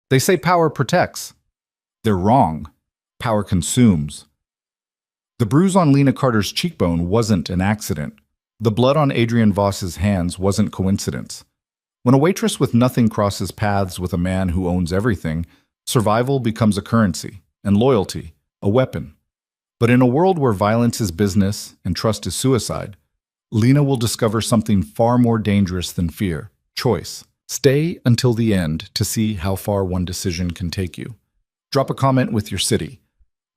They say power protects. They're wrong. Power consumes. The bruise on Lena Carter's cheekbone wasn't an accident. The blood on Adrian Voss's hands wasn't coincidence. When a waitress with nothing crosses paths with a man who owns everything, survival becomes a currency, and loyalty, a weapon. But in a world where violence is business and trust is suicide, Lena will discover something far more dangerous than fear: choice. Stay until the end to see how far one decision can take you. Drop a comment with your city.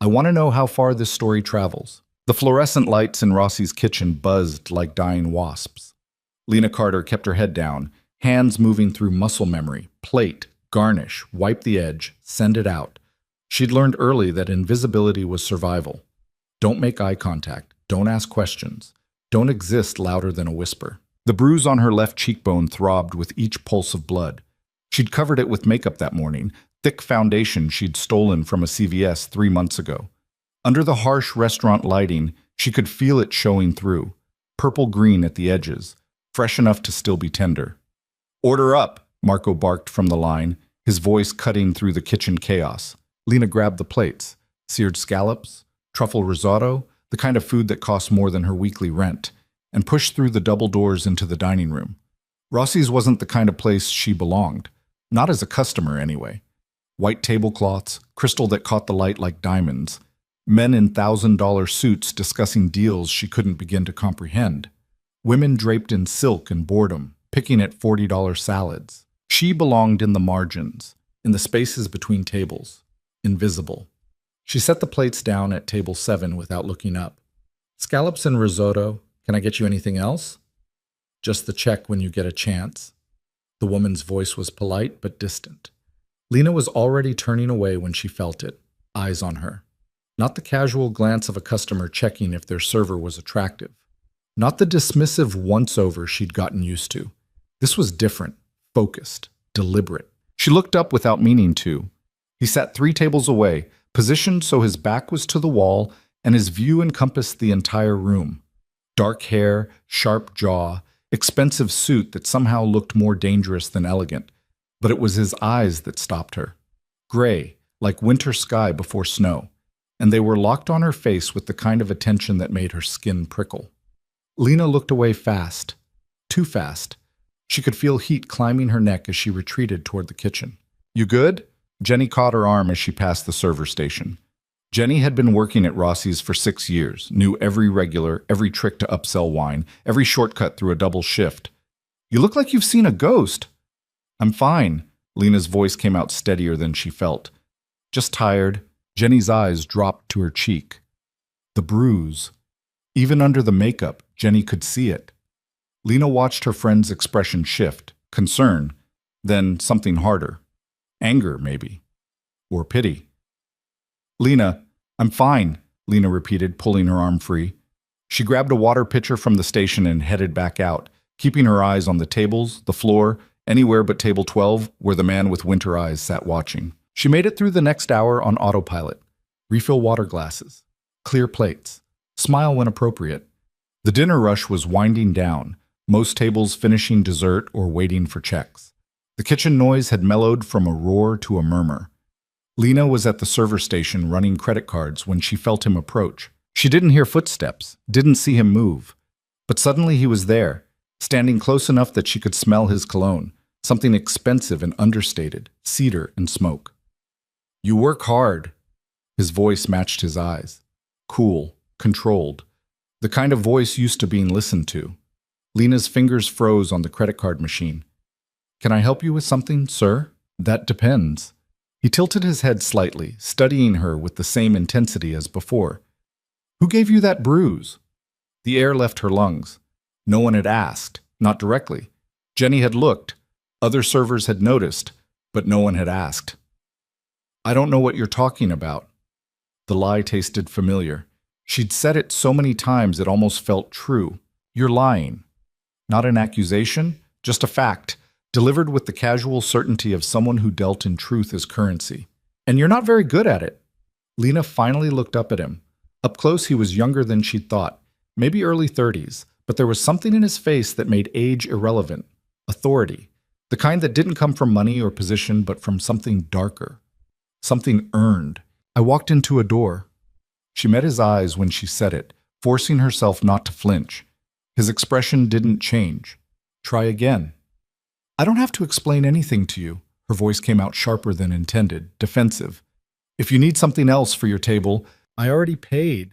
I want to know how far this story travels. The fluorescent lights in Rossi's kitchen buzzed like dying wasps. Lena Carter kept her head down, hands moving through muscle memory. Plate, garnish, wipe the edge, send it out. She'd learned early that invisibility was survival. Don't make eye contact. Don't ask questions. Don't exist louder than a whisper. The bruise on her left cheekbone throbbed with each pulse of blood. She'd covered it with makeup that morning, thick foundation she'd stolen from a CVS 3 months ago. Under the harsh restaurant lighting, she could feel it showing through, purple-green at the edges, fresh enough to still be tender. "Order up," Marco barked from the line, his voice cutting through the kitchen chaos. Lena grabbed the plates: seared scallops, truffle risotto, the kind of food that costs more than her weekly rent, and pushed through the double doors into the dining room. Rossi's wasn't the kind of place she belonged, not as a customer anyway. White tablecloths, crystal that caught the light like diamonds, men in $1,000 suits discussing deals she couldn't begin to comprehend, women draped in silk and boredom, picking at $40 salads. She belonged in the margins, in the spaces between tables, invisible. She set the plates down at table 7 without looking up. "Scallops and risotto. Can I get you anything else?" "Just the check when you get a chance." The woman's voice was polite but distant. Lena was already turning away when she felt it, eyes on her. Not the casual glance of a customer checking if their server was attractive. Not the dismissive once-over she'd gotten used to. This was different, focused, deliberate. She looked up without meaning to. He sat 3 tables away, positioned so his back was to the wall and his view encompassed the entire room. Dark hair, sharp jaw, expensive suit that somehow looked more dangerous than elegant. But it was his eyes that stopped her. Gray, like winter sky before snow. And they were locked on her face with the kind of attention that made her skin prickle. Lena looked away fast. Too fast. She could feel heat climbing her neck as she retreated toward the kitchen. "You good?" Jenny caught her arm as she passed the server station. Jenny had been working at Rossi's for 6 years, knew every regular, every trick to upsell wine, every shortcut through a double shift. "You look like you've seen a ghost." "I'm fine." Lena's voice came out steadier than she felt. "Just tired." Jenny's eyes dropped to her cheek. The bruise. Even under the makeup, Jenny could see it. Lena watched her friend's expression shift, concern, then something harder. Anger, maybe. Or pity. "Lena, I'm fine," Lena repeated, pulling her arm free. She grabbed a water pitcher from the station and headed back out, keeping her eyes on the tables, the floor, anywhere but table 12, where the man with winter eyes sat watching. She made it through the next hour on autopilot. Refill water glasses. Clear plates. Smile when appropriate. The dinner rush was winding down, most tables finishing dessert or waiting for checks. The kitchen noise had mellowed from a roar to a murmur. Lena was at the server station running credit cards when she felt him approach. She didn't hear footsteps, didn't see him move. But suddenly he was there, standing close enough that she could smell his cologne, something expensive and understated, cedar and smoke. "You work hard." His voice matched his eyes. Cool, controlled. The kind of voice used to being listened to. Lena's fingers froze on the credit card machine. "Can I help you with something, sir?" "That depends." He tilted his head slightly, studying her with the same intensity as before. "Who gave you that bruise?" The air left her lungs. No one had asked, not directly. Jenny had looked. Other servers had noticed, but no one had asked. "I don't know what you're talking about." The lie tasted familiar. She'd said it so many times it almost felt true. "You're lying." Not an accusation, just a fact, delivered with the casual certainty of someone who dealt in truth as currency. "And you're not very good at it." Lena finally looked up at him. Up close, he was younger than she'd thought, maybe early 30s, but there was something in his face that made age irrelevant. Authority. The kind that didn't come from money or position, but from something darker, something earned. I walked into a door. She met his eyes when she said it, forcing herself not to flinch. His expression didn't change. Try again. I don't have to explain anything to you. Her voice came out sharper than intended, defensive. If you need something else for your table, I already paid.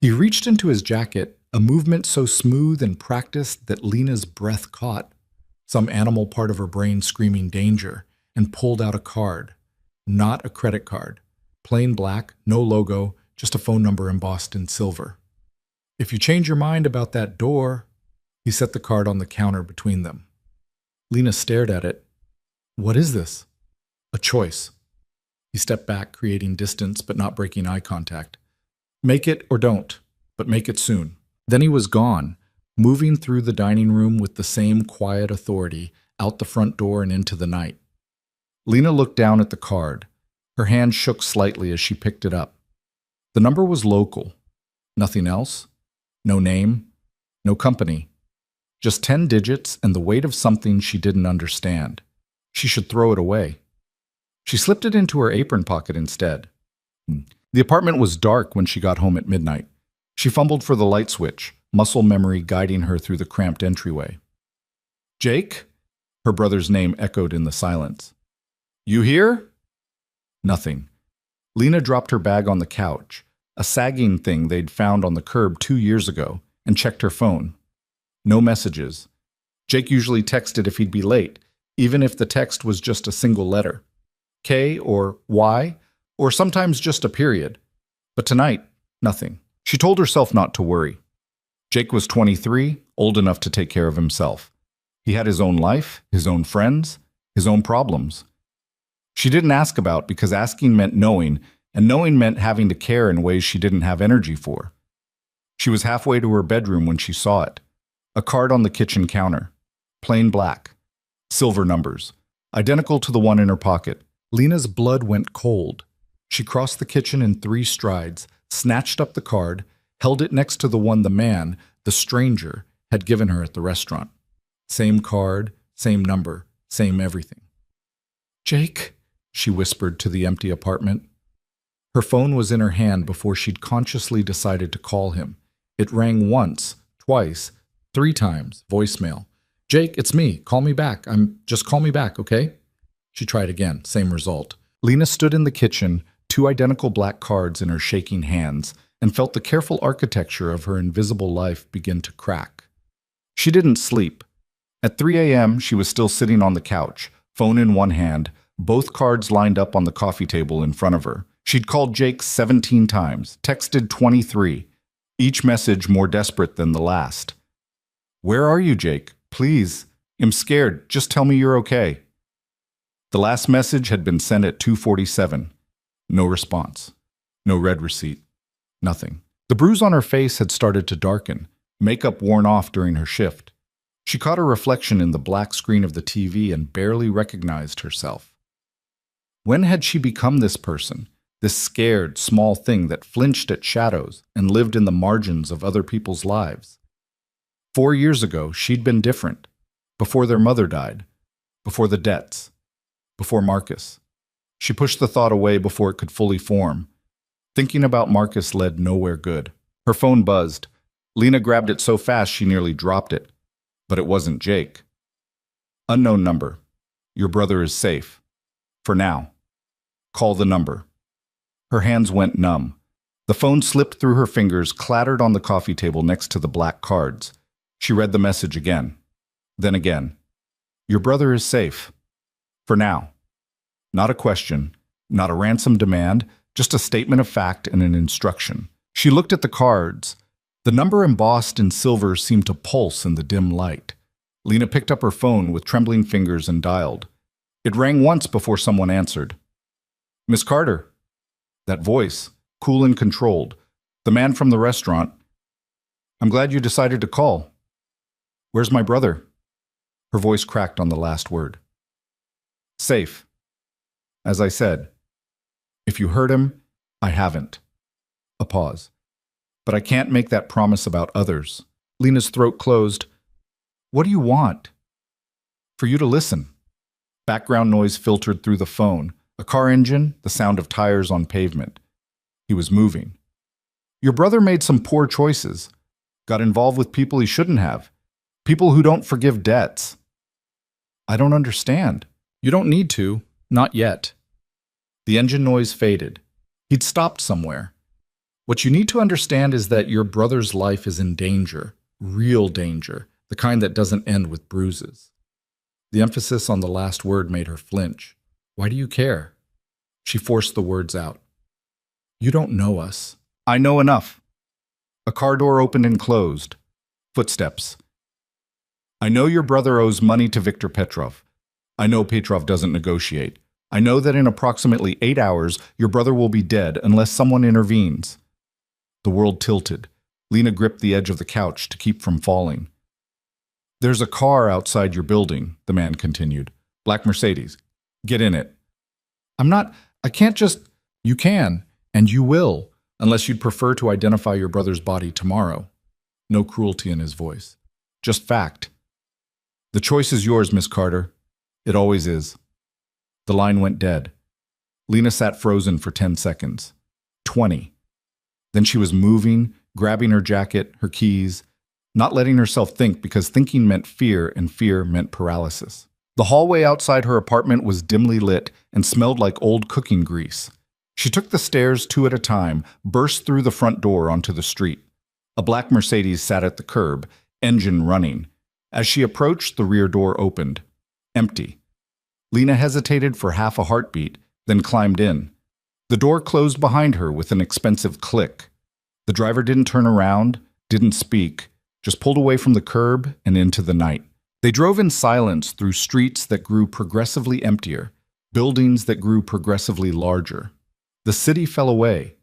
He reached into his jacket, a movement so smooth and practiced that Lena's breath caught, some animal part of her brain screaming danger, and pulled out a card. Not a credit card. Plain black, no logo, just a phone number embossed in silver. If you change your mind about that door, he set the card on the counter between them. Lena stared at it. What is this? A choice. He stepped back, creating distance but not breaking eye contact. Make it or don't, but make it soon. Then he was gone, moving through the dining room with the same quiet authority, out the front door and into the night. Lena looked down at the card. Her hand shook slightly as she picked it up. The number was local. Nothing else. No name. No company. Just 10 digits and the weight of something she didn't understand. She should throw it away. She slipped it into her apron pocket instead. The apartment was dark when she got home at midnight. She fumbled for the light switch, muscle memory guiding her through the cramped entryway. Jake? Her brother's name echoed in the silence. You here? Nothing. Lena dropped her bag on the couch, a sagging thing they'd found on the curb 2 years ago, and checked her phone. No messages. Jake usually texted if he'd be late, even if the text was just a single letter. K or Y, or sometimes just a period. But tonight, nothing. She told herself not to worry. Jake was 23, old enough to take care of himself. He had his own life, his own friends, his own problems. She didn't ask about because asking meant knowing, and knowing meant having to care in ways she didn't have energy for. She was halfway to her bedroom when she saw it. A card on the kitchen counter. Plain black. Silver numbers. Identical to the one in her pocket. Lena's blood went cold. She crossed the kitchen in 3 strides, snatched up the card, held it next to the one the man, the stranger, had given her at the restaurant. Same card, same number, same everything. Jake, she whispered to the empty apartment. Her phone was in her hand before she'd consciously decided to call him. It rang once, twice, 3 times, voicemail. Jake, it's me. Call me back. Just call me back, okay? She tried again, same result. Lena stood in the kitchen, 2 identical black cards in her shaking hands, and felt the careful architecture of her invisible life begin to crack. She didn't sleep. At 3 a.m., she was still sitting on the couch, phone in one hand, both cards lined up on the coffee table in front of her. She'd called Jake 17 times, texted 23, each message more desperate than the last. Where are you, Jake? Please. I'm scared. Just tell me you're okay. The last message had been sent at 2:47. No response. No read receipt. Nothing. The bruise on her face had started to darken, makeup worn off during her shift. She caught her reflection in the black screen of the TV and barely recognized herself. When had she become this person, this scared, small thing that flinched at shadows and lived in the margins of other people's lives? 4 years ago, she'd been different. Before their mother died. Before the debts. Before Marcus. She pushed the thought away before it could fully form. Thinking about Marcus led nowhere good. Her phone buzzed. Lena grabbed it so fast she nearly dropped it. But it wasn't Jake. Unknown number. Your brother is safe. For now. Call the number. Her hands went numb. The phone slipped through her fingers, clattered on the coffee table next to the black cards. She read the message again. Then again. Your brother is safe. For now. Not a question, not a ransom demand, just a statement of fact and an instruction. She looked at the cards. The number embossed in silver seemed to pulse in the dim light. Lena picked up her phone with trembling fingers and dialed. It rang once before someone answered. Miss Carter. That voice, cool and controlled. The man from the restaurant. I'm glad you decided to call. Where's my brother? Her voice cracked on the last word. Safe. As I said, if you hurt him, I haven't. A pause. But I can't make that promise about others. Lena's throat closed. What do you want? For you to listen. Background noise filtered through the phone. A car engine, the sound of tires on pavement. He was moving. Your brother made some poor choices. Got involved with people he shouldn't have. People who don't forgive debts. I don't understand. You don't need to. Not yet. The engine noise faded. He'd stopped somewhere. What you need to understand is that your brother's life is in danger. Real danger. The kind that doesn't end with bruises. The emphasis on the last word made her flinch. Why do you care? She forced the words out. You don't know us. I know enough. A car door opened and closed. Footsteps. I know your brother owes money to Viktor Petrov. I know Petrov doesn't negotiate. I know that in approximately 8 hours, your brother will be dead unless someone intervenes. The world tilted. Lena gripped the edge of the couch to keep from falling. There's a car outside your building, the man continued. Black Mercedes. Get in it. I can't just... You can, and you will, unless you'd prefer to identify your brother's body tomorrow. No cruelty in his voice. Just fact. The choice is yours, Miss Carter. It always is. The line went dead. Lena sat frozen for 10 seconds. 20. Then she was moving, grabbing her jacket, her keys, not letting herself think because thinking meant fear and fear meant paralysis. The hallway outside her apartment was dimly lit and smelled like old cooking grease. She took the stairs 2 at a time, burst through the front door onto the street. A black Mercedes sat at the curb, engine running. As she approached, the rear door opened. Empty. Lena hesitated for half a heartbeat, then climbed in. The door closed behind her with an expensive click. The driver didn't turn around, didn't speak, just pulled away from the curb and into the night. They drove in silence through streets that grew progressively emptier, buildings that grew progressively larger. The city fell away.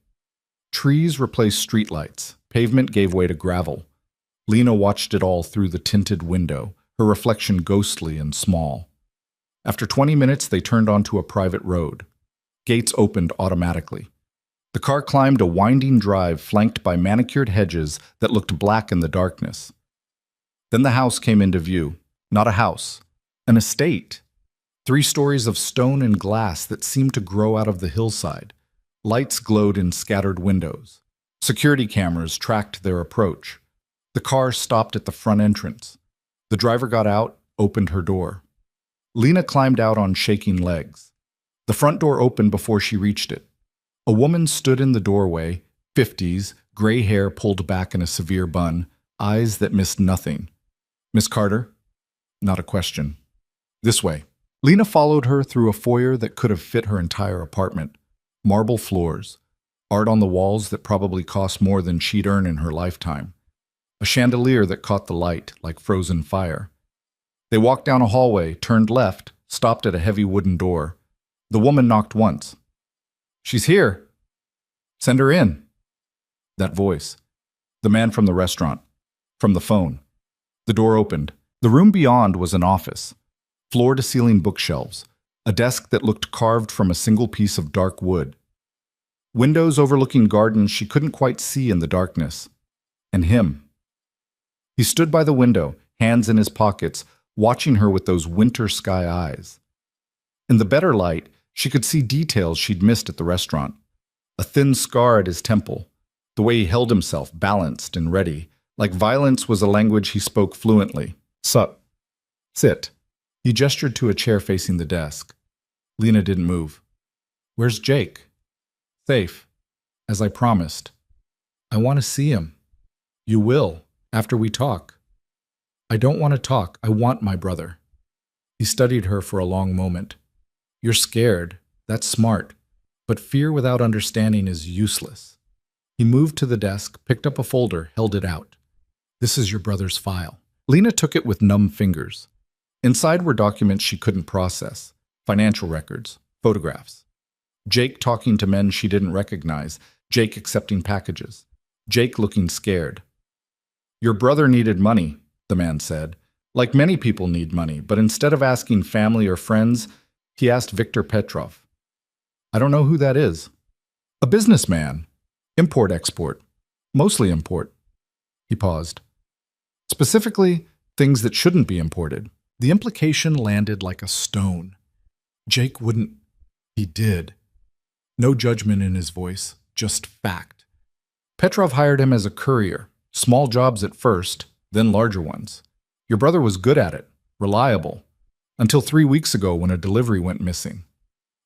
Trees replaced streetlights. Pavement gave way to gravel. Lena watched it all through the tinted window, her reflection ghostly and small. After 20 minutes, they turned onto a private road. Gates opened automatically. The car climbed a winding drive flanked by manicured hedges that looked black in the darkness. Then the house came into view. Not a house, an estate. 3 stories of stone and glass that seemed to grow out of the hillside. Lights glowed in scattered windows. Security cameras tracked their approach. The car stopped at the front entrance. The driver got out, opened her door. Lena climbed out on shaking legs. The front door opened before she reached it. A woman stood in the doorway, 50s, gray hair pulled back in a severe bun, eyes that missed nothing. Miss Carter? Not a question. This way. Lena followed her through a foyer that could have fit her entire apartment. Marble floors. Art on the walls that probably cost more than she'd earn in her lifetime. A chandelier that caught the light like frozen fire. They walked down a hallway, turned left, stopped at a heavy wooden door. The woman knocked once. She's here. Send her in. That voice. The man from the restaurant. From the phone. The door opened. The room beyond was an office. Floor-to-ceiling bookshelves. A desk that looked carved from a single piece of dark wood. Windows overlooking gardens she couldn't quite see in the darkness. And him. He stood by the window, hands in his pockets, watching her with those winter sky eyes. In the better light, she could see details she'd missed at the restaurant. A thin scar at his temple, the way he held himself, balanced and ready, like violence was a language he spoke fluently. Sit. He gestured to a chair facing the desk. Lena didn't move. Where's Jake? Safe, as I promised. I want to see him. You will, after we talk. I don't want to talk. I want my brother. He studied her for a long moment. You're scared. That's smart. But fear without understanding is useless. He moved to the desk, picked up a folder, held it out. This is your brother's file. Lena took it with numb fingers. Inside were documents she couldn't process. Financial records, photographs. Jake talking to men she didn't recognize. Jake accepting packages. Jake looking scared. Your brother needed money, the man said. Like many people need money, but instead of asking family or friends, he asked Viktor Petrov. I don't know who that is. A businessman. Import-export. Mostly import. He paused. Specifically, things that shouldn't be imported. The implication landed like a stone. Jake wouldn't. He did. No judgment in his voice, just fact. Petrov hired him as a courier, small jobs at first, then larger ones. Your brother was good at it, reliable, until 3 weeks ago when a delivery went missing.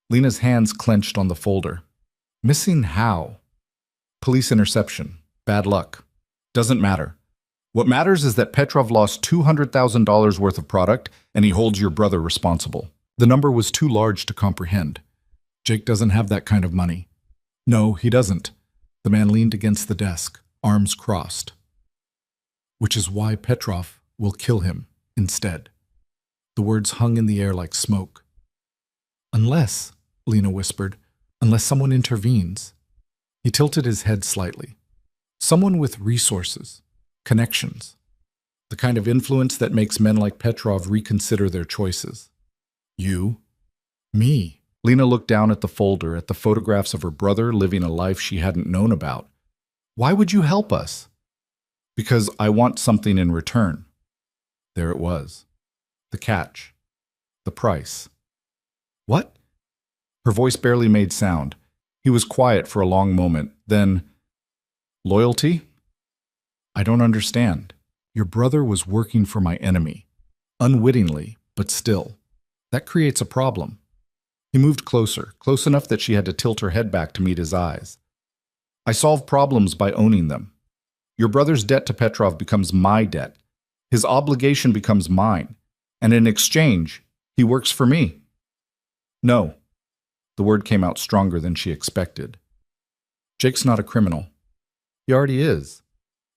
Lena's hands clenched on the folder. Missing how? Police interception. Bad luck. Doesn't matter. What matters is that Petrov lost $200,000 worth of product and he holds your brother responsible. The number was too large to comprehend. Jake doesn't have that kind of money. No, he doesn't. The man leaned against the desk, arms crossed. Which is why Petrov will kill him instead. The words hung in the air like smoke. Unless, Lena whispered, unless someone intervenes. He tilted his head slightly. Someone with resources, connections. The kind of influence that makes men like Petrov reconsider their choices. You? Me? Lena looked down at the folder, at the photographs of her brother living a life she hadn't known about. Why would you help us? Because I want something in return. There it was. The catch. The price. What? Her voice barely made sound. He was quiet for a long moment. Then, loyalty? I don't understand. Your brother was working for my enemy. Unwittingly, but still. That creates a problem. He moved closer, close enough that she had to tilt her head back to meet his eyes. I solve problems by owning them. Your brother's debt to Petrov becomes my debt. His obligation becomes mine. And in exchange, he works for me. No. The word came out stronger than she expected. Jake's not a criminal. He already is.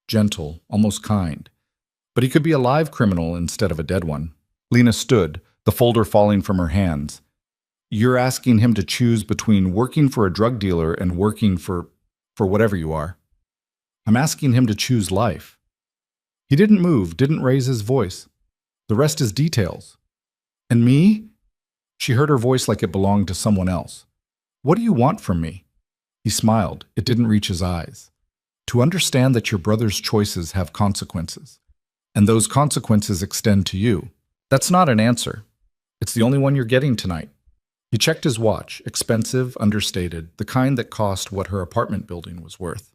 Gentle, almost kind. But he could be a live criminal instead of a dead one. Lena stood, the folder falling from her hands. You're asking him to choose between working for a drug dealer and working for whatever you are. I'm asking him to choose life. He didn't move, didn't raise his voice. The rest is details. And me? She heard her voice like it belonged to someone else. What do you want from me? He smiled. It didn't reach his eyes. To understand that your brother's choices have consequences, and those consequences extend to you. That's not an answer. It's the only one you're getting tonight. He checked his watch, expensive, understated, the kind that cost what her apartment building was worth.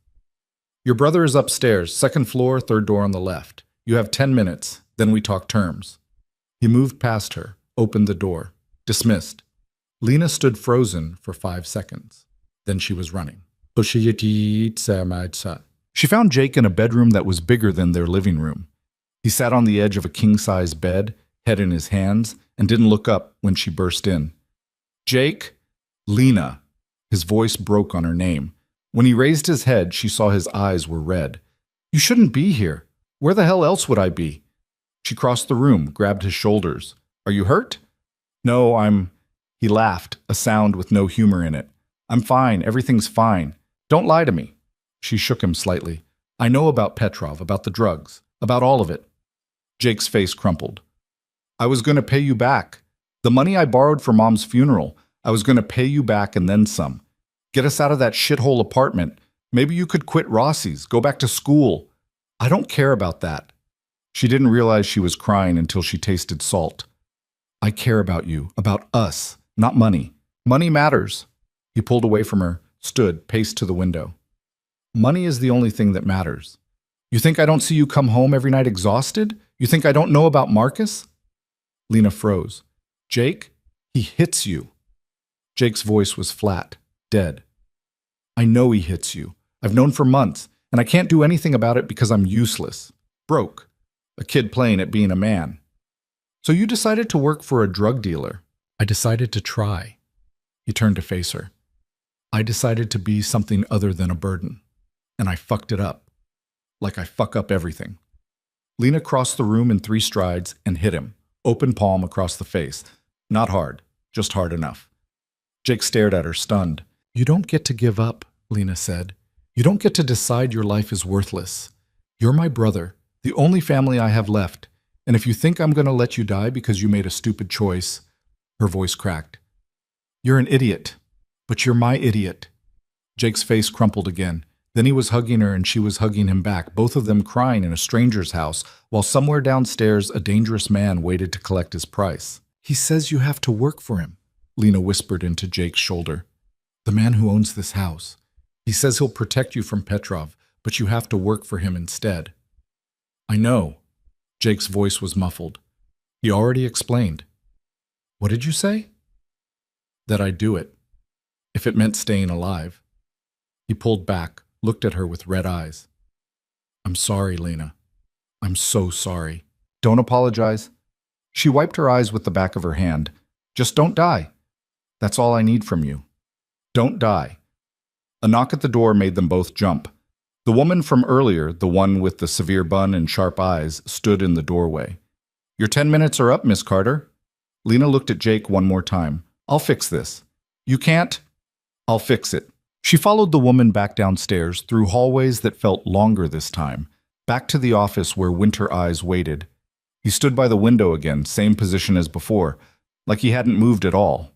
Your brother is upstairs, second floor, third door on the left. You have 10 minutes, then we talk terms. He moved past her, opened the door. Dismissed. Lena stood frozen for 5 seconds. Then she was running. She found Jake in a bedroom that was bigger than their living room. He sat on the edge of a king-size bed, head in his hands, and didn't look up when she burst in. Jake? Lena. His voice broke on her name. When he raised his head, she saw his eyes were red. You shouldn't be here. Where the hell else would I be? She crossed the room, grabbed his shoulders. Are you hurt? No, He laughed, a sound with no humor in it. I'm fine, everything's fine. Don't lie to me. She shook him slightly. I know about Petrov, about the drugs, about all of it. Jake's face crumpled. I was going to pay you back. The money I borrowed for Mom's funeral, I was going to pay you back and then some. Get us out of that shithole apartment. Maybe you could quit Rossi's, go back to school. I don't care about that. She didn't realize she was crying until she tasted salt. I care about you, about us, not money. Money matters. He pulled away from her, stood, paced to the window. Money is the only thing that matters. You think I don't see you come home every night exhausted? You think I don't know about Marcus? Lena froze. Jake, he hits you. Jake's voice was flat, dead. I know he hits you. I've known for months, and I can't do anything about it because I'm useless. Broke. A kid playing at being a man. So you decided to work for a drug dealer. I decided to try. He turned to face her. I decided to be something other than a burden. And I fucked it up. Like I fuck up everything. Lena crossed the room in 3 strides and hit him, open palm across the face. Not hard, just hard enough. Jake stared at her, stunned. You don't get to give up, Lena said. You don't get to decide your life is worthless. You're my brother, the only family I have left. And if you think I'm going to let you die because you made a stupid choice, her voice cracked. You're an idiot, but you're my idiot. Jake's face crumpled again. Then he was hugging her and she was hugging him back, both of them crying in a stranger's house, while somewhere downstairs a dangerous man waited to collect his price. He says you have to work for him. Lena whispered into Jake's shoulder. The man who owns this house. He says he'll protect you from Petrov, but you have to work for him instead. I know. Jake's voice was muffled. He already explained. What did you say? That I'd do it, if it meant staying alive. He pulled back, looked at her with red eyes. I'm sorry, Lena. I'm so sorry. Don't apologize. She wiped her eyes with the back of her hand. Just don't die. That's all I need from you. Don't die. A knock at the door made them both jump. The woman from earlier, the one with the severe bun and sharp eyes, stood in the doorway. Your 10 minutes are up, Miss Carter. Lena looked at Jake one more time. I'll fix this. You can't? I'll fix it. She followed the woman back downstairs, through hallways that felt longer this time, back to the office where Winter Eyes waited. He stood by the window again, same position as before, like he hadn't moved at all.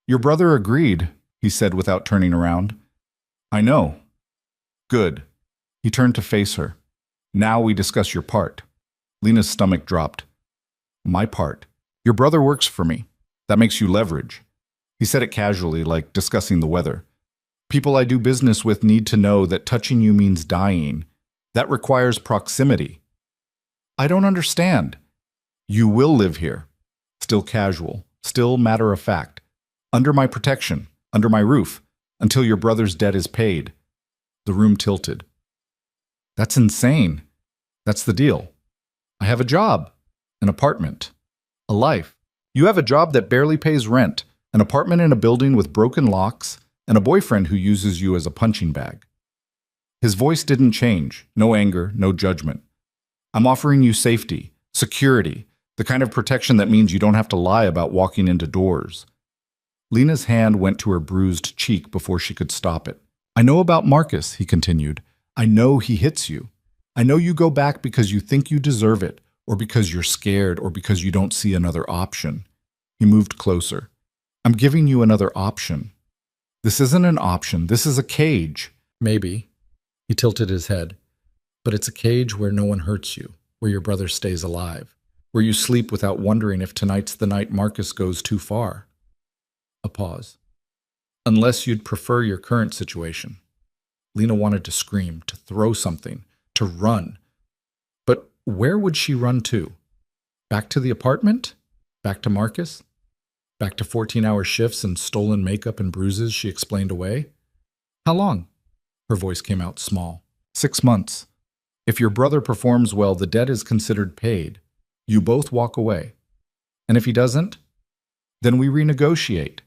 Your brother agreed, he said without turning around. I know. Good. He turned to face her. Now we discuss your part. Lena's stomach dropped. My part. Your brother works for me. That makes you leverage. He said it casually, like discussing the weather. People I do business with need to know that touching you means dying. That requires proximity. I don't understand. You will live here. Still casual, still matter of fact. Under my protection, under my roof, until your brother's debt is paid. The room tilted. That's insane. That's the deal. I have a job, an apartment, a life. You have a job that barely pays rent, an apartment in a building with broken locks, and a boyfriend who uses you as a punching bag. His voice didn't change, no anger, no judgment. I'm offering you safety, security, the kind of protection that means you don't have to lie about walking into doors. Lena's hand went to her bruised cheek before she could stop it. I know about Marcus, he continued. I know he hits you. I know you go back because you think you deserve it, or because you're scared, or because you don't see another option. He moved closer. I'm giving you another option. This isn't an option. This is a cage. Maybe. He tilted his head. But it's a cage where no one hurts you, where your brother stays alive, where you sleep without wondering if tonight's the night Marcus goes too far. A pause. Unless you'd prefer your current situation. Lena wanted to scream, to throw something, to run. But where would she run to? Back to the apartment? Back to Marcus? Back to 14-hour shifts and stolen makeup and bruises she explained away? How long? Her voice came out small. 6 months. If your brother performs well, the debt is considered paid. You both walk away. And if he doesn't, then we renegotiate.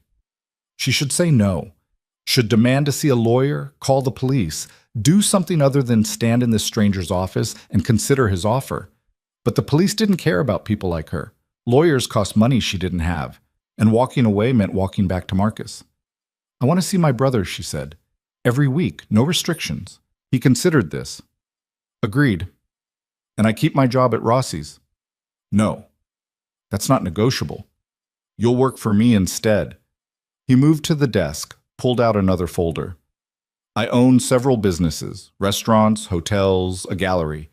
She should say no, should demand to see a lawyer, call the police, do something other than stand in this stranger's office and consider his offer. But the police didn't care about people like her. Lawyers cost money she didn't have, and walking away meant walking back to Marcus. I want to see my brother, she said. Every week, no restrictions. He considered this. Agreed. And I keep my job at Rossi's. No. That's not negotiable. You'll work for me instead. He moved to the desk, pulled out another folder. I own several businesses, restaurants, hotels, a gallery.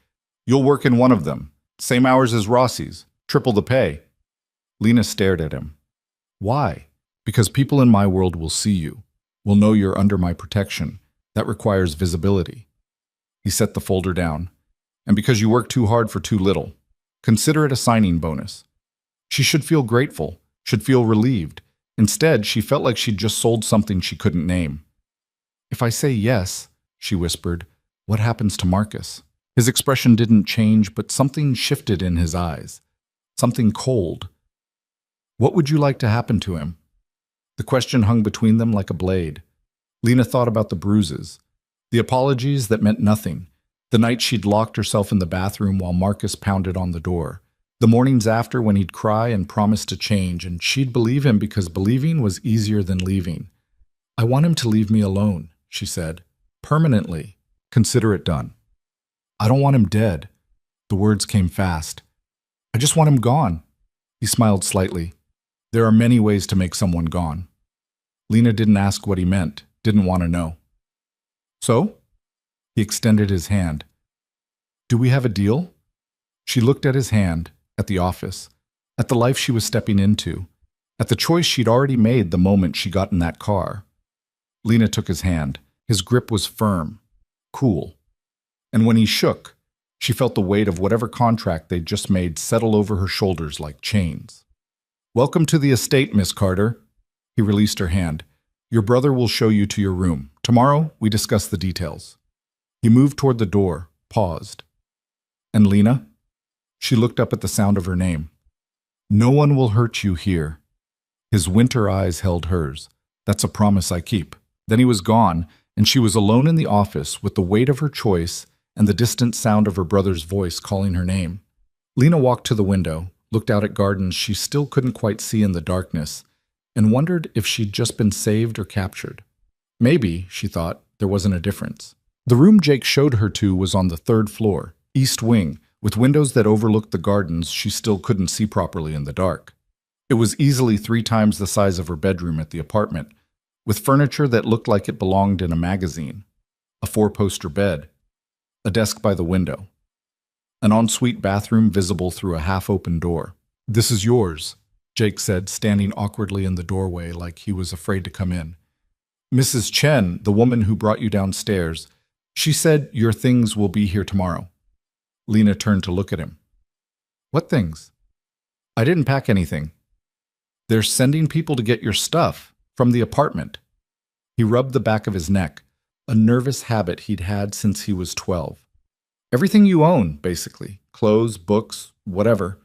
You'll work in one of them. Same hours as Rossi's. Triple the pay. Lena stared at him. Why? Because people in my world will see you, will know you're under my protection. That requires visibility. He set the folder down. And because you work too hard for too little. Consider it a signing bonus. She should feel grateful, should feel relieved. Instead, she felt like she'd just sold something she couldn't name. If I say yes, she whispered, what happens to Marcus? His expression didn't change, but something shifted in his eyes. Something cold. What would you like to happen to him? The question hung between them like a blade. Lena thought about the bruises, the apologies that meant nothing, the night she'd locked herself in the bathroom while Marcus pounded on the door, the mornings after when he'd cry and promise to change, and she'd believe him because believing was easier than leaving. I want him to leave me alone, she said. Permanently. Consider it done. I don't want him dead. The words came fast. I just want him gone. He smiled slightly. There are many ways to make someone gone. Lena didn't ask what he meant, didn't want to know. So? He extended his hand. Do we have a deal? She looked at his hand, at the office, at the life she was stepping into, at the choice she'd already made the moment she got in that car. Lena took his hand. His grip was firm, cool. And when he shook, she felt the weight of whatever contract they'd just made settle over her shoulders like chains. "Welcome to the estate, Miss Carter." He released her hand. "Your brother will show you to your room. Tomorrow, we discuss the details." He moved toward the door, paused. "And Lena?" She looked up at the sound of her name. "No one will hurt you here." His winter eyes held hers. "That's a promise I keep." Then he was gone, and she was alone in the office with the weight of her choice and the distant sound of her brother's voice calling her name. Lena walked to the window, looked out at gardens she still couldn't quite see in the darkness, and wondered if she'd just been saved or captured. Maybe, she thought, there wasn't a difference. The room Jake showed her to was on the 3rd floor, east wing, with windows that overlooked the gardens she still couldn't see properly in the dark. It was easily 3 times the size of her bedroom at the apartment, with furniture that looked like it belonged in a magazine, a 4-poster bed, a desk by the window, an ensuite bathroom visible through a half-open door. "This is yours," Jake said, standing awkwardly in the doorway like he was afraid to come in. "Mrs. Chen, the woman who brought you downstairs, she said your things will be here tomorrow." Lena turned to look at him. "What things?" "I didn't pack anything." "They're sending people to get your stuff from the apartment." He rubbed the back of his neck, a nervous habit he'd had since he was 12. "Everything you own, basically. Clothes, books, whatever."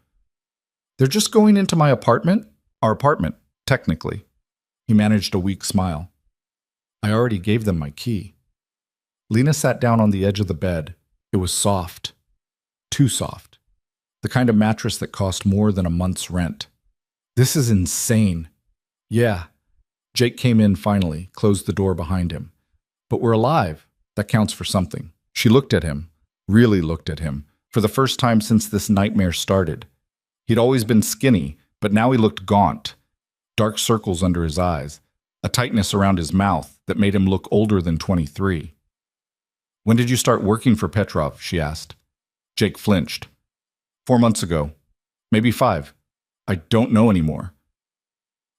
"They're just going into my apartment?" "Our apartment, technically." He managed a weak smile. "I already gave them my key." Lena sat down on the edge of the bed. It was soft. Too soft. The kind of mattress that cost more than a month's rent. "This is insane." "Yeah." Jake came in finally, closed the door behind him. "But we're alive. That counts for something." She looked at him, really looked at him, for the first time since this nightmare started. He'd always been skinny, but now he looked gaunt. Dark circles under his eyes, a tightness around his mouth that made him look older than 23. "When did you start working for Petrov?" she asked. Jake flinched. 4 months ago. Maybe 5. I don't know anymore."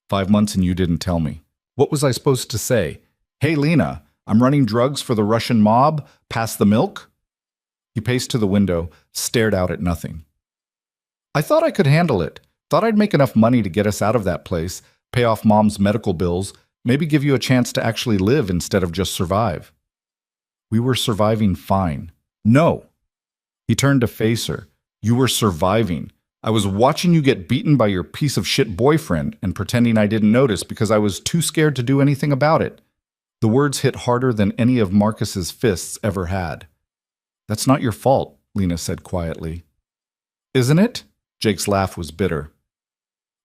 5 months and you didn't tell me. What was I supposed to say? "Hey, Lena, I'm running drugs for the Russian mob. Pass the milk?" He paced to the window, stared out at nothing. "I thought I could handle it. Thought I'd make enough money to get us out of that place, pay off Mom's medical bills, maybe give you a chance to actually live instead of just survive." "We were surviving fine." "No." He turned to face her. "You were surviving. I was watching you get beaten by your piece of shit boyfriend and pretending I didn't notice because I was too scared to do anything about it." The words hit harder than any of Marcus's fists ever had. "That's not your fault," Lena said quietly. "Isn't it?" Jake's laugh was bitter.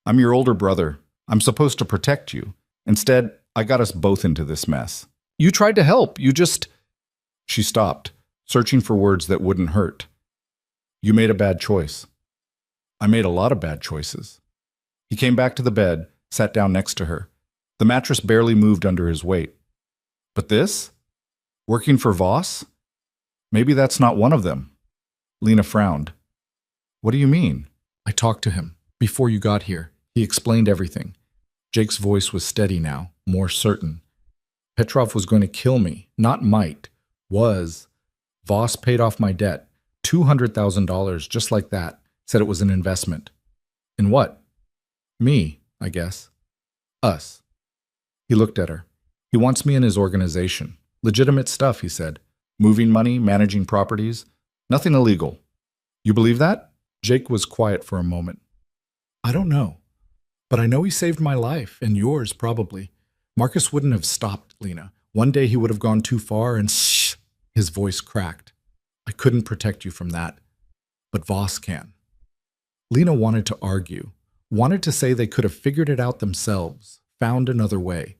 "I'm your older brother. I'm supposed to protect you. Instead, I got us both into this mess. You tried to help. You just—" She stopped, searching for words that wouldn't hurt. "You made a bad choice." "I made a lot of bad choices." He came back to the bed, sat down next to her. The mattress barely moved under his weight. "But this? Working for Voss? Maybe that's not one of them." Lena frowned. "What do you mean?" "I talked to him before you got here. He explained everything." Jake's voice was steady now, more certain. "Petrov was going to kill me, not might. Was. Voss paid off my debt. $200,000, just like that. Said it was an investment." "In what?" "Me, I guess. Us." He looked at her. "He wants me in his organization. Legitimate stuff," he said. "Moving money, managing properties. Nothing illegal. You believe that?" Jake was quiet for a moment. "I don't know. But I know he saved my life, and yours probably. Marcus wouldn't have stopped, Lena. One day he would have gone too far and shh." His voice cracked. "I couldn't protect you from that. But Voss can." Lena wanted to argue, wanted to say they could have figured it out themselves, found another way.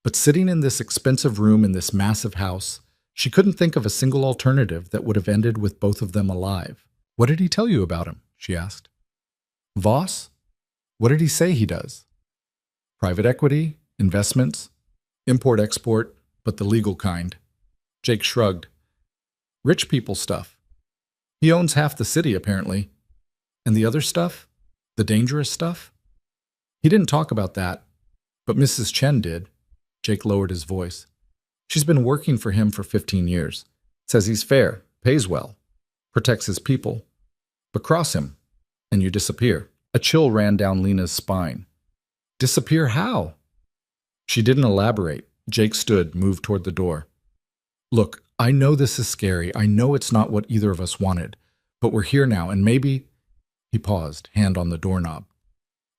But sitting in this expensive room in this massive house, she couldn't think of a single alternative that would have ended with both of them alive. "What did he tell you about him?" she asked. "Voss? What did he say he does?" "Private equity, investments, import-export, but the legal kind." Jake shrugged. "Rich people stuff. He owns half the city, apparently. And the other stuff? The dangerous stuff?" He didn't talk about that, but Mrs. Chen did. Jake lowered his voice. She's been working for him for 15 years. Says he's fair, pays well, protects his people. But cross him, and you disappear. A chill ran down Lena's spine. Disappear how? She didn't elaborate. Jake stood, moved toward the door. Look, I know this is scary. I know it's not what either of us wanted. But we're here now, and maybe... He paused, hand on the doorknob.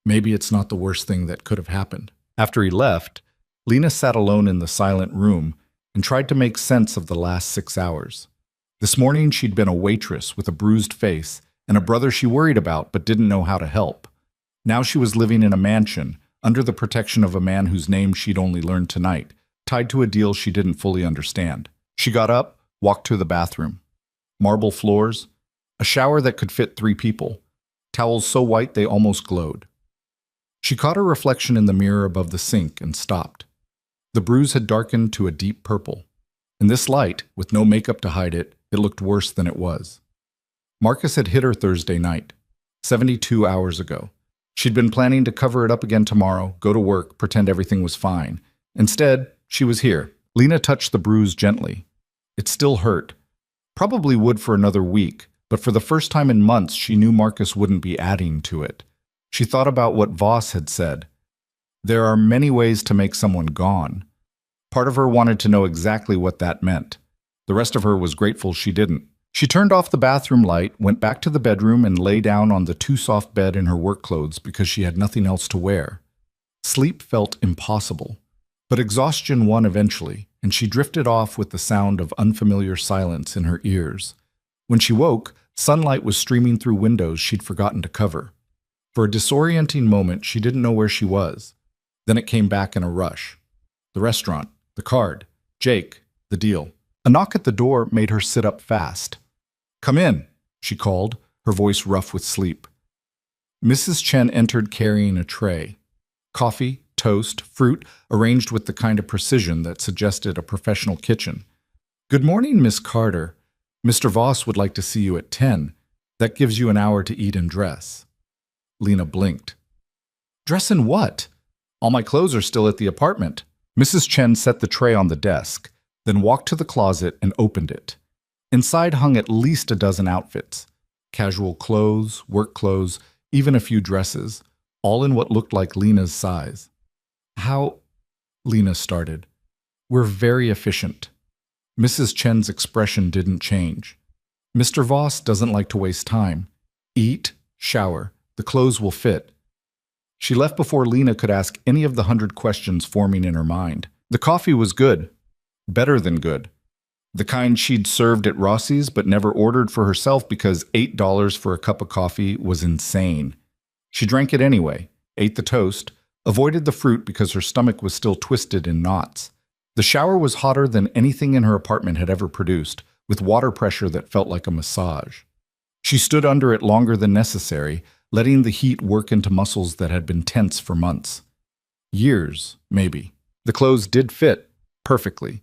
Maybe it's not the worst thing that could have happened. After he left, Lena sat alone in the silent room and tried to make sense of the last 6 hours. This morning she'd been a waitress with a bruised face and a brother she worried about but didn't know how to help. Now she was living in a mansion, under the protection of a man whose name she'd only learned tonight, tied to a deal she didn't fully understand. She got up, walked to the bathroom. Marble floors, a shower that could fit 3 people, towels so white they almost glowed. She caught her reflection in the mirror above the sink and stopped. The bruise had darkened to a deep purple. In this light, with no makeup to hide it, it looked worse than it was. Marcus had hit her Thursday night, 72 hours ago. She'd been planning to cover it up again tomorrow, go to work, pretend everything was fine. Instead, she was here. Lena touched the bruise gently. It still hurt. Probably would for another week, but for the first time in months, she knew Marcus wouldn't be adding to it. She thought about what Voss had said. There are many ways to make someone gone. Part of her wanted to know exactly what that meant. The rest of her was grateful she didn't. She turned off the bathroom light, went back to the bedroom, and lay down on the too-soft bed in her work clothes because she had nothing else to wear. Sleep felt impossible, but exhaustion won eventually, and she drifted off with the sound of unfamiliar silence in her ears. When she woke, sunlight was streaming through windows she'd forgotten to cover. For a disorienting moment, she didn't know where she was. Then it came back in a rush. The restaurant, the card, Jake, the deal. A knock at the door made her sit up fast. "Come in," she called, her voice rough with sleep. Mrs. Chen entered carrying a tray. Coffee, toast, fruit, arranged with the kind of precision that suggested a professional kitchen. "Good morning, Miss Carter. Mr. Voss would like to see you at 10. That gives you an hour to eat and dress." Lena blinked. "Dress in what? All my clothes are still at the apartment." Mrs. Chen set the tray on the desk, then walked to the closet and opened it. Inside hung at least a dozen outfits. Casual clothes, work clothes, even a few dresses, all in what looked like Lena's size. "How?" Lena started. "We're very efficient." Mrs. Chen's expression didn't change. "Mr. Voss doesn't like to waste time. Eat, shower. The clothes will fit." She left before Lena could ask any of the 100 questions forming in her mind. The coffee was good. Better than good. The kind she'd served at Rossi's but never ordered for herself because $8 for a cup of coffee was insane. She drank it anyway, ate the toast, avoided the fruit because her stomach was still twisted in knots. The shower was hotter than anything in her apartment had ever produced, with water pressure that felt like a massage. She stood under it longer than necessary, letting the heat work into muscles that had been tense for months. Years, maybe. The clothes did fit, perfectly.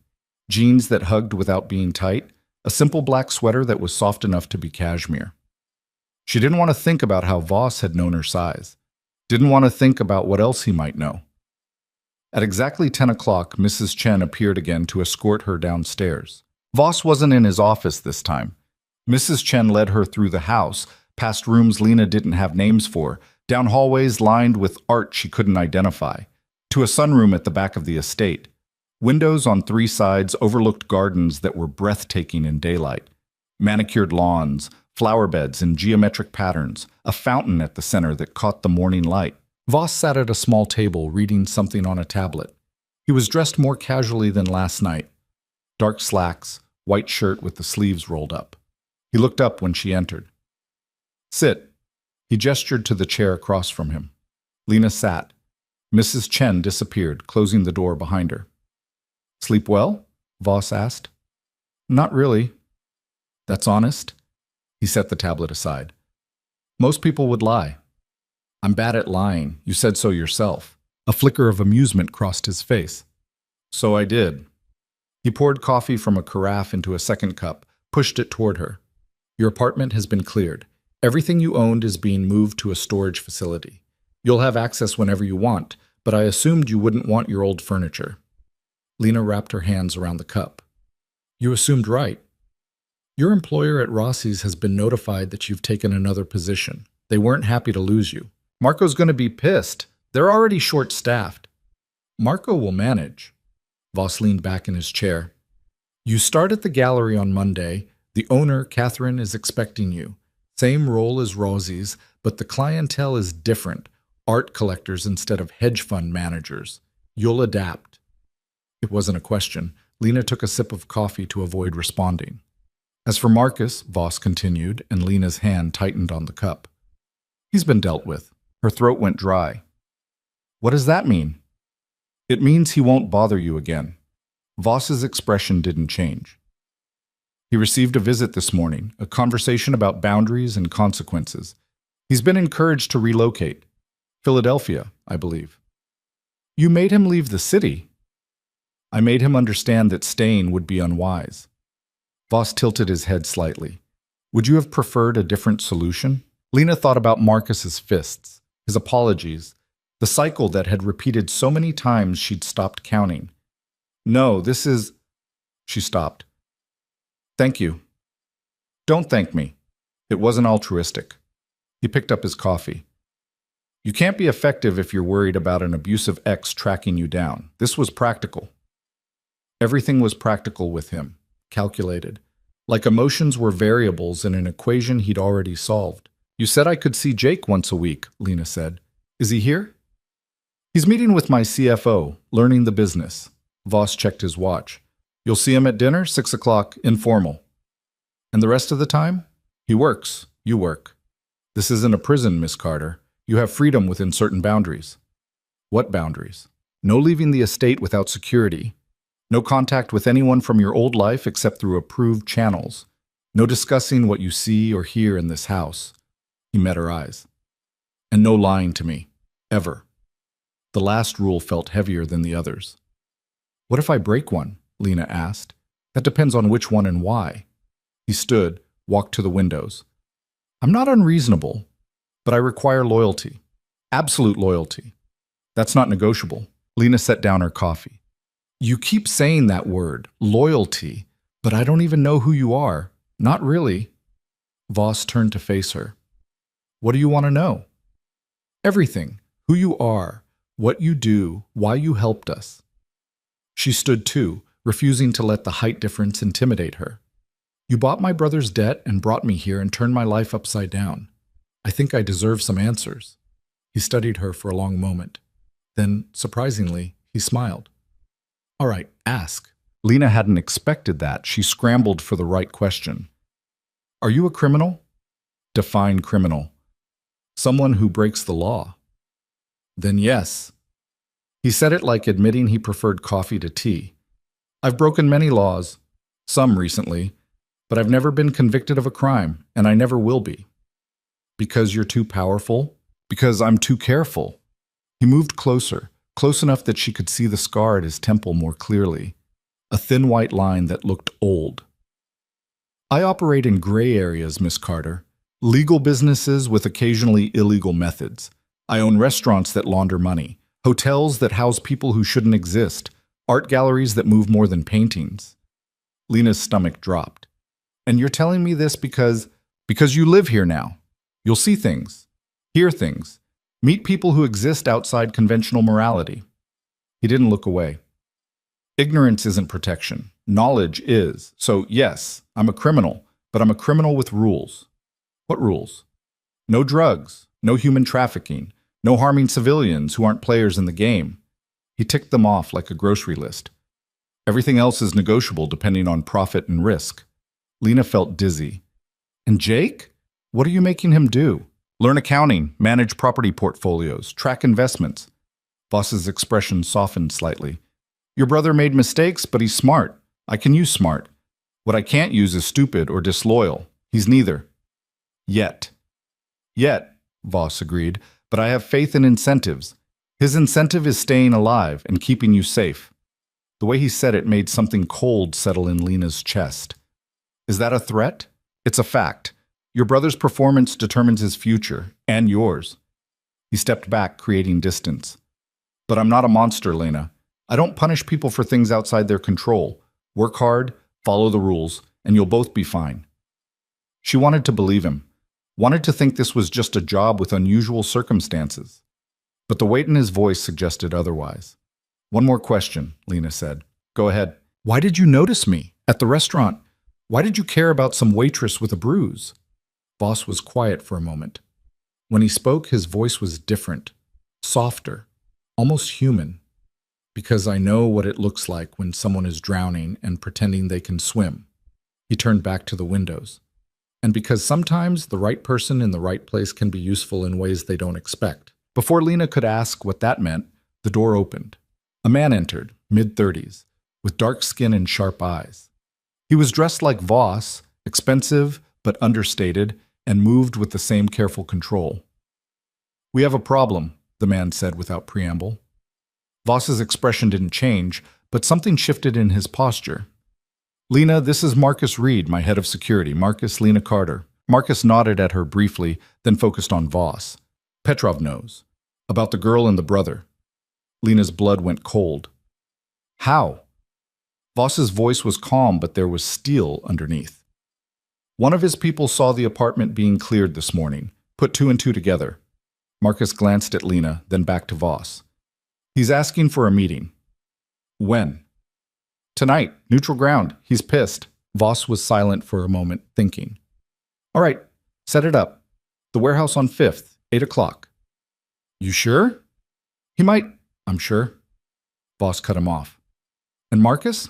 Jeans that hugged without being tight, a simple black sweater that was soft enough to be cashmere. She didn't want to think about how Voss had known her size. Didn't want to think about what else he might know. At exactly 10 o'clock, Mrs. Chen appeared again to escort her downstairs. Voss wasn't in his office this time. Mrs. Chen led her through the house, past rooms Lena didn't have names for, down hallways lined with art she couldn't identify, to a sunroom at the back of the estate. Windows on 3 sides overlooked gardens that were breathtaking in daylight. Manicured lawns, flower beds in geometric patterns, a fountain at the center that caught the morning light. Voss sat at a small table reading something on a tablet. He was dressed more casually than last night. Dark slacks, white shirt with the sleeves rolled up. He looked up when she entered. "Sit." He gestured to the chair across from him. Lena sat. Mrs. Chen disappeared, closing the door behind her. "Sleep well?" Voss asked. "Not really." "That's honest." He set the tablet aside. "Most people would lie." "I'm bad at lying. You said so yourself." A flicker of amusement crossed his face. "So I did." He poured coffee from a carafe into a second cup, pushed it toward her. "Your apartment has been cleared. Everything you owned is being moved to a storage facility. You'll have access whenever you want, but I assumed you wouldn't want your old furniture. Lena wrapped her hands around the cup. You assumed right. Your employer at Rossi's has been notified that you've taken another position. They weren't happy to lose you. Marco's going to be pissed. They're already short-staffed. Marco will manage. Voss leaned back in his chair. You start at the gallery on Monday. The owner, Catherine, is expecting you. Same role as Rossi's, but the clientele is different. Art collectors instead of hedge fund managers. You'll adapt. It wasn't a question. Lena took a sip of coffee to avoid responding. As for Marcus, Voss continued, and Lena's hand tightened on the cup. He's been dealt with. Her throat went dry. What does that mean? It means he won't bother you again. Voss's expression didn't change. He received a visit this morning, a conversation about boundaries and consequences. He's been encouraged to relocate. Philadelphia, I believe. You made him leave the city. I made him understand that staying would be unwise. Voss tilted his head slightly. Would you have preferred a different solution? Lena thought about Marcus's fists, his apologies, the cycle that had repeated so many times she'd stopped counting. No, this is... She stopped. Thank you. Don't thank me. It wasn't altruistic. He picked up his coffee. You can't be effective if you're worried about an abusive ex tracking you down. This was practical. Everything was practical with him, calculated. Like emotions were variables in an equation he'd already solved. You said I could see Jake once a week, Lena said. Is he here? He's meeting with my CFO, learning the business. Voss checked his watch. You'll see him at dinner, 6 o'clock, informal. And the rest of the time? He works. You work. This isn't a prison, Miss Carter. You have freedom within certain boundaries. What boundaries? No leaving the estate without security. No contact with anyone from your old life except through approved channels. No discussing what you see or hear in this house. He met her eyes. And no lying to me. Ever. The last rule felt heavier than the others. What if I break one? Lena asked. That depends on which one and why. He stood, walked to the windows. I'm not unreasonable, but I require loyalty. Absolute loyalty. That's not negotiable. Lena set down her coffee. You keep saying that word, loyalty, but I don't even know who you are. Not really. Voss turned to face her. What do you want to know? Everything. Who you are, what you do, why you helped us. She stood too, refusing to let the height difference intimidate her. You bought my brother's debt and brought me here and turned my life upside down. I think I deserve some answers. He studied her for a long moment. Then, surprisingly, he smiled. All right, ask. Lena hadn't expected that. She scrambled for the right question. Are you a criminal? Define criminal. Someone who breaks the law. Then yes. He said it like admitting he preferred coffee to tea. I've broken many laws, some recently, but I've never been convicted of a crime, and I never will be. Because you're too powerful? Because I'm too careful. He moved closer, close enough that she could see the scar at his temple more clearly, a thin white line that looked old. I operate in gray areas, Miss Carter. Legal businesses with occasionally illegal methods. I own restaurants that launder money, hotels that house people who shouldn't exist, art galleries that move more than paintings. Lena's stomach dropped. And you're telling me this because you live here now. You'll see things, hear things, meet people who exist outside conventional morality. He didn't look away. Ignorance isn't protection. Knowledge is. So yes, I'm a criminal, but I'm a criminal with rules. What rules? No drugs, no human trafficking, no harming civilians who aren't players in the game. He ticked them off like a grocery list. Everything else is negotiable depending on profit and risk. Lena felt dizzy. And Jake? What are you making him do? Learn accounting, manage property portfolios, track investments. Voss's expression softened slightly. Your brother made mistakes, but he's smart. I can use smart. What I can't use is stupid or disloyal. He's neither. Yet. Yet, Voss agreed, but I have faith in incentives. His incentive is staying alive and keeping you safe. The way he said it made something cold settle in Lena's chest. Is that a threat? It's a fact. Your brother's performance determines his future, and yours. He stepped back, creating distance. But I'm not a monster, Lena. I don't punish people for things outside their control. Work hard, follow the rules, and you'll both be fine. She wanted to believe him, wanted to think this was just a job with unusual circumstances. But the weight in his voice suggested otherwise. One more question, Lena said. Go ahead. Why did you notice me at the restaurant? Why did you care about some waitress with a bruise? Voss was quiet for a moment. When he spoke, his voice was different, softer, almost human. Because I know what it looks like when someone is drowning and pretending they can swim. He turned back to the windows. And because sometimes the right person in the right place can be useful in ways they don't expect. Before Lena could ask what that meant, the door opened. A man entered, mid-30s, with dark skin and sharp eyes. He was dressed like Voss, expensive but understated, and moved with the same careful control. We have a problem, the man said without preamble. Voss's expression didn't change, but something shifted in his posture. Lena, this is Marcus Reed, my head of security, Marcus Lena Carter. Marcus nodded at her briefly, then focused on Voss. Petrov knows. About the girl and the brother. Lena's blood went cold. How? Voss's voice was calm, but there was steel underneath. One of his people saw the apartment being cleared this morning, put two and two together. Marcus glanced at Lena, then back to Voss. He's asking for a meeting. When? Tonight, neutral ground. He's pissed. Voss was silent for a moment, thinking. All right, set it up. The warehouse on 5th, 8 o'clock. You sure? He might, I'm sure. Voss cut him off. And Marcus?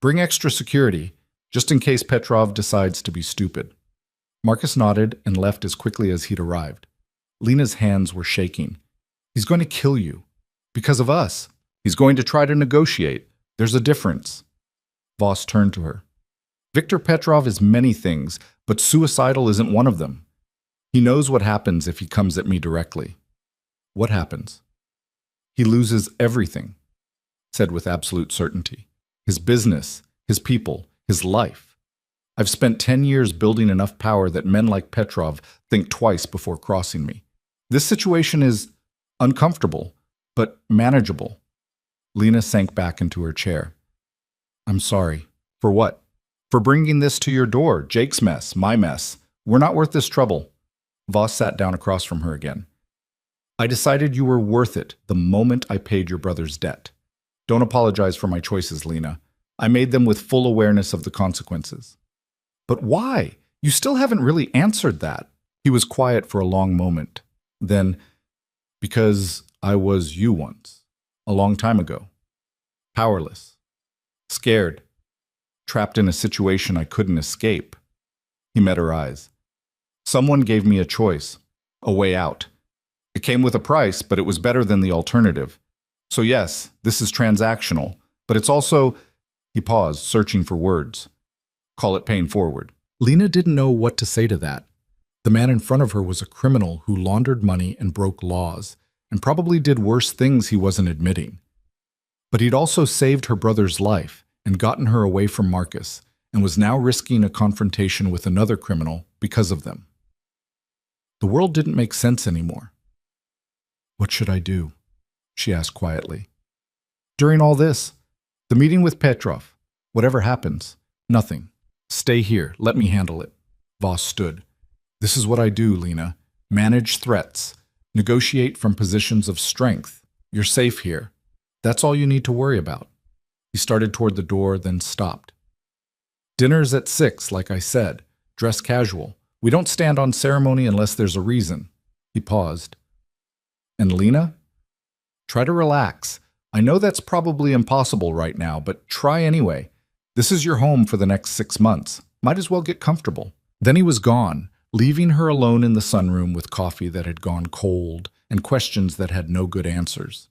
Bring extra security, just in case Petrov decides to be stupid. Marcus nodded and left as quickly as he'd arrived. Lena's hands were shaking. He's going to kill you. Because of us. He's going to try to negotiate. There's a difference. Voss turned to her. Viktor Petrov is many things, but suicidal isn't one of them. He knows what happens if he comes at me directly. What happens? He loses everything, said with absolute certainty. His business, his people, his life. I've spent 10 years building enough power that men like Petrov think twice before crossing me. This situation is uncomfortable, but manageable. Lena sank back into her chair. I'm sorry. For what? For bringing this to your door. Jake's mess, my mess. We're not worth this trouble. Voss sat down across from her again. I decided you were worth it the moment I paid your brother's debt. Don't apologize for my choices, Lena. I made them with full awareness of the consequences. But why? You still haven't really answered that. He was quiet for a long moment. Then, because I was you once, a long time ago. Powerless. Scared. Trapped in a situation I couldn't escape. He met her eyes. Someone gave me a choice, a way out. It came with a price, but it was better than the alternative. So yes, this is transactional, but it's also... He paused, searching for words. Call it paying forward. Lena didn't know what to say to that. The man in front of her was a criminal who laundered money and broke laws, and probably did worse things he wasn't admitting. But he'd also saved her brother's life and gotten her away from Marcus, and was now risking a confrontation with another criminal because of them. The world didn't make sense anymore. What should I do? She asked quietly. During all this, the meeting with Petrov, whatever happens, nothing. Stay here, let me handle it. Voss stood. This is what I do, Lena. Manage threats. Negotiate from positions of strength. You're safe here. That's all you need to worry about. He started toward the door, then stopped. Dinner's at 6, like I said. Dress casual. We don't stand on ceremony unless there's a reason. He paused. And Lena? Try to relax. I know that's probably impossible right now, but try anyway. This is your home for the next 6 months. Might as well get comfortable. Then he was gone, leaving her alone in the sunroom with coffee that had gone cold and questions that had no good answers.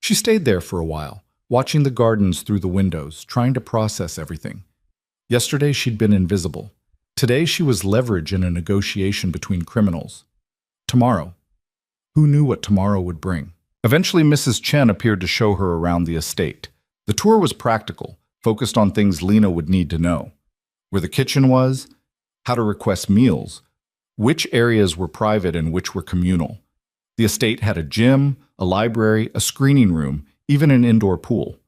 She stayed there for a while, watching the gardens through the windows, trying to process everything. Yesterday she'd been invisible. Today she was leverage in a negotiation between criminals. Tomorrow. Who knew what tomorrow would bring? Eventually Mrs. Chen appeared to show her around the estate. The tour was practical, focused on things Lena would need to know. Where the kitchen was, how to request meals, which areas were private and which were communal. The estate had a gym, a library, a screening room, even an indoor pool.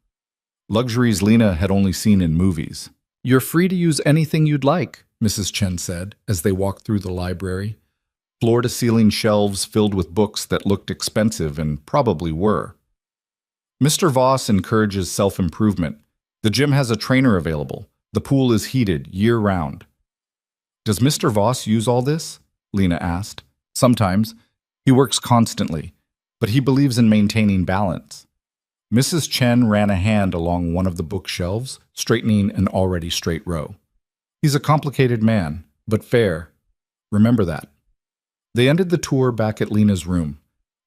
Luxuries Lena had only seen in movies. "You're free to use anything you'd like," Mrs. Chen said as they walked through the library. Floor-to-ceiling shelves filled with books that looked expensive and probably were. "Mr. Voss encourages self-improvement. The gym has a trainer available. The pool is heated year-round." "Does Mr. Voss use all this?" Lena asked. "Sometimes. He works constantly, but he believes in maintaining balance." Mrs. Chen ran a hand along one of the bookshelves, straightening an already straight row. "He's a complicated man, but fair. Remember that." They ended the tour back at Lena's room.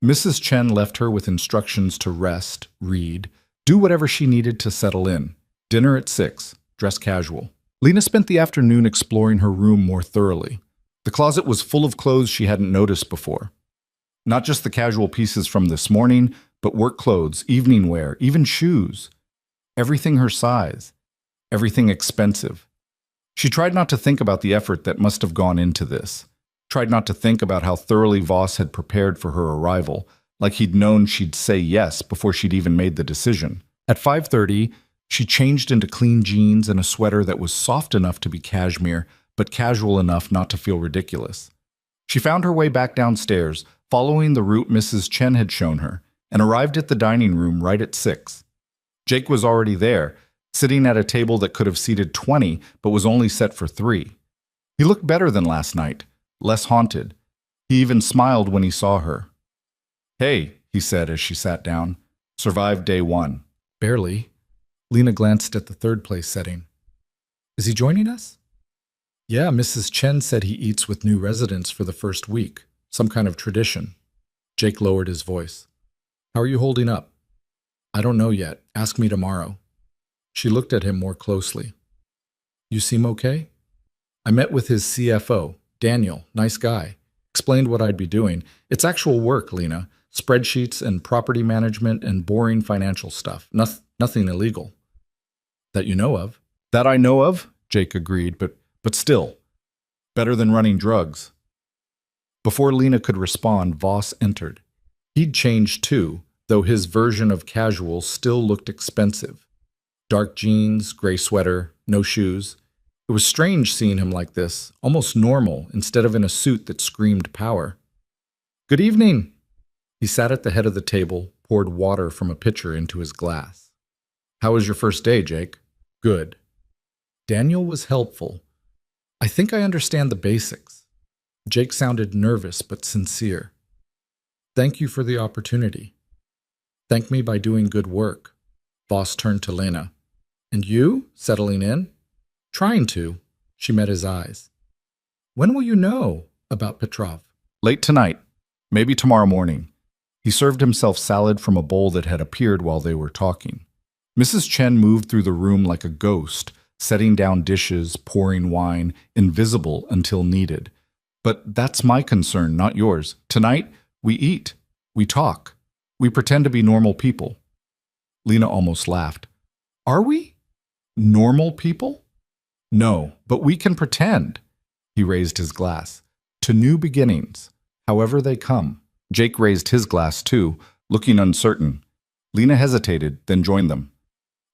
Mrs. Chen left her with instructions to rest, read, do whatever she needed to settle in. Dinner at 6, dress casual. Lena spent the afternoon exploring her room more thoroughly. The closet was full of clothes she hadn't noticed before. Not just the casual pieces from this morning, but work clothes, evening wear, even shoes. Everything her size. Everything expensive. She tried not to think about the effort that must have gone into this. Tried not to think about how thoroughly Voss had prepared for her arrival, like he'd known she'd say yes before she'd even made the decision. At 5:30, she changed into clean jeans and a sweater that was soft enough to be cashmere, but casual enough not to feel ridiculous. She found her way back downstairs, following the route Mrs. Chen had shown her, and arrived at the dining room right at 6. Jake was already there, sitting at a table that could have seated 20, but was only set for 3. He looked better than last night, less haunted. He even smiled when he saw her. "Hey," he said as she sat down. "Survived day 1. "Barely." Lena glanced at the third-place setting. "Is he joining us?" "Yeah, Mrs. Chen said he eats with new residents for the first week. Some kind of tradition." Jake lowered his voice. "How are you holding up?" "I don't know yet. Ask me tomorrow." She looked at him more closely. "You seem okay?" "I met with his CFO, Daniel, nice guy. Explained what I'd be doing. It's actual work, Lena. Spreadsheets and property management and boring financial stuff. Nothing illegal." "That you know of." "That I know of," Jake agreed, but still. Better than running drugs. Before Lena could respond, Voss entered. He'd changed too, though his version of casual still looked expensive. Dark jeans, gray sweater, no shoes. It was strange seeing him like this, almost normal, instead of in a suit that screamed power. "Good evening." He sat at the head of the table, poured water from a pitcher into his glass. "How was your first day, Jake?" "Good." Daniel was helpful. "I think I understand the basics." Jake sounded nervous but sincere. "Thank you for the opportunity." "Thank me by doing good work." Voss turned to Lena. "And you? Settling in?" "Trying to." She met his eyes. "When will you know about Petrov?" "Late tonight. Maybe tomorrow morning." He served himself salad from a bowl that had appeared while they were talking. Mrs. Chen moved through the room like a ghost, setting down dishes, pouring wine, invisible until needed. "But that's my concern, not yours. Tonight, we eat. We talk. We pretend to be normal people." Lena almost laughed. "Are we? Normal people?" "No, but we can pretend." He raised his glass. "To new beginnings, however they come." Jake raised his glass too, looking uncertain. Lena hesitated, then joined them.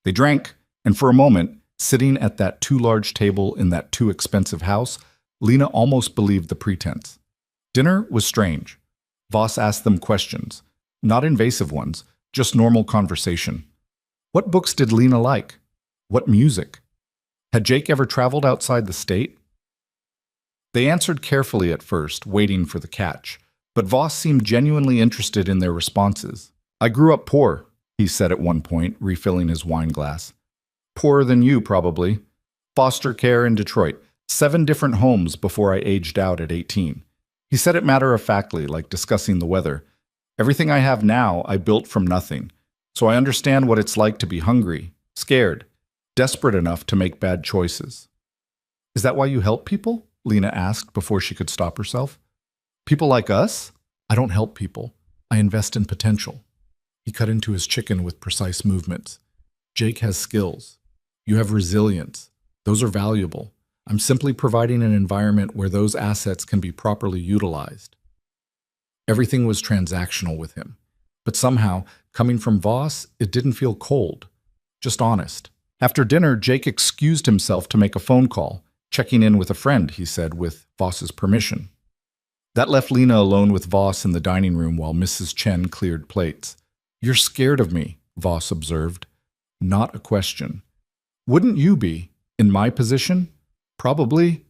They drank, and for a moment, sitting at that too large table in that too expensive house, Lena almost believed the pretense. Dinner was strange. Voss asked them questions, not invasive ones, just normal conversation. What books did Lena like? What music? Had Jake ever traveled outside the state? They answered carefully at first, waiting for the catch, but Voss seemed genuinely interested in their responses. "I grew up poor," he said at one point, refilling his wine glass. "Poorer than you, probably. Foster care in Detroit. 7 different homes before I aged out at 18. He said it matter-of-factly, like discussing the weather. "Everything I have now, I built from nothing. So I understand what it's like to be hungry, scared, desperate enough to make bad choices." "Is that why you help people?" Lena asked before she could stop herself. "People like us?" "I don't help people. I invest in potential." He cut into his chicken with precise movements. "Jake has skills. You have resilience. Those are valuable. I'm simply providing an environment where those assets can be properly utilized." Everything was transactional with him. But somehow, coming from Voss, it didn't feel cold, just honest. After dinner, Jake excused himself to make a phone call, checking in with a friend, he said, with Voss's permission. That left Lena alone with Voss in the dining room while Mrs. Chen cleared plates. "You're scared of me," Voss observed. Not a question. "Wouldn't you be? In my position?" "Probably."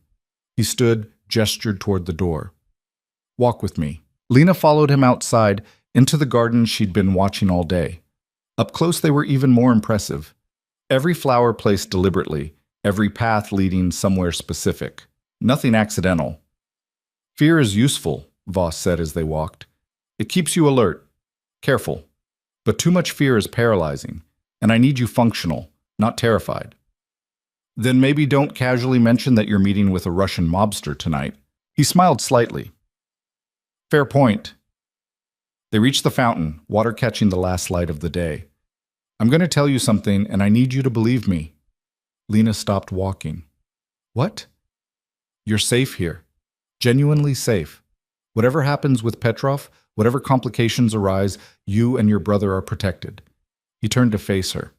He stood, gestured toward the door. "Walk with me." Lena followed him outside, into the garden she'd been watching all day. Up close they were even more impressive. Every flower placed deliberately, every path leading somewhere specific. Nothing accidental. "Fear is useful," Voss said as they walked. "It keeps you alert. Careful. But too much fear is paralyzing, and I need you functional, not terrified." "Then maybe don't casually mention that you're meeting with a Russian mobster tonight." He smiled slightly. "Fair point." They reached the fountain, water catching the last light of the day. "I'm going to tell you something, and I need you to believe me." Lena stopped walking. "What?" "You're safe here. Genuinely safe. Whatever happens with Petrov, whatever complications arise, you and your brother are protected." He turned to face her.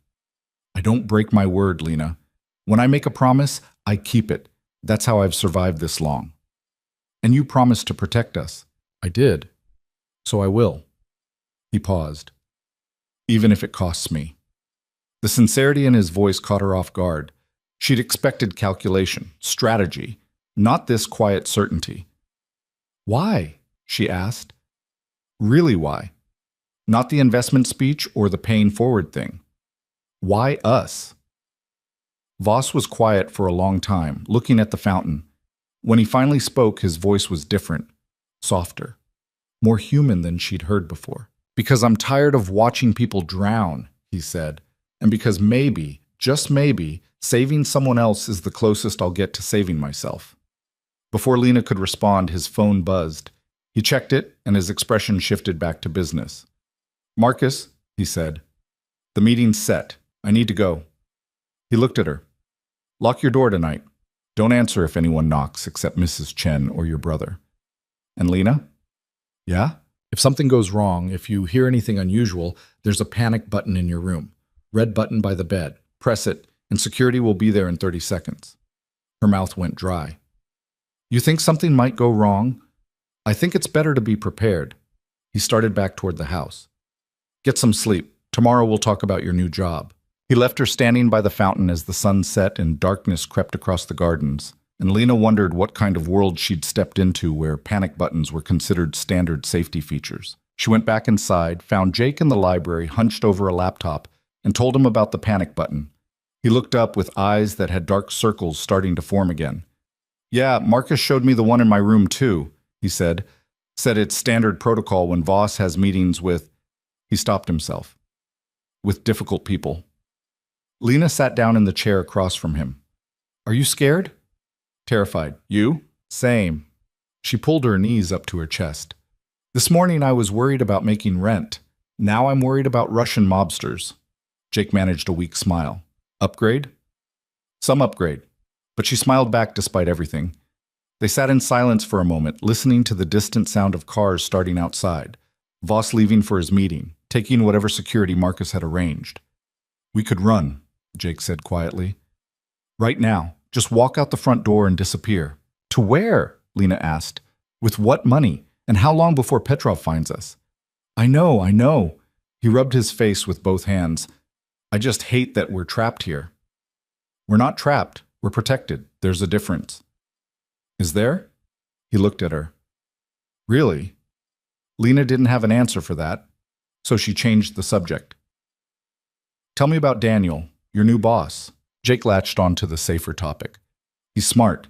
"I don't break my word, Lena. When I make a promise, I keep it. That's how I've survived this long." "And you promised to protect us." "I did. So I will." He paused. "Even if it costs me." The sincerity in his voice caught her off guard. She'd expected calculation, strategy, not this quiet certainty. "Why?" she asked. "Really why? Not the investment speech or the paying forward thing. Why us?" Voss was quiet for a long time, looking at the fountain. When he finally spoke, his voice was different, softer, more human than she'd heard before. "Because I'm tired of watching people drown," he said, "and because maybe, just maybe, saving someone else is the closest I'll get to saving myself." Before Lena could respond, his phone buzzed. He checked it, and his expression shifted back to business. "Marcus," he said, "the meeting's set. I need to go." He looked at her. "Lock your door tonight. Don't answer if anyone knocks except Mrs. Chen or your brother." "And Lena?" "Yeah? If something goes wrong, if you hear anything unusual, there's a panic button in your room. Red button by the bed. Press it, and security will be there in 30 seconds. Her mouth went dry. "You think something might go wrong?" "I think it's better to be prepared." He started back toward the house. "Get some sleep. Tomorrow we'll talk about your new job." He left her standing by the fountain as the sun set and darkness crept across the gardens, and Lena wondered what kind of world she'd stepped into where panic buttons were considered standard safety features. She went back inside, found Jake in the library hunched over a laptop, and told him about the panic button. He looked up with eyes that had dark circles starting to form again. "Yeah, Marcus showed me the one in my room too," he said. "Said it's standard protocol when Voss has meetings with—" He stopped himself. "With difficult people." Lena sat down in the chair across from him. "Are you scared?" "Terrified. You?" "Same." She pulled her knees up to her chest. "This morning I was worried about making rent. Now I'm worried about Russian mobsters." Jake managed a weak smile. "Upgrade?" "Some upgrade." But she smiled back despite everything. They sat in silence for a moment, listening to the distant sound of cars starting outside. Voss leaving for his meeting, taking whatever security Marcus had arranged. "We could run," Jake said quietly. "Right now. Just walk out the front door and disappear." "To where?" Lena asked. "With what money? And how long before Petrov finds us?" I know. He rubbed his face with both hands. "I just hate that we're trapped here." "We're not trapped. We're protected. There's a difference." "Is there?" He looked at her. "Really?" Lena didn't have an answer for that, so she changed the subject. "Tell me about Daniel, your new boss." Jake latched on to the safer topic. "He's smart.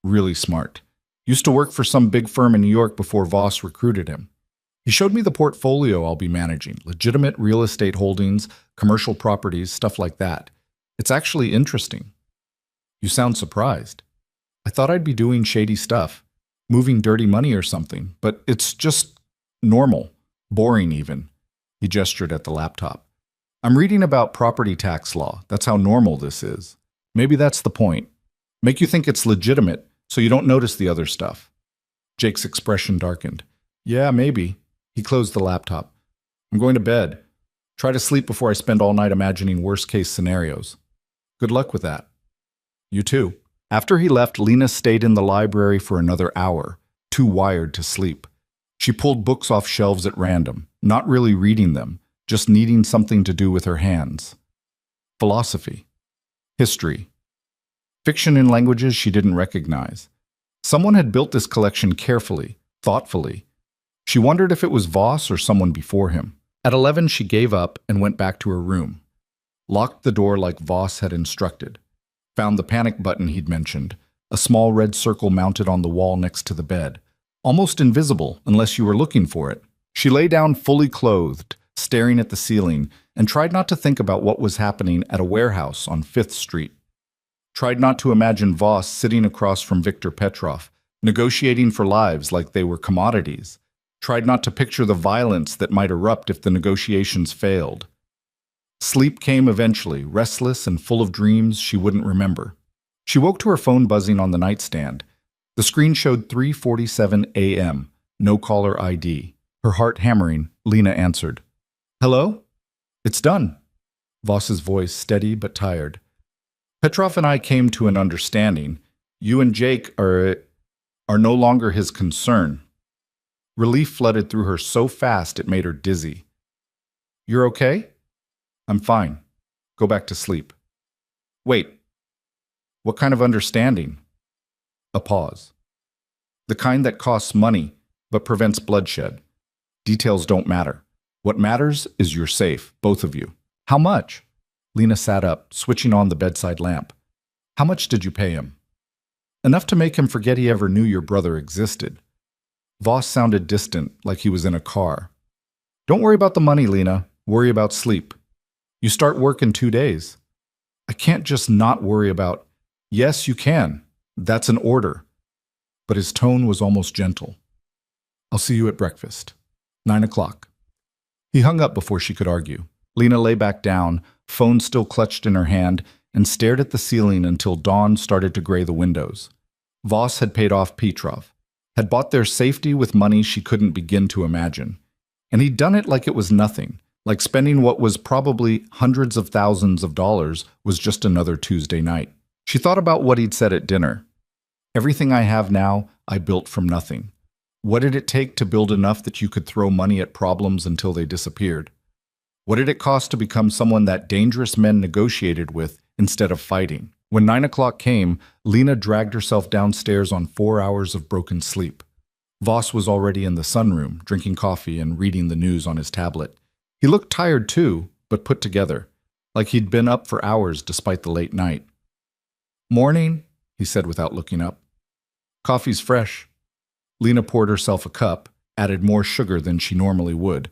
Really smart. Used to work for some big firm in New York before Voss recruited him. He showed me the portfolio I'll be managing, legitimate real estate holdings, commercial properties, stuff like that. It's actually interesting." "You sound surprised." "I thought I'd be doing shady stuff, moving dirty money or something, but it's just normal, boring even." He gestured at the laptop. "I'm reading about property tax law. That's how normal this is. Maybe that's the point. Make you think it's legitimate so you don't notice the other stuff." Jake's expression darkened. Yeah, maybe. He closed the laptop. I'm going to bed. Try to sleep before I spend all night imagining worst-case scenarios. Good luck with that. You too. After he left, Lena stayed in the library for another hour, too wired to sleep. She pulled books off shelves at random, not really reading them, just needing something to do with her hands. Philosophy. History. Fiction in languages she didn't recognize. Someone had built this collection carefully, thoughtfully. She wondered if it was Voss or someone before him. At 11, she gave up and went back to her room. Locked the door like Voss had instructed. Found the panic button he'd mentioned, a small red circle mounted on the wall next to the bed, almost invisible unless you were looking for it. She lay down fully clothed, staring at the ceiling, and tried not to think about what was happening at a warehouse on 5th Street. Tried not to imagine Voss sitting across from Viktor Petrov, negotiating for lives like they were commodities. Tried not to picture the violence that might erupt if the negotiations failed. Sleep came eventually, restless and full of dreams she wouldn't remember. She woke to her phone buzzing on the nightstand. The screen showed 3:47 a.m., no caller ID. Her heart hammering, Lena answered. Hello? It's done. Voss's voice steady but tired. Petrov and I came to an understanding. You and Jake are no longer his concern. Relief flooded through her so fast it made her dizzy. You're okay? I'm fine. Go back to sleep. Wait. What kind of understanding? A pause. The kind that costs money, but prevents bloodshed. Details don't matter. What matters is you're safe, both of you. How much? Lena sat up, switching on the bedside lamp. How much did you pay him? Enough to make him forget he ever knew your brother existed. Voss sounded distant, like he was in a car. Don't worry about the money, Lena. Worry about sleep. You start work in 2 days. I can't just not worry about... Yes, you can. That's an order. But his tone was almost gentle. I'll see you at breakfast. 9 o'clock. He hung up before she could argue. Lena lay back down, phone still clutched in her hand, and stared at the ceiling until dawn started to gray the windows. Voss had paid off Petrov, had bought their safety with money she couldn't begin to imagine. And he'd done it like it was nothing, like spending what was probably hundreds of thousands of dollars was just another Tuesday night. She thought about what he'd said at dinner. Everything I have now, I built from nothing. What did it take to build enough that you could throw money at problems until they disappeared? What did it cost to become someone that dangerous men negotiated with instead of fighting? When 9 o'clock came, Lena dragged herself downstairs on 4 hours of broken sleep. Voss was already in the sunroom, drinking coffee and reading the news on his tablet. He looked tired too, but put together, like he'd been up for hours despite the late night. Morning, he said without looking up. Coffee's fresh. Lena poured herself a cup, added more sugar than she normally would.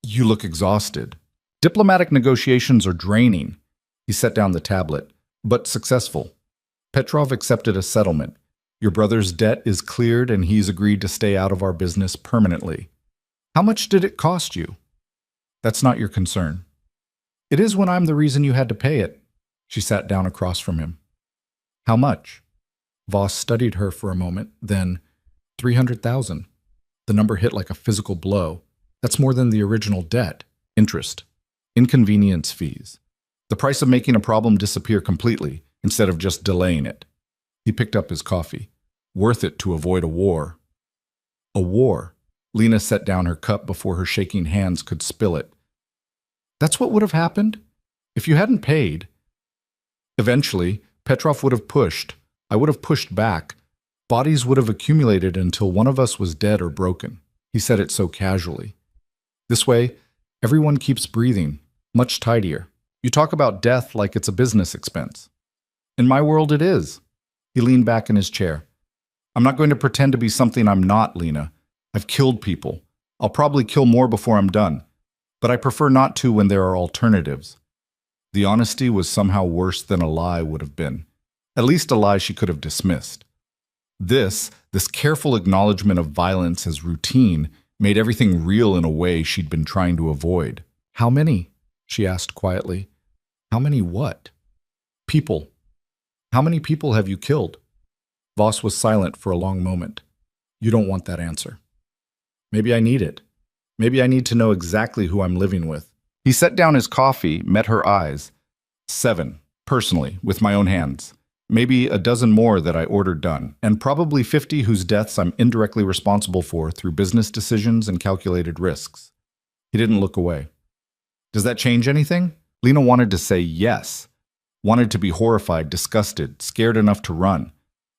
You look exhausted. Diplomatic negotiations are draining. He set down the tablet, but successful. Petrov accepted a settlement. Your brother's debt is cleared and he's agreed to stay out of our business permanently. How much did it cost you? That's not your concern. It is when I'm the reason you had to pay it. She sat down across from him. How much? Voss studied her for a moment, then 300,000. The number hit like a physical blow. That's more than the original debt, interest, inconvenience fees. The price of making a problem disappear completely instead of just delaying it. He picked up his coffee. Worth it to avoid a war. A war. Lena set down her cup before her shaking hands could spill it. That's what would have happened? If you hadn't paid. Eventually, Petrov would have pushed. I would have pushed back. Bodies would have accumulated until one of us was dead or broken. He said it so casually. This way, everyone keeps breathing, much tidier. You talk about death like it's a business expense. In my world, it is. He leaned back in his chair. I'm not going to pretend to be something I'm not, Lena. I've killed people. I'll probably kill more before I'm done. But I prefer not to when there are alternatives. The honesty was somehow worse than a lie would have been. At least a lie she could have dismissed. This careful acknowledgement of violence as routine made everything real in a way she'd been trying to avoid. How many? She asked quietly. How many what? People. How many people have you killed? Voss was silent for a long moment. You don't want that answer. Maybe I need it. Maybe I need to know exactly who I'm living with. He set down his coffee, met her eyes. 7, personally, with my own hands. Maybe a dozen more that I ordered done, and probably 50 whose deaths I'm indirectly responsible for through business decisions and calculated risks. He didn't look away. Does that change anything? Lena wanted to say yes, wanted to be horrified, disgusted, scared enough to run.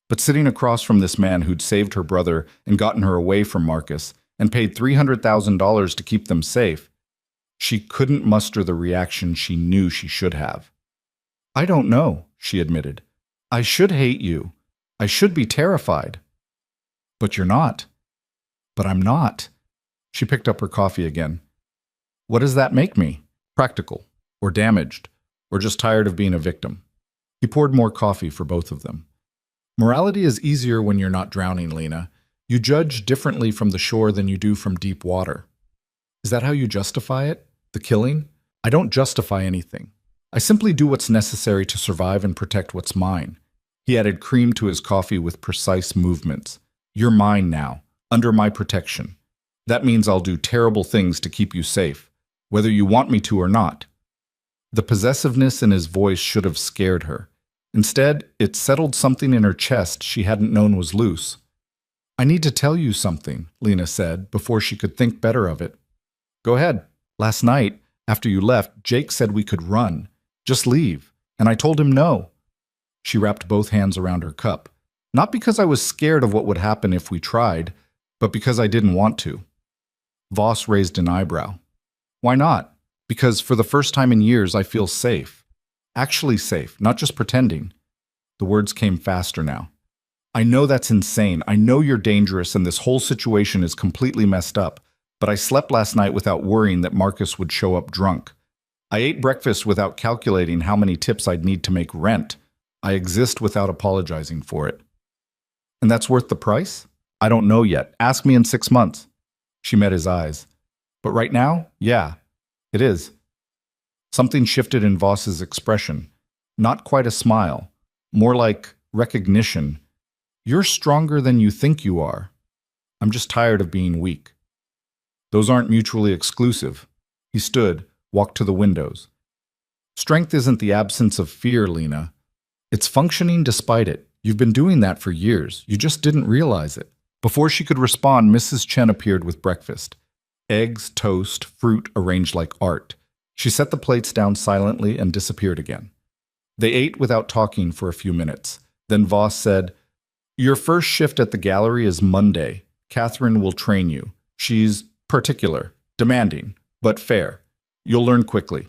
But sitting across from this man who'd saved her brother and gotten her away from Marcus and paid $300,000 to keep them safe, she couldn't muster the reaction she knew she should have. I don't know, she admitted. I should hate you. I should be terrified. But you're not. But I'm not. She picked up her coffee again. What does that make me? Practical, or damaged, or just tired of being a victim? He poured more coffee for both of them. Morality is easier when you're not drowning, Lena. You judge differently from the shore than you do from deep water. Is that how you justify it? The killing? I don't justify anything. I simply do what's necessary to survive and protect what's mine. He added cream to his coffee with precise movements. You're mine now, under my protection. That means I'll do terrible things to keep you safe, whether you want me to or not. The possessiveness in his voice should have scared her. Instead, it settled something in her chest she hadn't known was loose. I need to tell you something, Lena said, before she could think better of it. Go ahead. Last night, after you left, Jake said we could run. Just leave. And I told him no. She wrapped both hands around her cup. Not because I was scared of what would happen if we tried, but because I didn't want to. Voss raised an eyebrow. Why not? Because for the first time in years, I feel safe. Actually safe, not just pretending. The words came faster now. I know that's insane. I know you're dangerous and this whole situation is completely messed up, but I slept last night without worrying that Marcus would show up drunk. I ate breakfast without calculating how many tips I'd need to make rent. I exist without apologizing for it. And that's worth the price? I don't know yet. Ask me in 6 months. She met his eyes. But right now, yeah, it is. Something shifted in Voss's expression. Not quite a smile. More like recognition. You're stronger than you think you are. I'm just tired of being weak. Those aren't mutually exclusive. He stood, walked to the windows. Strength isn't the absence of fear, Lena. It's functioning despite it. You've been doing that for years. You just didn't realize it. Before she could respond, Mrs. Chen appeared with breakfast. Eggs, toast, fruit arranged like art. She set the plates down silently and disappeared again. They ate without talking for a few minutes. Then Voss said, Your first shift at the gallery is Monday. Catherine will train you. She's particular, demanding, but fair. You'll learn quickly.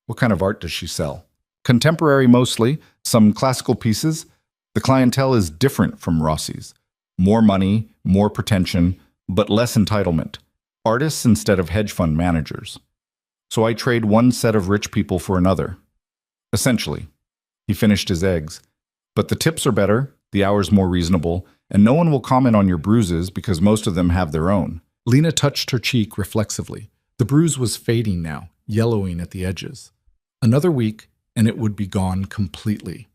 What kind of art does she sell? Contemporary mostly, some classical pieces. The clientele is different from Rossi's. More money, more pretension, but less entitlement. Artists instead of hedge fund managers. So I trade one set of rich people for another. Essentially. He finished his eggs. But the tips are better, the hours more reasonable, and no one will comment on your bruises because most of them have their own. Lena touched her cheek reflexively. The bruise was fading now, yellowing at the edges. Another week, and it would be gone completely.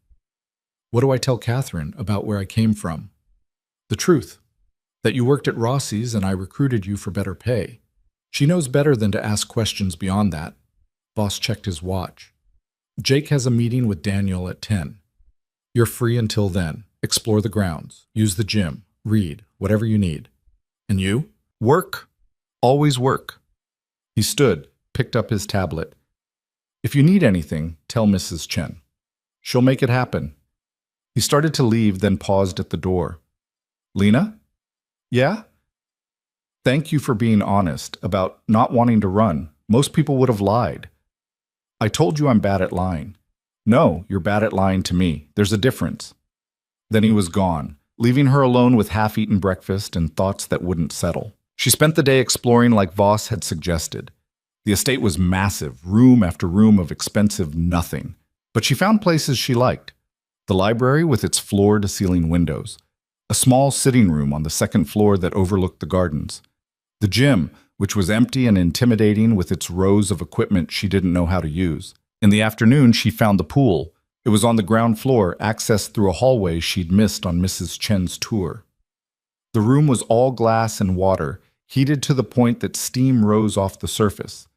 What do I tell Catherine about where I came from? The truth. That you worked at Rossi's and I recruited you for better pay. She knows better than to ask questions beyond that. Voss checked his watch. Jake has a meeting with Daniel at 10. You're free until then. Explore the grounds. Use the gym. Read. Whatever you need. And you? Work. Always work. He stood, picked up his tablet. If you need anything, tell Mrs. Chen. She'll make it happen. He started to leave, then paused at the door. Lena? Yeah? Thank you for being honest about not wanting to run. Most people would have lied. I told you I'm bad at lying. No, you're bad at lying to me. There's a difference. Then he was gone, leaving her alone with half-eaten breakfast and thoughts that wouldn't settle. She spent the day exploring like Voss had suggested. The estate was massive, room after room of expensive nothing. But she found places she liked. The library with its floor-to-ceiling windows. A small sitting room on the second floor that overlooked the gardens. The gym, which was empty and intimidating with its rows of equipment she didn't know how to use. In the afternoon, she found the pool. It was on the ground floor, accessed through a hallway she'd missed on Mrs. Chen's tour. The room was all glass and water, heated to the point that steam rose off the surface.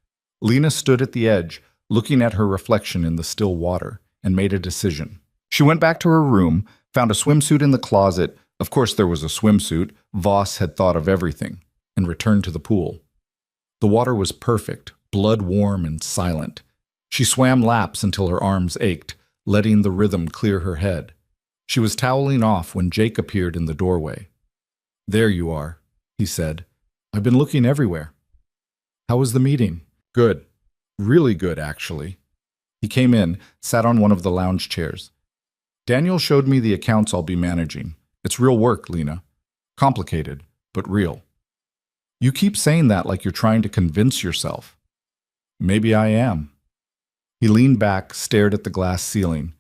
Lena stood at the edge, looking at her reflection in the still water, and made a decision. She went back to her room, found a swimsuit in the closet. Of course there was a swimsuit. Voss had thought of everything, and returned to the pool. The water was perfect, blood warm and silent. She swam laps until her arms ached, letting the rhythm clear her head. She was toweling off when Jake appeared in the doorway. "There you are," he said. "I've been looking everywhere." "How was the meeting?" "Good. Really good, actually." He came in, sat on one of the lounge chairs. "Daniel showed me the accounts I'll be managing. It's real work, Lena. Complicated, but real." "You keep saying that like you're trying to convince yourself." "Maybe I am." He leaned back, stared at the glass ceiling.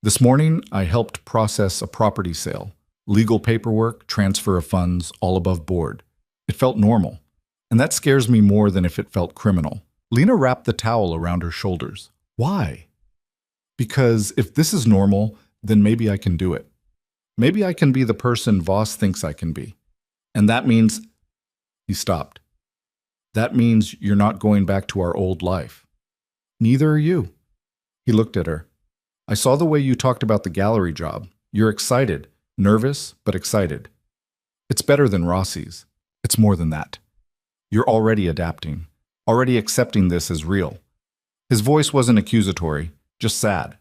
"This morning, I helped process a property sale. Legal paperwork, transfer of funds, all above board. It felt normal. And that scares me more than if it felt criminal." Lena wrapped the towel around her shoulders. "Why?" "Because if this is normal, then maybe I can do it. Maybe I can be the person Voss thinks I can be. And that means—" He stopped. "That means you're not going back to our old life." "Neither are you." He looked at her. "I saw the way you talked about the gallery job. You're excited, nervous, but excited. It's better than Rossi's. It's more than that. You're already adapting, already accepting this as real." His voice wasn't accusatory, just sad.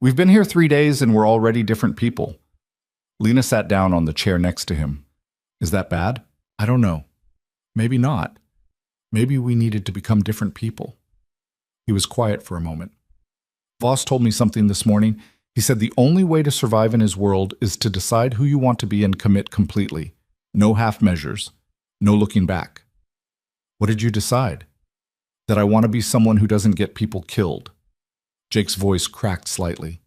"We've been here 3 days and we're already different people." Lena sat down on the chair next to him. "Is that bad?" "I don't know. Maybe not. Maybe we needed to become different people." He was quiet for a moment. "Voss told me something this morning. He said the only way to survive in his world is to decide who you want to be and commit completely. No half measures. No looking back." "What did you decide?" "That I want to be someone who doesn't get people killed." Jake's voice cracked slightly.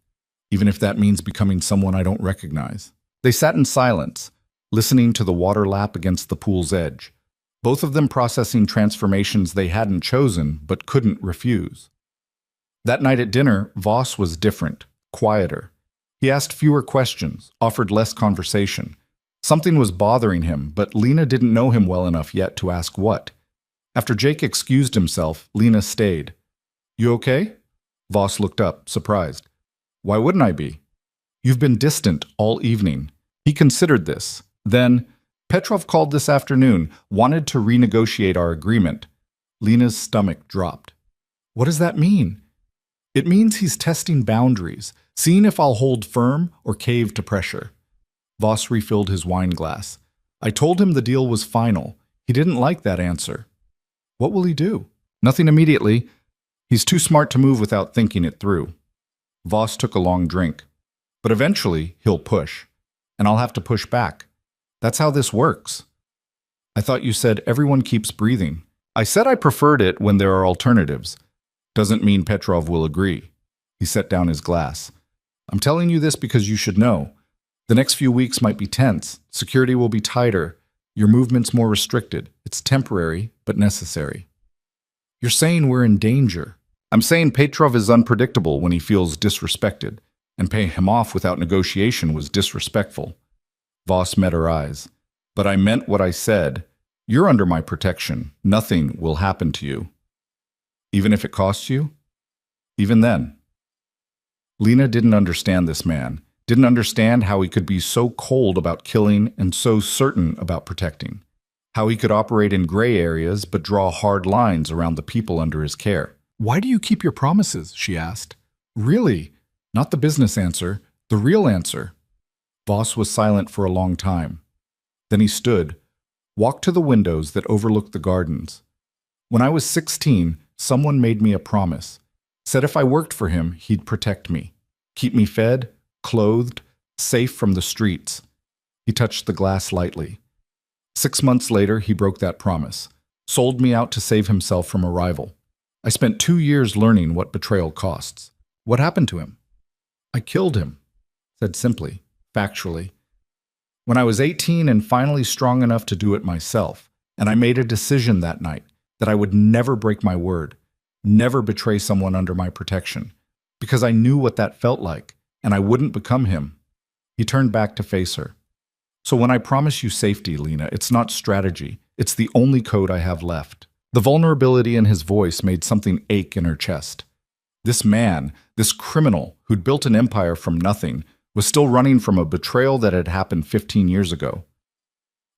"Even if that means becoming someone I don't recognize." They sat in silence, listening to the water lap against the pool's edge, both of them processing transformations they hadn't chosen but couldn't refuse. That night at dinner, Voss was different, quieter. He asked fewer questions, offered less conversation. Something was bothering him, but Lena didn't know him well enough yet to ask what. After Jake excused himself, Lena stayed. "You okay?" Voss looked up, surprised. "Why wouldn't I be?" "You've been distant all evening." He considered this. Then, "Petrov called this afternoon, wanted to renegotiate our agreement." Lena's stomach dropped. "What does that mean?" "It means he's testing boundaries, seeing if I'll hold firm or cave to pressure." Voss refilled his wine glass. "I told him the deal was final. He didn't like that answer." "What will he do?" "Nothing immediately. He's too smart to move without thinking it through." Voss took a long drink. "But eventually, he'll push. And I'll have to push back. That's how this works." "I thought you said everyone keeps breathing." "I said I preferred it when there are alternatives. Doesn't mean Petrov will agree." He set down his glass. "I'm telling you this because you should know. The next few weeks might be tense. Security will be tighter. Your movement's more restricted. It's temporary, but necessary." "You're saying we're in danger." "I'm saying Petrov is unpredictable when he feels disrespected, and paying him off without negotiation was disrespectful." Voss met her eyes. "But I meant what I said. You're under my protection. Nothing will happen to you." "Even if it costs you?" "Even then." Lena didn't understand this man, didn't understand how he could be so cold about killing and so certain about protecting, how he could operate in gray areas but draw hard lines around the people under his care. "Why do you keep your promises?" she asked. "Really? Not the business answer, the real answer." Voss was silent for a long time. Then he stood, walked to the windows that overlooked the gardens. "When I was 16, someone made me a promise. Said if I worked for him, he'd protect me. Keep me fed, clothed, safe from the streets." He touched the glass lightly. 6 months later, he broke that promise. Sold me out to save himself from a rival. I spent 2 years learning what betrayal costs. What happened to him? "I killed him," said simply, factually. "When I was 18 and finally strong enough to do it myself, and I made a decision that night that I would never break my word, never betray someone under my protection, because I knew what that felt like, and I wouldn't become him." He turned back to face her. "So when I promise you safety, Lena, it's not strategy. It's the only code I have left. The vulnerability in his voice made something ache in her chest. This man, this criminal who'd built an empire from nothing, was still running from a betrayal that had happened 15 years ago.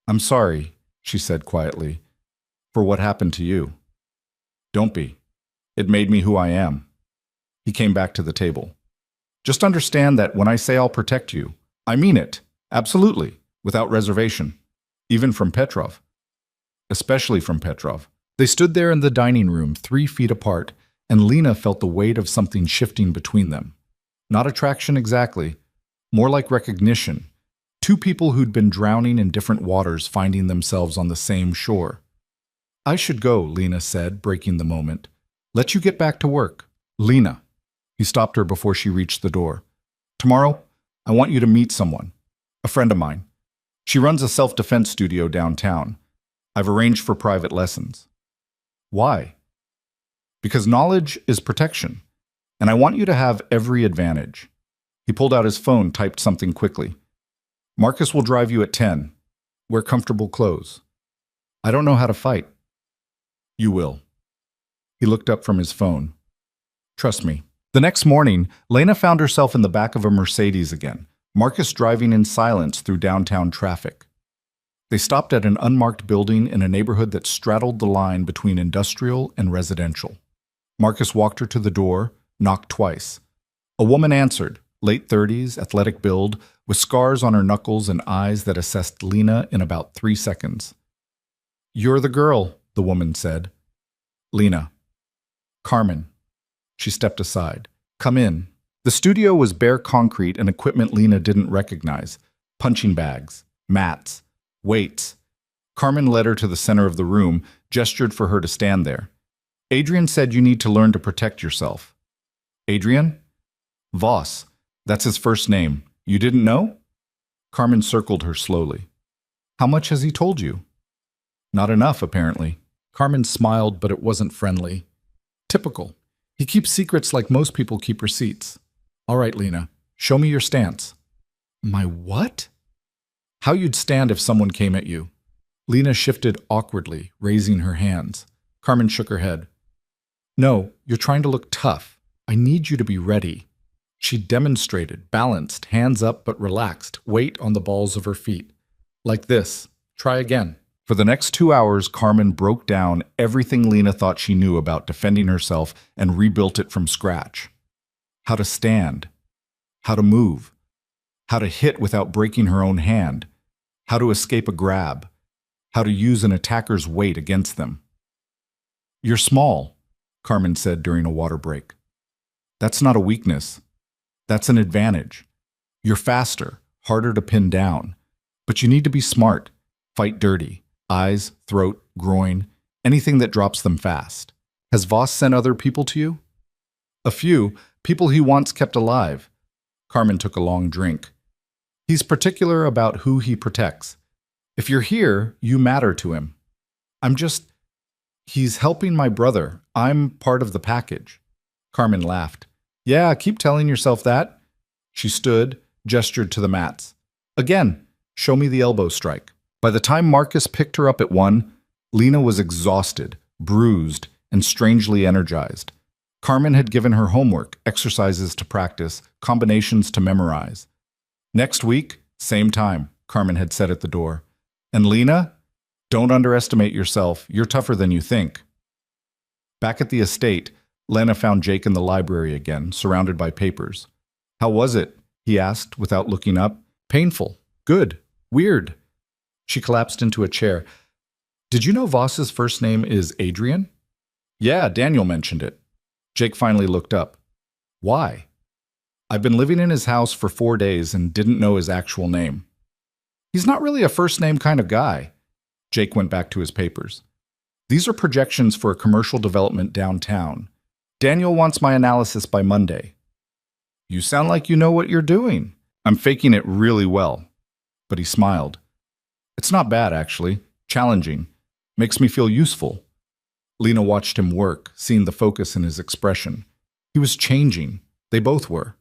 "I'm sorry," she said quietly, "for what happened to you." "Don't be. It made me who I am." He came back to the table. "Just understand that when I say I'll protect you, I mean it, absolutely, without reservation, even from Petrov. Especially from Petrov." They stood there in the dining room, 3 feet apart, and Lena felt the weight of something shifting between them. Not attraction exactly, more like recognition. 2 people who'd been drowning in different waters finding themselves on the same shore. "I should go," Lena said, breaking the moment. "Let you get back to work." "Lena." He stopped her before she reached the door. "Tomorrow, I want you to meet someone. A friend of mine. She runs a self-defense studio downtown. I've arranged for private lessons." "Why?" "Because knowledge is protection, and I want you to have every advantage." He pulled out his phone, typed something quickly. "Marcus will drive you at 10. Wear comfortable clothes." "I don't know how to fight." "You will." He looked up from his phone. "Trust me." The next morning, Lena found herself in the back of a Mercedes again, Marcus driving in silence through downtown traffic. They stopped at an unmarked building in a neighborhood that straddled the line between industrial and residential. Marcus walked her to the door, knocked twice. A woman answered, late 30s, athletic build, with scars on her knuckles and eyes that assessed Lena in about 3 seconds. "You're the girl," the woman said. "Lena." "Carmen." She stepped aside. "Come in." The studio was bare concrete and equipment Lena didn't recognize. Punching bags, mats, weights. Carmen led her to the center of the room, gestured for her to stand there. "Adrian said you need to learn to protect yourself." "Adrian?" "Voss. That's his first name. You didn't know?" Carmen circled her slowly. "How much has he told you?" "Not enough, apparently." Carmen smiled, but it wasn't friendly. "Typical. He keeps secrets like most people keep receipts." "All right, Lena, show me your stance." "My what?" "How you'd stand if someone came at you." Lena shifted awkwardly, raising her hands. Carmen shook her head. "No, you're trying to look tough. I need you to be ready." She demonstrated, balanced, hands up but relaxed, weight on the balls of her feet. "Like this. Try again." For the next 2 hours, Carmen broke down everything Lena thought she knew about defending herself and rebuilt it from scratch. How to stand. How to move. How to hit without breaking her own hand. How to escape a grab. How to use an attacker's weight against them. "You're small," Carmen said during a water break. "That's not a weakness. That's an advantage. You're faster, harder to pin down. But you need to be smart. Fight dirty. Eyes, throat, groin, anything that drops them fast." "Has Voss sent other people to you?" "A few, people he once kept alive." Carmen took a long drink. "He's particular about who he protects. If you're here, you matter to him." He's helping my brother. I'm part of the package." Carmen laughed. "Yeah, keep telling yourself that." She stood, gestured to the mats. "Again, show me the elbow strike." By the time Marcus picked her up at 1, Lena was exhausted, bruised, and strangely energized. Carmen had given her homework, exercises to practice, combinations to memorize. "Next week, same time," Carmen had said at the door. "And Lena, don't underestimate yourself. You're tougher than you think." Back at the estate, Lena found Jake in the library again, surrounded by papers. "How was it?" he asked without looking up. "Painful. Good. Weird." She collapsed into a chair. "Did you know Voss's first name is Adrian?" "Yeah, Daniel mentioned it." Jake finally looked up. "Why?" "I've been living in his house for 4 days and didn't know his actual name." "He's not really a first-name kind of guy." Jake went back to his papers. "These are projections for a commercial development downtown. Daniel wants my analysis by Monday." "You sound like you know what you're doing." "I'm faking it really well." But he smiled. "It's not bad, actually. Challenging. Makes me feel useful." Lena watched him work, seeing the focus in his expression. He was changing. They both were.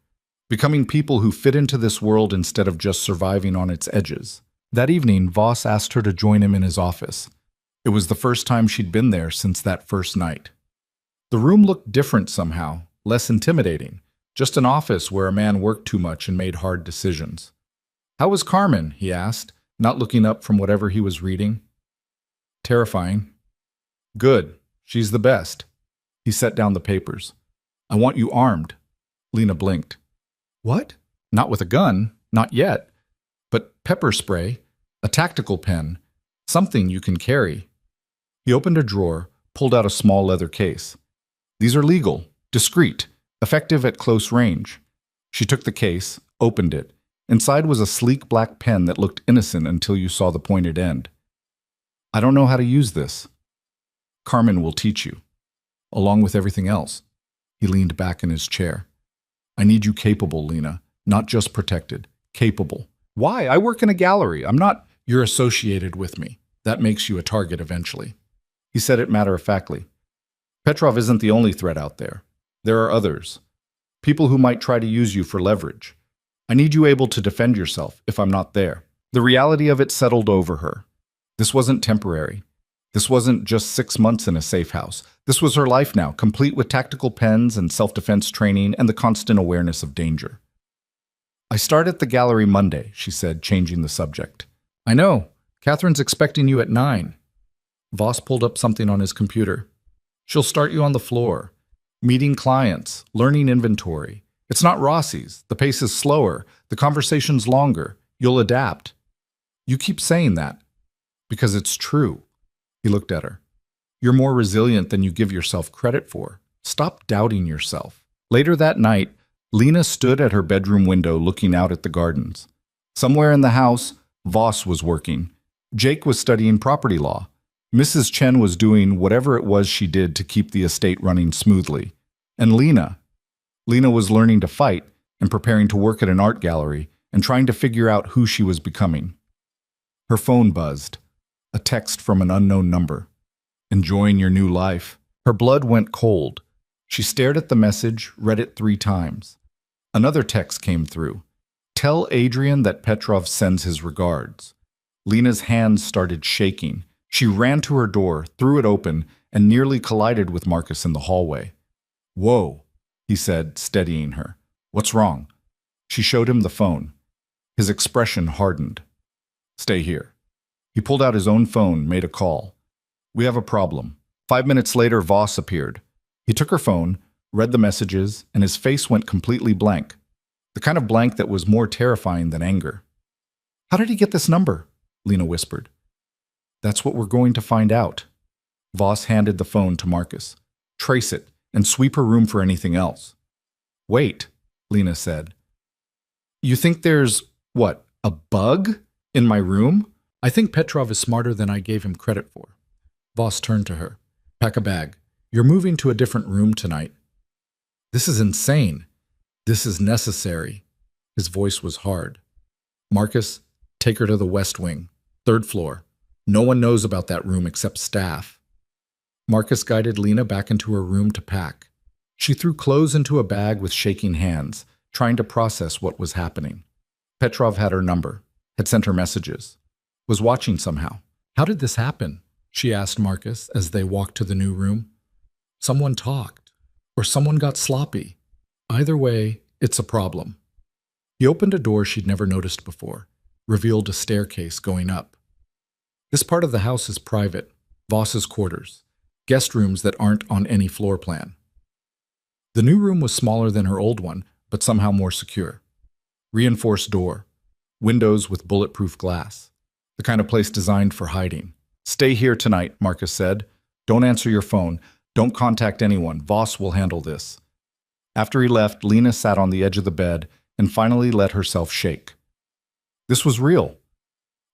Becoming people who fit into this world instead of just surviving on its edges. That evening, Voss asked her to join him in his office. It was the first time she'd been there since that first night. The room looked different somehow, less intimidating, just an office where a man worked too much and made hard decisions. "How was Carmen?" he asked, not looking up from whatever he was reading. "Terrifying." "Good. She's the best." He set down the papers. "I want you armed." Lena blinked. "What?" "Not with a gun. Not yet. But pepper spray, a tactical pen, something you can carry." He opened a drawer, pulled out a small leather case. "These are legal, discreet, effective at close range." She took the case, opened it. Inside was a sleek black pen that looked innocent until you saw the pointed end. "I don't know how to use this." "Carmen will teach you, along with everything else." He leaned back in his chair. "I need you capable, Lena, not just protected. Capable." "Why? I work in a gallery. I'm not—" "You're associated with me. That makes you a target eventually." He said it matter-of-factly. "Petrov isn't the only threat out there. There are others. People who might try to use you for leverage. I need you able to defend yourself if I'm not there." The reality of it settled over her. This wasn't temporary. This wasn't just 6 months in a safe house. This was her life now, complete with tactical pens and self-defense training and the constant awareness of danger. "I start at the gallery Monday," she said, changing the subject. "I know. Catherine's expecting you at 9. Voss pulled up something on his computer. "She'll start you on the floor. Meeting clients, learning inventory. It's not Rossi's. The pace is slower. The conversation's longer. You'll adapt." "You keep saying that." "Because it's true." He looked at her. "You're more resilient than you give yourself credit for. Stop doubting yourself." Later that night, Lena stood at her bedroom window looking out at the gardens. Somewhere in the house, Voss was working. Jake was studying property law. Mrs. Chen was doing whatever it was she did to keep the estate running smoothly. And Lena was learning to fight and preparing to work at an art gallery and trying to figure out who she was becoming. Her phone buzzed. A text from an unknown number. "Enjoying your new life." Her blood went cold. She stared at the message, read it 3 times. Another text came through. "Tell Adrian that Petrov sends his regards." Lena's hands started shaking. She ran to her door, threw it open, and nearly collided with Marcus in the hallway. "Whoa," he said, steadying her. "What's wrong?" She showed him the phone. His expression hardened. "Stay here." He pulled out his own phone, made a call. "We have a problem." 5 minutes later, Voss appeared. He took her phone, read the messages, and his face went completely blank. The kind of blank that was more terrifying than anger. "How did he get this number?" Lena whispered. "That's what we're going to find out." Voss handed the phone to Marcus. "Trace it, and sweep her room for anything else." "Wait," Lena said. "You think there's, what, a bug in my room?" "I think Petrov is smarter than I gave him credit for." Voss turned to her. "Pack a bag. You're moving to a different room tonight." "This is insane." "This is necessary." His voice was hard. "Marcus, take her to the West Wing, 3rd floor. No one knows about that room except staff." Marcus guided Lena back into her room to pack. She threw clothes into a bag with shaking hands, trying to process what was happening. Petrov had her number, had sent her messages, was watching somehow. "How did this happen?" she asked Marcus as they walked to the new room. "Someone talked, or someone got sloppy. Either way, it's a problem." He opened a door she'd never noticed before, revealed a staircase going up. This part of the house is private, Voss's quarters, guest rooms that aren't on any floor plan. The new room was smaller than her old one, but somehow more secure. Reinforced door, windows with bulletproof glass, the kind of place designed for hiding. "Stay here tonight," Marcus said. "Don't answer your phone. Don't contact anyone. Voss will handle this." After he left, Lena sat on the edge of the bed and finally let herself shake. This was real.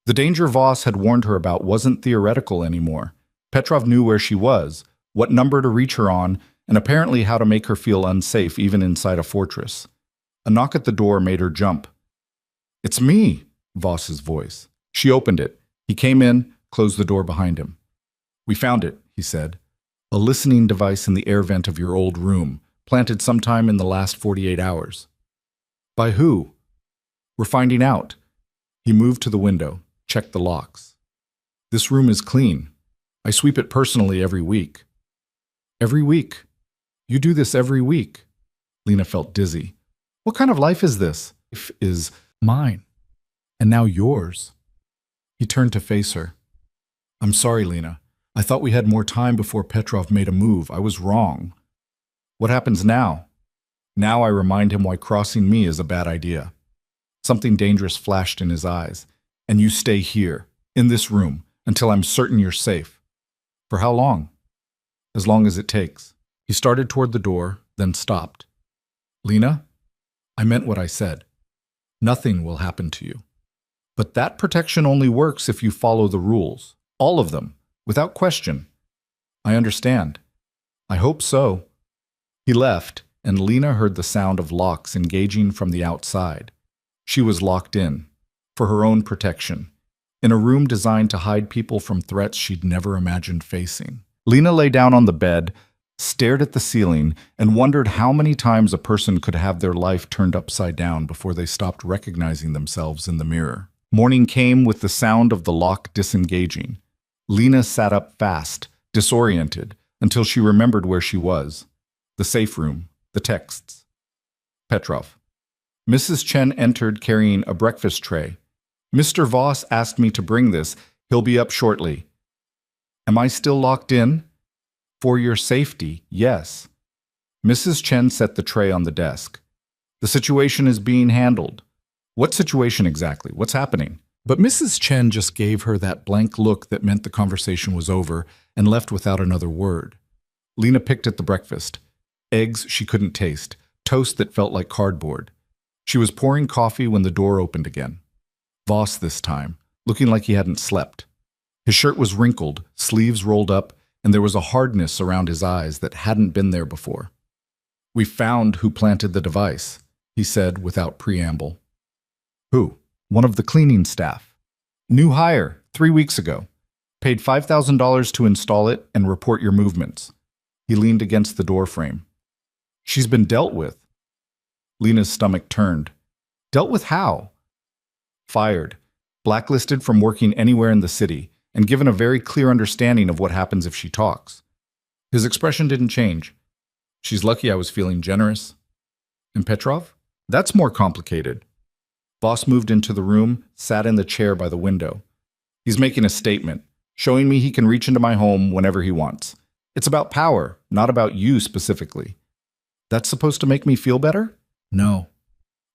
The danger Voss had warned her about wasn't theoretical anymore. Petrov knew where she was, what number to reach her on, and apparently how to make her feel unsafe even inside a fortress. A knock at the door made her jump. "It's me," Voss's voice. She opened it. He came in, closed the door behind him. "We found it," he said. "A listening device in the air vent of your old room, planted sometime in the last 48 hours. "By who?" "We're finding out." He moved to the window, checked the locks. "This room is clean." I sweep it personally every week. Every week? You do this every week? Lena felt dizzy. What kind of life is this? Life is mine. And now yours. He turned to face her. I'm sorry, Lena. I thought we had more time before Petrov made a move. I was wrong. What happens now? Now I remind him why crossing me is a bad idea. Something dangerous flashed in his eyes. And you stay here, in this room, until I'm certain you're safe. For how long? As long as it takes. He started toward the door, then stopped. Lena, I meant what I said. Nothing will happen to you. But that protection only works if you follow the rules. All of them, without question. I understand. I hope so. He left, and Lena heard the sound of locks engaging from the outside. She was locked in, for her own protection, in a room designed to hide people from threats she'd never imagined facing. Lena lay down on the bed, stared at the ceiling, and wondered how many times a person could have their life turned upside down before they stopped recognizing themselves in the mirror. Morning came with the sound of the lock disengaging. Lena sat up fast, disoriented, until she remembered where she was. The safe room, the texts. Petrov. Mrs. Chen entered carrying a breakfast tray. Mr. Voss asked me to bring this. He'll be up shortly. Am I still locked in? For your safety, yes. Mrs. Chen set the tray on the desk. The situation is being handled. What situation exactly? What's happening? But Mrs. Chen just gave her that blank look that meant the conversation was over and left without another word. Lena picked at the breakfast. Eggs she couldn't taste, toast that felt like cardboard. She was pouring coffee when the door opened again. Voss this time, looking like he hadn't slept. His shirt was wrinkled, sleeves rolled up, and there was a hardness around his eyes that hadn't been there before. We found who planted the device, he said without preamble. Who? One of the cleaning staff. New hire, 3 weeks ago. Paid $5,000 to install it and report your movements. He leaned against the door frame. She's been dealt with. Lena's stomach turned. Dealt with how? Fired, blacklisted from working anywhere in the city, and given a very clear understanding of what happens if she talks. His expression didn't change. She's lucky I was feeling generous. And Petrov? That's more complicated. Voss moved into the room, sat in the chair by the window. He's making a statement, showing me he can reach into my home whenever he wants. It's about power, not about you specifically. That's supposed to make me feel better? No.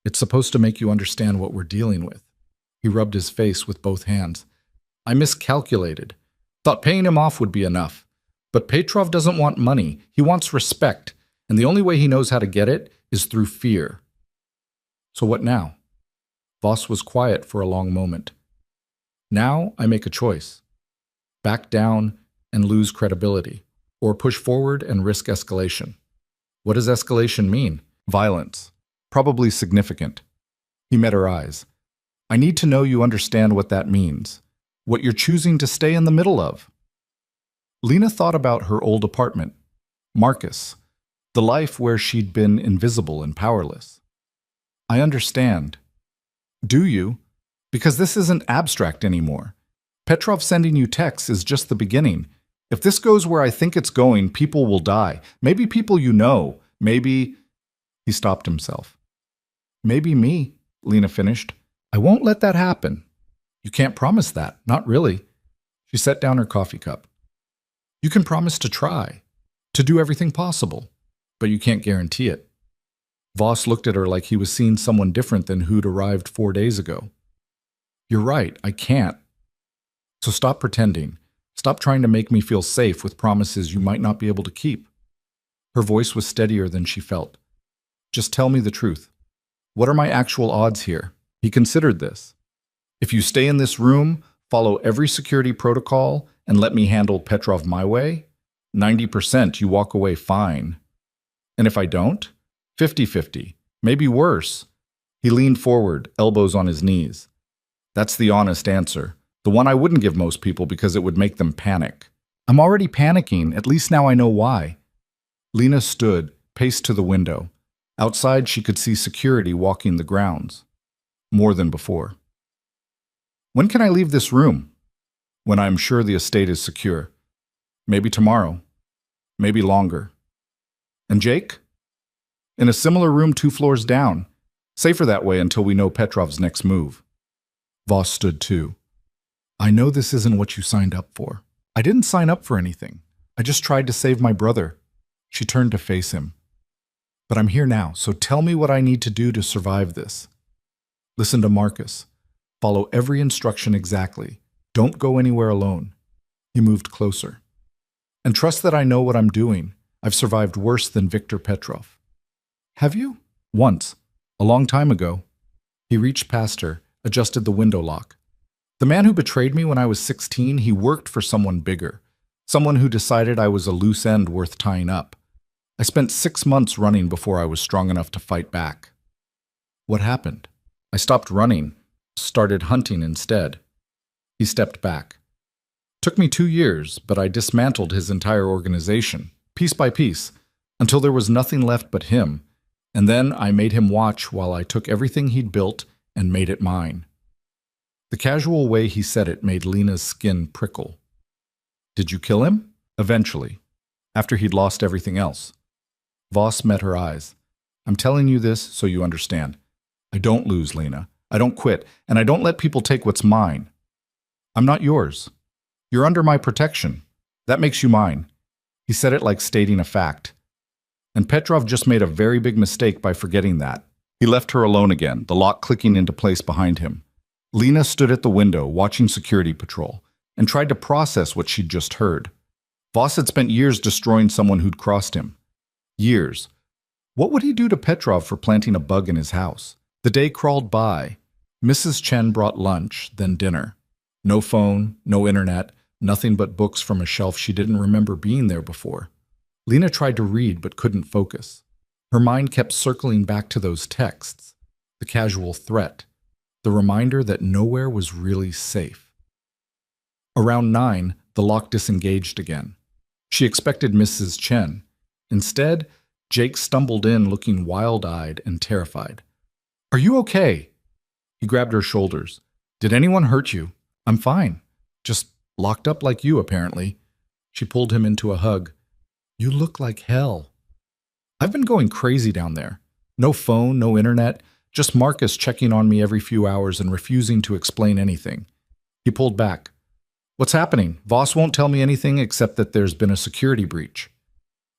It's supposed to make you understand what we're dealing with. He rubbed his face with both hands. I miscalculated. Thought paying him off would be enough. But Petrov doesn't want money. He wants respect. And the only way he knows how to get it is through fear. So what now? Voss was quiet for a long moment. Now I make a choice. Back down and lose credibility. Or push forward and risk escalation. What does escalation mean? Violence. Probably significant. He met her eyes. I need to know you understand what that means. What you're choosing to stay in the middle of. Lena thought about her old apartment. Marcus. The life where she'd been invisible and powerless. I understand. Do you? Because this isn't abstract anymore. Petrov sending you texts is just the beginning. If this goes where I think it's going, people will die. Maybe people you know. Maybe... He stopped himself. Maybe me, Lena finished. I won't let that happen. You can't promise that. Not really. She set down her coffee cup. You can promise to try, to do everything possible, but you can't guarantee it. Voss looked at her like he was seeing someone different than who'd arrived 4 days ago. You're right, I can't. So stop pretending. Stop trying to make me feel safe with promises you might not be able to keep. Her voice was steadier than she felt. Just tell me the truth. What are my actual odds here? He considered this. If you stay in this room, follow every security protocol, and let me handle Petrov my way, 90% you walk away fine. And if I don't? 50-50, maybe worse. He leaned forward, elbows on his knees. That's the honest answer. The one I wouldn't give most people because it would make them panic. I'm already panicking, at least now I know why. Lena stood, paced to the window. Outside, she could see security walking the grounds. More than before. When can I leave this room? When I'm sure the estate is secure. Maybe tomorrow. Maybe longer. And Jake? In a similar room 2 floors down. Safer that way until we know Petrov's next move. Voss stood too. I know this isn't what you signed up for. I didn't sign up for anything. I just tried to save my brother. She turned to face him. But I'm here now, so tell me what I need to do to survive this. Listen to Marcus. Follow every instruction exactly. Don't go anywhere alone. He moved closer. And trust that I know what I'm doing. I've survived worse than Viktor Petrov. Have you? Once. A long time ago. He reached past her, adjusted the window lock. The man who betrayed me when I was 16, he worked for someone bigger. Someone who decided I was a loose end worth tying up. I spent 6 months running before I was strong enough to fight back. What happened? I stopped running, started hunting instead. He stepped back. Took me 2 years, but I dismantled his entire organization, piece by piece, until there was nothing left but him, and then I made him watch while I took everything he'd built and made it mine. The casual way he said it made Lena's skin prickle. Did you kill him? Eventually, after he'd lost everything else. Voss met her eyes. I'm telling you this so you understand. I don't lose, Lena. I don't quit, and I don't let people take what's mine. I'm not yours. You're under my protection. That makes you mine. He said it like stating a fact. And Petrov just made a very big mistake by forgetting that. He left her alone again, the lock clicking into place behind him. Lena stood at the window, watching security patrol, and tried to process what she'd just heard. Voss had spent years destroying someone who'd crossed him. Years. What would he do to Petrov for planting a bug in his house? The day crawled by. Mrs. Chen brought lunch, then dinner. No phone, no internet, nothing but books from a shelf she didn't remember being there before. Lena tried to read but couldn't focus. Her mind kept circling back to those texts, the casual threat, the reminder that nowhere was really safe. Around 9, the lock disengaged again. She expected Mrs. Chen. Instead, Jake stumbled in looking wild-eyed and terrified. Are you okay? He grabbed her shoulders. Did anyone hurt you? I'm fine. Just locked up like you, apparently. She pulled him into a hug. You look like hell. I've been going crazy down there. No phone, no internet, just Marcus checking on me every few hours and refusing to explain anything. He pulled back. What's happening? Voss won't tell me anything except that there's been a security breach.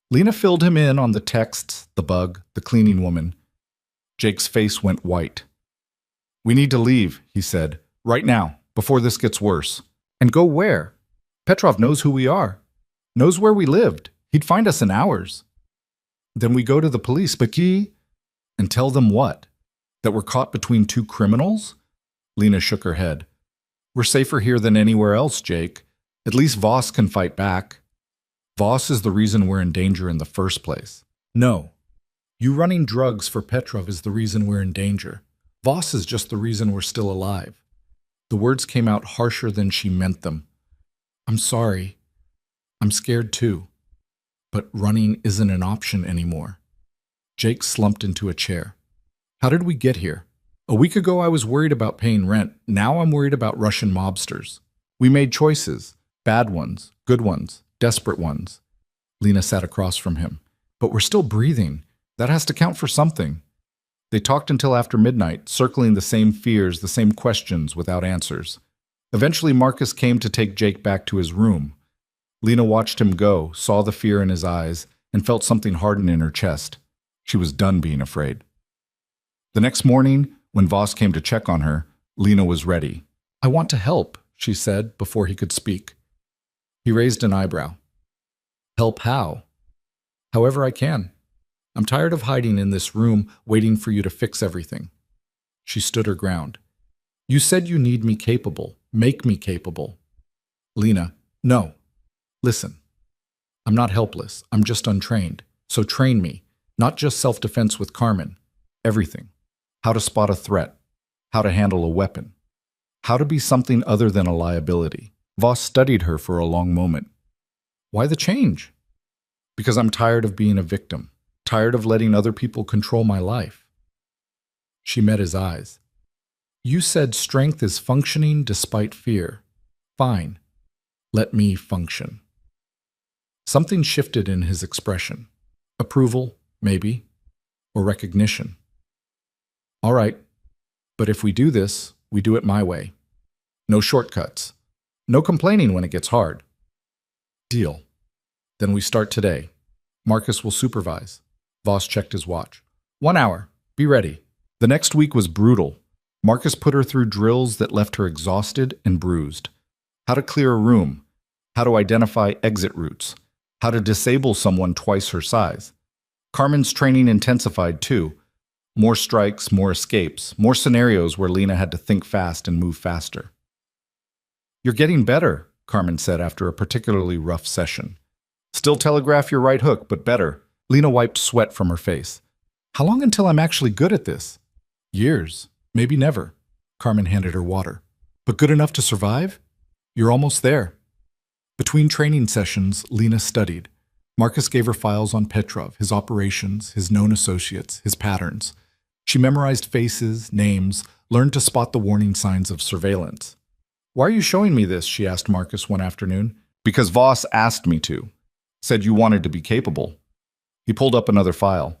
Lena filled him in on the texts, the bug, the cleaning woman. Jake's face went white. We need to leave, he said, right now, before this gets worse. And go where? Petrov knows who we are. Knows where we lived. He'd find us in hours. Then we go to the police, Baki, and tell them what? That we're caught between 2 criminals? Lena shook her head. We're safer here than anywhere else, Jake. At least Voss can fight back. Voss is the reason we're in danger in the first place. No. You running drugs for Petrov is the reason we're in danger. Voss is just the reason we're still alive. The words came out harsher than she meant them. I'm sorry. I'm scared too. But running isn't an option anymore. Jake slumped into a chair. How did we get here? A week ago I was worried about paying rent. Now I'm worried about Russian mobsters. We made choices. Bad ones, good ones, desperate ones. Lena sat across from him. But we're still breathing. That has to count for something. They talked until after midnight, circling the same fears, the same questions without answers. Eventually Marcus came to take Jake back to his room. Lena watched him go, saw the fear in his eyes, and felt something harden in her chest. She was done being afraid. The next morning, when Voss came to check on her, Lena was ready. I want to help, she said before he could speak. He raised an eyebrow. Help how? However I can. I'm tired of hiding in this room, waiting for you to fix everything. She stood her ground. You said you need me capable. Make me capable. Lena, no. Listen. I'm not helpless. I'm just untrained. So train me. Not just self-defense with Carmen. Everything. How to spot a threat. How to handle a weapon. How to be something other than a liability. Voss studied her for a long moment. Why the change? Because I'm tired of being a victim. Tired of letting other people control my life. She met his eyes. You said strength is functioning despite fear. Fine. Let me function. Something shifted in his expression. Approval, maybe, or recognition. All right, but if we do this, we do it my way. No shortcuts. No complaining when it gets hard. Deal. Then we start today. Marcus will supervise. Voss checked his watch. 1 hour. Be ready. The next week was brutal. Marcus put her through drills that left her exhausted and bruised. How to clear a room. How to identify exit routes. How to disable someone twice her size. Carmen's training intensified too. More strikes, more escapes, more scenarios where Lena had to think fast and move faster. You're getting better, Carmen said after a particularly rough session. Still telegraph your right hook, but better. Lena wiped sweat from her face. How long until I'm actually good at this? Years. Maybe never. Carmen handed her water. But good enough to survive? You're almost there. Between training sessions, Lena studied. Marcus gave her files on Petrov, his operations, his known associates, his patterns. She memorized faces, names, learned to spot the warning signs of surveillance. Why are you showing me this? She asked Marcus one afternoon. Because Voss asked me to. Said you wanted to be capable. He pulled up another file.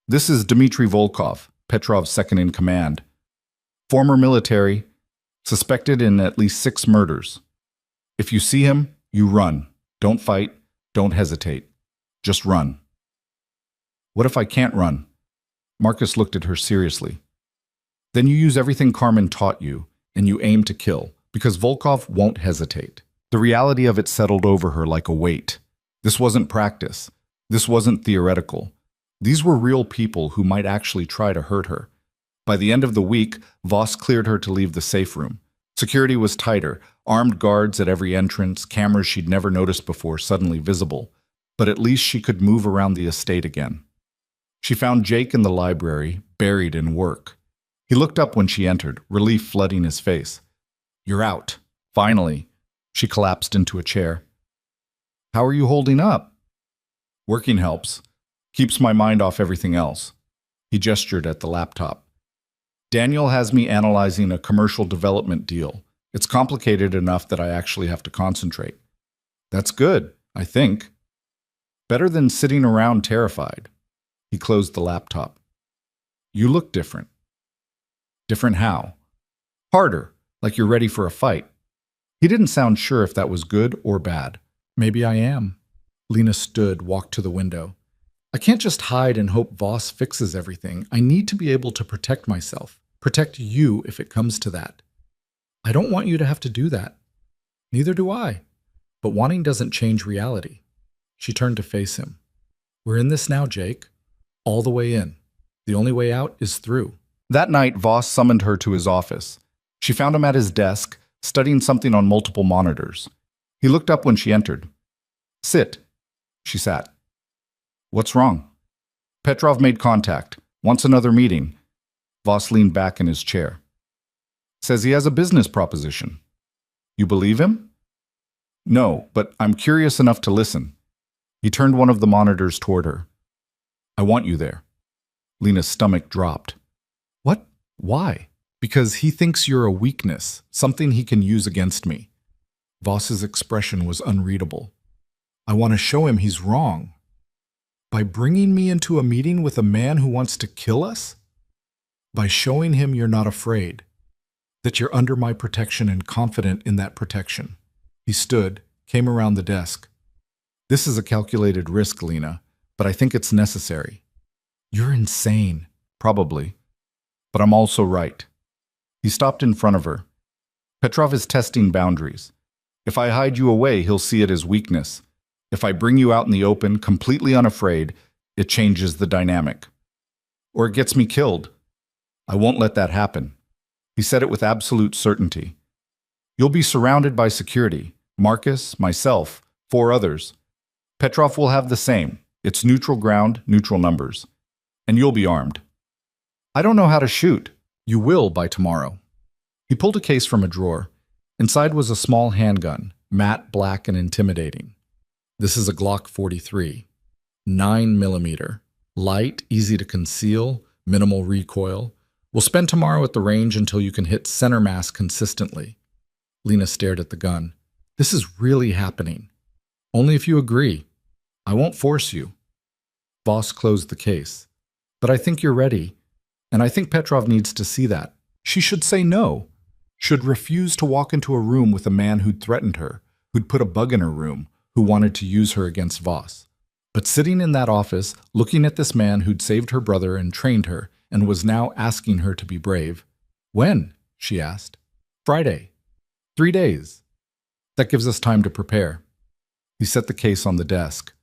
This is Dmitry Volkov, Petrov's second in command. Former military, suspected in at least 6 murders. If you see him, you run. Don't fight. Don't hesitate. Just run. What if I can't run? Marcus looked at her seriously. Then you use everything Carmen taught you, and you aim to kill, because Volkov won't hesitate. The reality of it settled over her like a weight. This wasn't practice. This wasn't theoretical. These were real people who might actually try to hurt her. By the end of the week, Voss cleared her to leave the safe room. Security was tighter, armed guards at every entrance, cameras she'd never noticed before suddenly visible. But at least she could move around the estate again. She found Jake in the library, buried in work. He looked up when she entered, relief flooding his face. You're out. Finally. She collapsed into a chair. How are you holding up? Working helps. Keeps my mind off everything else. He gestured at the laptop. Daniel has me analyzing a commercial development deal. It's complicated enough that I actually have to concentrate. That's good, I think. Better than sitting around terrified. He closed the laptop. You look different. Different how? Harder, like you're ready for a fight. He didn't sound sure if that was good or bad. Maybe I am. Lena stood, walked to the window. I can't just hide and hope Voss fixes everything. I need to be able to protect myself. Protect you if it comes to that. I don't want you to have to do that. Neither do I. But wanting doesn't change reality. She turned to face him. We're in this now, Jake. All the way in. The only way out is through. That night, Voss summoned her to his office. She found him at his desk, studying something on multiple monitors. He looked up when she entered. Sit. She sat. What's wrong? Petrov made contact. Wants another meeting. Voss leaned back in his chair. Says he has a business proposition. You believe him? No, but I'm curious enough to listen. He turned one of the monitors toward her. I want you there. Lena's stomach dropped. What? Why? Because he thinks you're a weakness, something he can use against me. Voss's expression was unreadable. I want to show him he's wrong. By bringing me into a meeting with a man who wants to kill us? By showing him you're not afraid, that you're under my protection and confident in that protection. He stood, came around the desk. This is a calculated risk, Lena, but I think it's necessary. You're insane. Probably. But I'm also right. He stopped in front of her. Petrov is testing boundaries. If I hide you away, he'll see it as weakness. If I bring you out in the open, completely unafraid, it changes the dynamic. Or it gets me killed. I won't let that happen. He said it with absolute certainty. You'll be surrounded by security. Marcus, myself, 4 others. Petrov will have the same. It's neutral ground, neutral numbers. And you'll be armed. I don't know how to shoot. You will by tomorrow. He pulled a case from a drawer. Inside was a small handgun, matte, black, and intimidating. This is a Glock 43, 9mm, light, easy to conceal, minimal recoil. We'll spend tomorrow at the range until you can hit center mass consistently. Lena stared at the gun. This is really happening. Only if you agree. I won't force you. Voss closed the case. But I think you're ready, and I think Petrov needs to see that. She should say no, should refuse to walk into a room with a man who'd threatened her, who'd put a bug in her room, who wanted to use her against Voss. But sitting in that office, looking at this man who'd saved her brother and trained her, and was now asking her to be brave. When? She asked. Friday. 3 days. That gives us time to prepare. He set the case on the desk.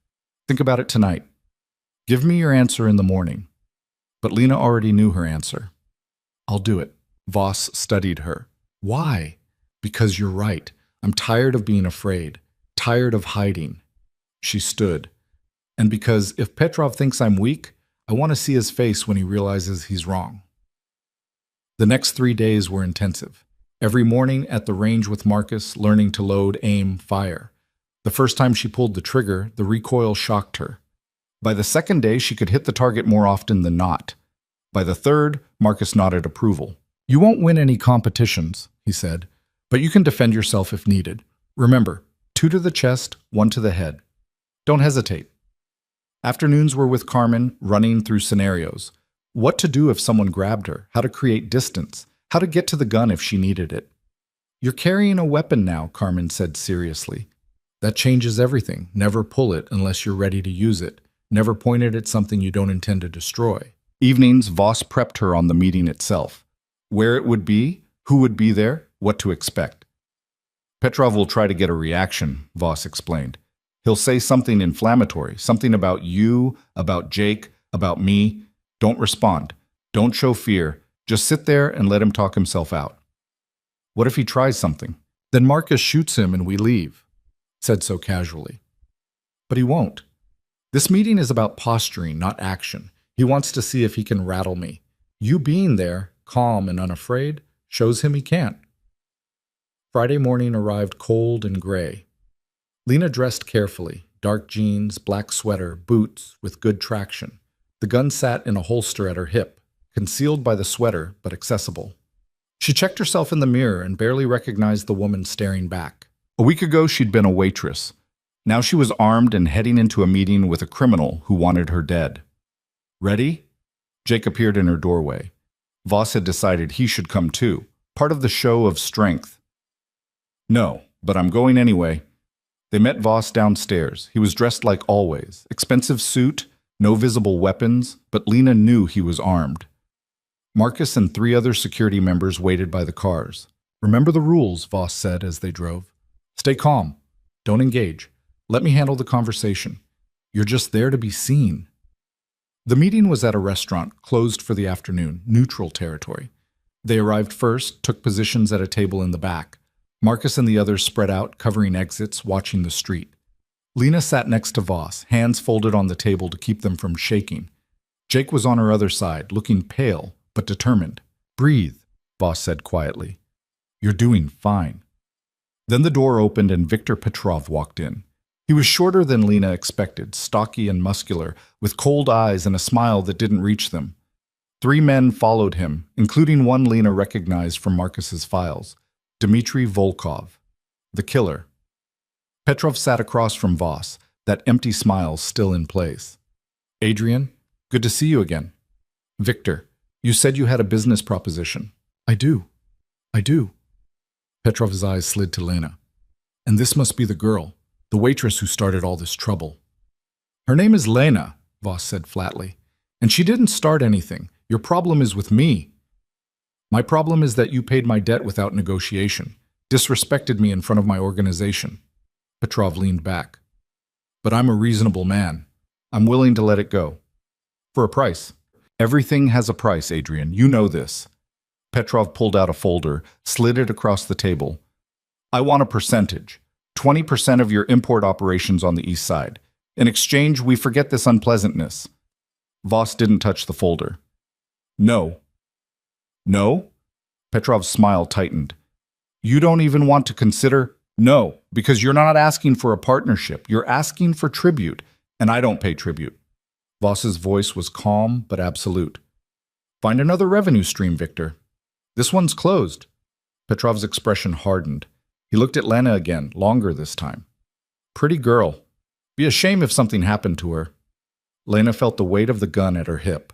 Think about it tonight. Give me your answer in the morning. But Lena already knew her answer. I'll do it. Voss studied her. Why? Because you're right. I'm tired of being afraid. Tired of hiding. She stood. And because if Petrov thinks I'm weak, I want to see his face when he realizes he's wrong. The next 3 days were intensive. Every morning at the range with Marcus, learning to load, aim, fire. The first time she pulled the trigger, the recoil shocked her. By the second day, she could hit the target more often than not. By the third, Marcus nodded approval. You won't win any competitions, he said, but you can defend yourself if needed. Remember, 2 to the chest, 1 to the head. Don't hesitate. Afternoons were with Carmen, running through scenarios. What to do if someone grabbed her, how to create distance, how to get to the gun if she needed it. You're carrying a weapon now, Carmen said seriously. That changes everything. Never pull it unless you're ready to use it. Never point it at something you don't intend to destroy. Evenings, Voss prepped her on the meeting itself. Where it would be, who would be there, what to expect. Petrov will try to get a reaction, Voss explained. He'll say something inflammatory, something about you, about Jake, about me. Don't respond. Don't show fear. Just sit there and let him talk himself out. What if he tries something? Then Marcus shoots him and we leave, said so casually. But he won't. This meeting is about posturing, not action. He wants to see if he can rattle me. You being there, calm and unafraid, shows him he can't. Friday morning arrived cold and gray. Lena dressed carefully, dark jeans, black sweater, boots with good traction. The gun sat in a holster at her hip, concealed by the sweater but accessible. She checked herself in the mirror and barely recognized the woman staring back. A week ago she'd been a waitress. Now she was armed and heading into a meeting with a criminal who wanted her dead. Ready? Jake appeared in her doorway. Voss had decided he should come too, part of the show of strength. No, but I'm going anyway. They met Voss downstairs. He was dressed like always. Expensive suit, no visible weapons, but Lena knew he was armed. Marcus and 3 other security members waited by the cars. Remember the rules, Voss said as they drove. Stay calm. Don't engage. Let me handle the conversation. You're just there to be seen. The meeting was at a restaurant, closed for the afternoon, neutral territory. They arrived first, took positions at a table in the back. Marcus and the others spread out, covering exits, watching the street. Lena sat next to Voss, hands folded on the table to keep them from shaking. Jake was on her other side, looking pale, but determined. Breathe, Voss said quietly. You're doing fine. Then the door opened and Viktor Petrov walked in. He was shorter than Lena expected, stocky and muscular, with cold eyes and a smile that didn't reach them. 3 men followed him, including one Lena recognized from Marcus's files, Dmitry Volkov, the killer. Petrov sat across from Voss, that empty smile still in place. Adrian, good to see you again. Viktor, you said you had a business proposition. I do. Petrov's eyes slid to Lena. And this must be the girl, the waitress who started all this trouble. Her name is Lena, Voss said flatly. And she didn't start anything. Your problem is with me. My problem is that you paid my debt without negotiation, disrespected me in front of my organization. Petrov leaned back. But I'm a reasonable man. I'm willing to let it go. For a price. Everything has a price, Adrian. You know this. Petrov pulled out a folder, slid it across the table. I want a percentage. 20% of your import operations on the east side. In exchange, we forget this unpleasantness. Voss didn't touch the folder. No. No? Petrov's smile tightened. You don't even want to consider? No, because you're not asking for a partnership. You're asking for tribute, and I don't pay tribute. Voss's voice was calm but absolute. Find another revenue stream, Viktor. This one's closed. Petrov's expression hardened. He looked at Lena again, longer this time. Pretty girl. Be a shame if something happened to her. Lena felt the weight of the gun at her hip,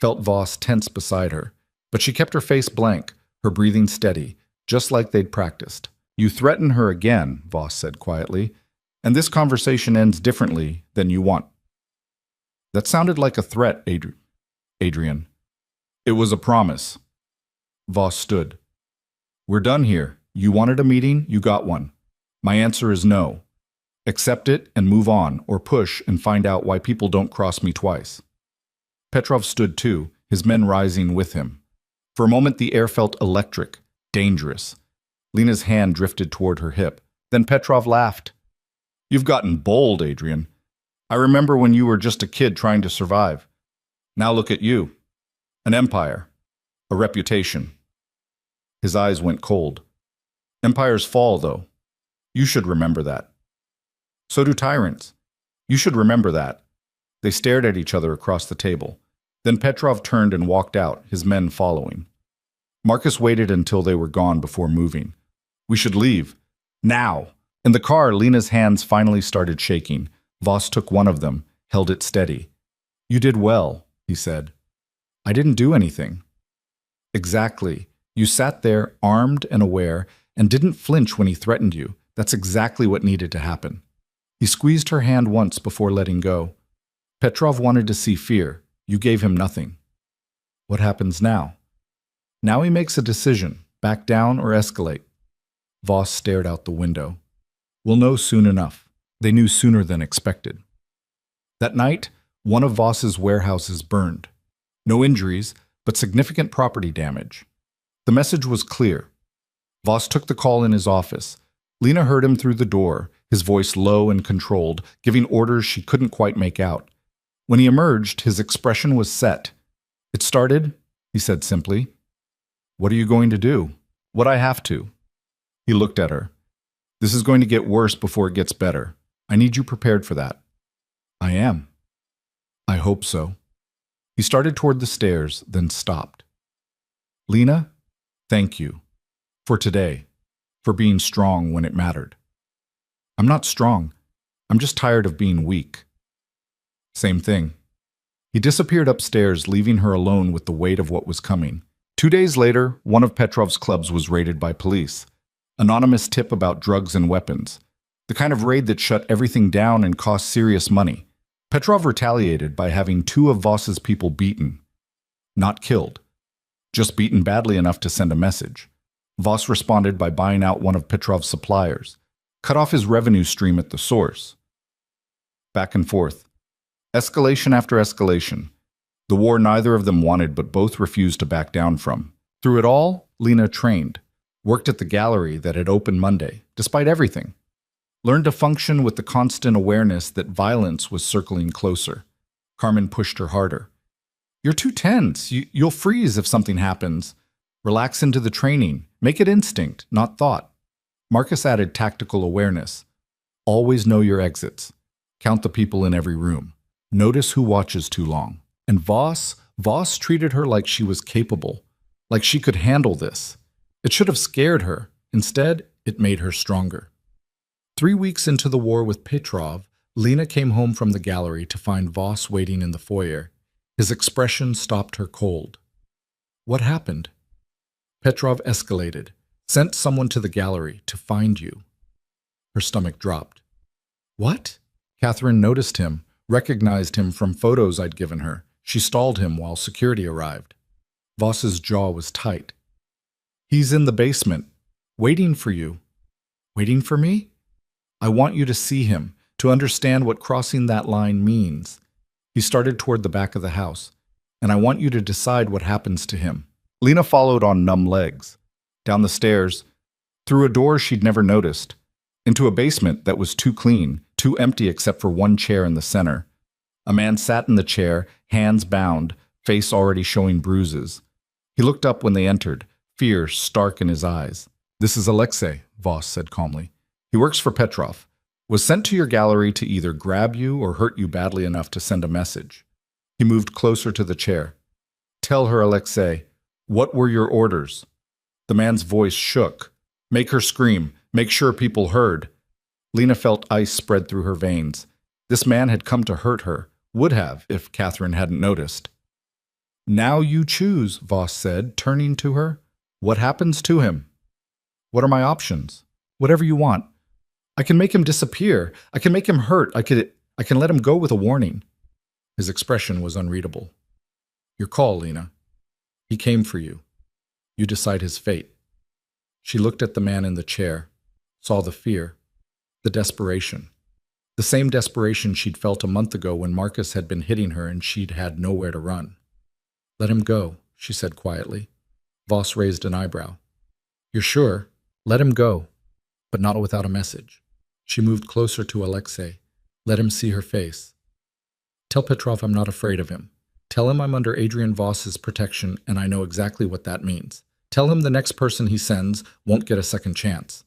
felt Voss tense beside her, but she kept her face blank, her breathing steady, just like they'd practiced. You threaten her again, Voss said quietly, and this conversation ends differently than you want. That sounded like a threat, Adrian. It was a promise. Voss stood. We're done here. You wanted a meeting, you got one. My answer is no. Accept it and move on, or push and find out why people don't cross me twice. Petrov stood too, his men rising with him. For a moment the air felt electric, dangerous. Lena's hand drifted toward her hip. Then Petrov laughed. You've gotten bold, Adrian. I remember when you were just a kid trying to survive. Now look at you. An empire. A reputation. His eyes went cold. Empires fall, though. You should remember that. So do tyrants. You should remember that. They stared at each other across the table. Then Petrov turned and walked out, his men following. Marcus waited until they were gone before moving. We should leave. Now! In the car, Lena's hands finally started shaking. Voss took one of them, held it steady. You did well, he said. I didn't do anything. Exactly. You sat there, armed and aware, and didn't flinch when he threatened you. That's exactly what needed to happen. He squeezed her hand once before letting go. Petrov wanted to see fear. You gave him nothing. What happens now? Now he makes a decision, back down or escalate. Voss stared out the window. We'll know soon enough. They knew sooner than expected. That night, one of Voss's warehouses burned. No injuries, but significant property damage. The message was clear. Voss took the call in his office. Lena heard him through the door, his voice low and controlled, giving orders she couldn't quite make out. When he emerged, his expression was set. It started, he said simply. What are you going to do? What I have to. He looked at her. This is going to get worse before it gets better. I need you prepared for that. I am. I hope so. He started toward the stairs, then stopped. Lena, thank you. For today. For being strong when it mattered. I'm not strong. I'm just tired of being weak. Same thing. He disappeared upstairs, leaving her alone with the weight of what was coming. 2 days later, one of Petrov's clubs was raided by police. Anonymous tip about drugs and weapons. The kind of raid that shut everything down and cost serious money. Petrov retaliated by having 2 of Voss's people beaten. Not killed. Just beaten badly enough to send a message. Voss responded by buying out one of Petrov's suppliers. Cut off his revenue stream at the source. Back and forth. Escalation after escalation. The war neither of them wanted but both refused to back down from. Through it all, Lena trained. Worked at the gallery that had opened Monday, despite everything. Learned to function with the constant awareness that violence was circling closer. Carmen pushed her harder. You're too tense. You'll freeze if something happens. Relax into the training. Make it instinct, not thought. Marcus added tactical awareness. Always know your exits. Count the people in every room. Notice who watches too long. And Voss treated her like she was capable, like she could handle this. It should have scared her. Instead, it made her stronger. 3 weeks into the war with Petrov, Lena came home from the gallery to find Voss waiting in the foyer. His expression stopped her cold. What happened? Petrov escalated, sent someone to the gallery to find you. Her stomach dropped. What? Catherine noticed him, recognized him from photos I'd given her. She stalled him while security arrived. Voss's jaw was tight. He's in the basement, waiting for you. Waiting for me? I want you to see him, to understand what crossing that line means. He started toward the back of the house, and I want you to decide what happens to him. Lena followed on numb legs. Down the stairs, through a door she'd never noticed, into a basement that was too clean, too empty except for one chair in the center. A man sat in the chair, hands bound, face already showing bruises. He looked up when they entered, fear stark in his eyes. This is Alexei, Voss said calmly. He works for Petrov. Was sent to your gallery to either grab you or hurt you badly enough to send a message. He moved closer to the chair. Tell her, Alexei, what were your orders? The man's voice shook. Make her scream. Make sure people heard. Lena felt ice spread through her veins. This man had come to hurt her, would have if Catherine hadn't noticed. Now you choose, Voss said, turning to her. What happens to him? What are my options? Whatever you want. I can make him disappear. I can make him hurt. I can let him go with a warning. His expression was unreadable. Your call, Lena. He came for you. You decide his fate. She looked at the man in the chair, saw the fear, the desperation. The same desperation she'd felt a month ago when Marcus had been hitting her and she'd had nowhere to run. Let him go, she said quietly. Voss raised an eyebrow. You're sure? Let him go, but not without a message. She moved closer to Alexei. Let him see her face. Tell Petrov I'm not afraid of him. Tell him I'm under Adrian Voss's protection and I know exactly what that means. Tell him the next person he sends won't get a second chance.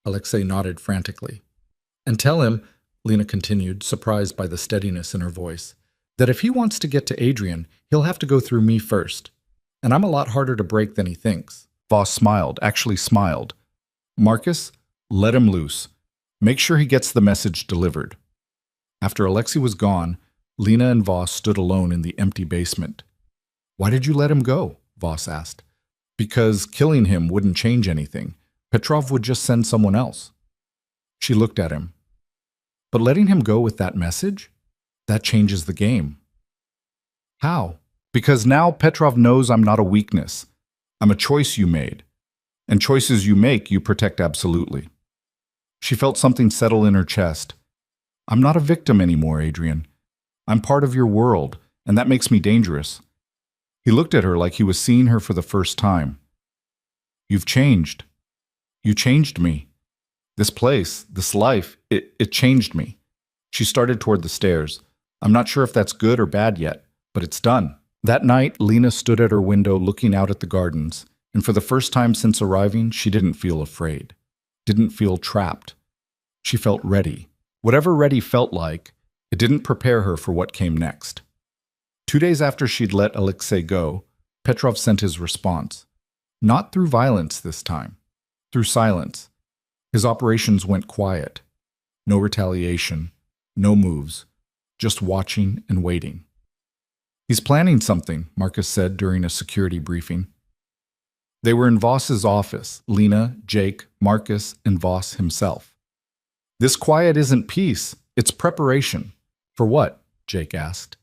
Alexei nodded frantically. And tell him, Lena continued, surprised by the steadiness in her voice, that if he wants to get to Adrian, he'll have to go through me first. And I'm a lot harder to break than he thinks. Voss smiled, actually smiled. Marcus, let him loose. Make sure he gets the message delivered. After Alexei was gone, Lena and Voss stood alone in the empty basement. Why did you let him go? Voss asked. Because killing him wouldn't change anything. Petrov would just send someone else. She looked at him. But letting him go with that message? That changes the game. How? Because now Petrov knows I'm not a weakness. I'm a choice you made. And choices you make, you protect absolutely. She felt something settle in her chest. I'm not a victim anymore, Adrian. I'm part of your world, and that makes me dangerous. He looked at her like he was seeing her for the first time. You've changed. You changed me. This place, this life, it changed me. She started toward the stairs. I'm not sure if that's good or bad yet, but it's done. That night, Lena stood at her window looking out at the gardens, and for the first time since arriving, she didn't feel afraid. Didn't feel trapped. She felt ready. Whatever ready felt like, it didn't prepare her for what came next. 2 days after she'd let Alexei go, Petrov sent his response. Not through violence this time. Through silence. His operations went quiet. No retaliation. No moves. Just watching and waiting. He's planning something, Marcus said during a security briefing. They were in Voss's office, Lena, Jake, Marcus, and Voss himself. This quiet isn't peace, it's preparation. For what? Jake asked.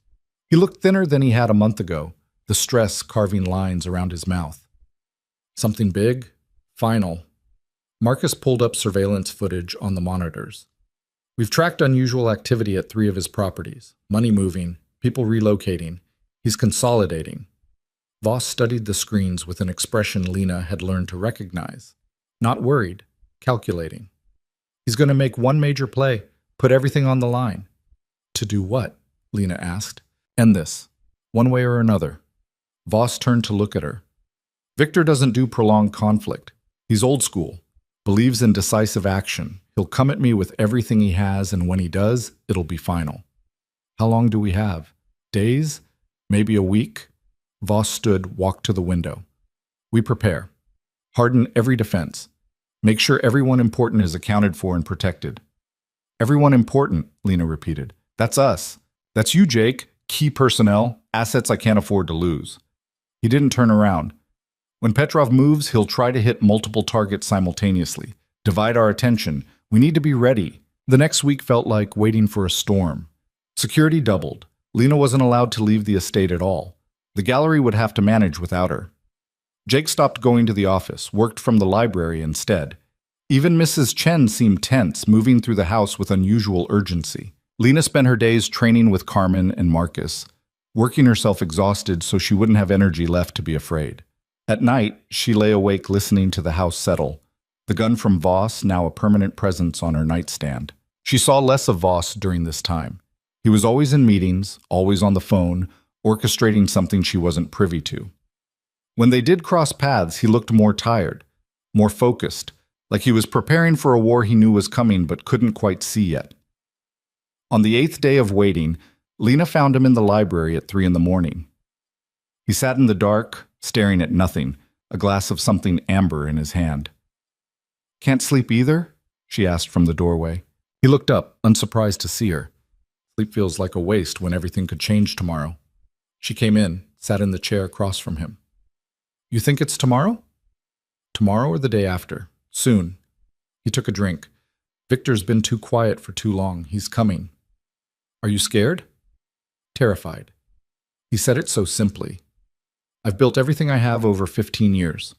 He looked thinner than he had a month ago, the stress carving lines around his mouth. Something big? Final. Marcus pulled up surveillance footage on the monitors. We've tracked unusual activity at 3 of his properties. Money moving, people relocating. He's consolidating. Voss studied the screens with an expression Lena had learned to recognize. Not worried, calculating. He's going to make one major play, put everything on the line. To do what? Lena asked. End this, one way or another. Voss turned to look at her. Victor doesn't do prolonged conflict. He's old school, believes in decisive action. He'll come at me with everything he has, and when he does, it'll be final. How long do we have? Days? Maybe a week? Voss stood, walked to the window. We prepare. Harden every defense. Make sure everyone important is accounted for and protected. Everyone important, Lena repeated. That's us. That's you, Jake. Key personnel, assets I can't afford to lose. He didn't turn around. When Petrov moves, he'll try to hit multiple targets simultaneously. Divide our attention. We need to be ready. The next week felt like waiting for a storm. Security doubled. Lena wasn't allowed to leave the estate at all. The gallery would have to manage without her. Jake stopped going to the office, worked from the library instead. Even Mrs. Chen seemed tense, moving through the house with unusual urgency. Lena spent her days training with Carmen and Marcus, working herself exhausted so she wouldn't have energy left to be afraid. At night, she lay awake listening to the house settle, the gun from Voss now a permanent presence on her nightstand. She saw less of Voss during this time. He was always in meetings, always on the phone, orchestrating something she wasn't privy to. When they did cross paths, he looked more tired, more focused, like he was preparing for a war he knew was coming but couldn't quite see yet. On the 8th day of waiting, Lena found him in the library at 3 a.m. He sat in the dark, staring at nothing, a glass of something amber in his hand. Can't sleep either? She asked from the doorway. He looked up, unsurprised to see her. Sleep feels like a waste when everything could change tomorrow. She came in, sat in the chair across from him. You think it's tomorrow? Tomorrow or the day after? Soon. He took a drink. Victor's been too quiet for too long. He's coming. Are you scared? Terrified. He said it so simply. I've built everything I have over 15 years.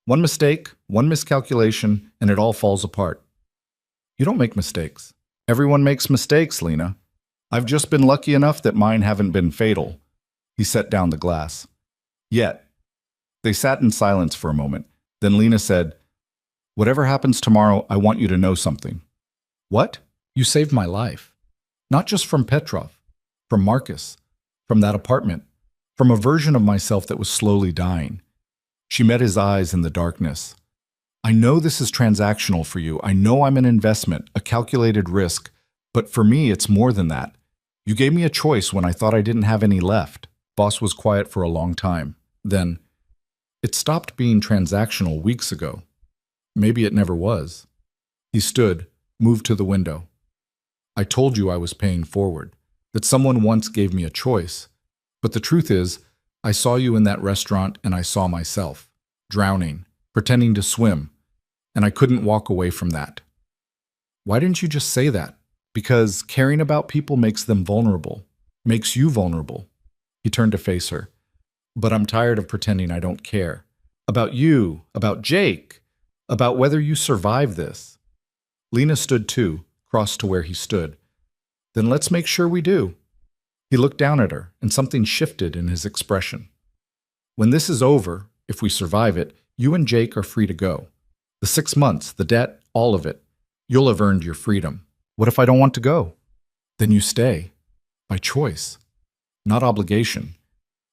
One mistake, one miscalculation, and it all falls apart. You don't make mistakes. Everyone makes mistakes, Lena. I've just been lucky enough that mine haven't been fatal. He set down the glass. Yet. They sat in silence for a moment. Then Lena said, Whatever happens tomorrow, I want you to know something. What? You saved my life. Not just from Petrov, from Marcus, from that apartment, from a version of myself that was slowly dying. She met his eyes in the darkness. I know this is transactional for you. I know I'm an investment, a calculated risk. But for me, it's more than that. You gave me a choice when I thought I didn't have any left. Boss was quiet for a long time. Then, it stopped being transactional weeks ago. Maybe it never was. He stood, moved to the window. I told you I was paying forward, that someone once gave me a choice. But the truth is, I saw you in that restaurant and I saw myself, drowning, pretending to swim, and I couldn't walk away from that. Why didn't you just say that? Because caring about people makes them vulnerable, makes you vulnerable. He turned to face her. But I'm tired of pretending I don't care. About you, about Jake, about whether you survive this. Lena stood too, crossed to where he stood. Then let's make sure we do. He looked down at her, and something shifted in his expression. When this is over, if we survive it, you and Jake are free to go. The 6 months, the debt, all of it. You'll have earned your freedom. What if I don't want to go? Then you stay. By choice. Not obligation.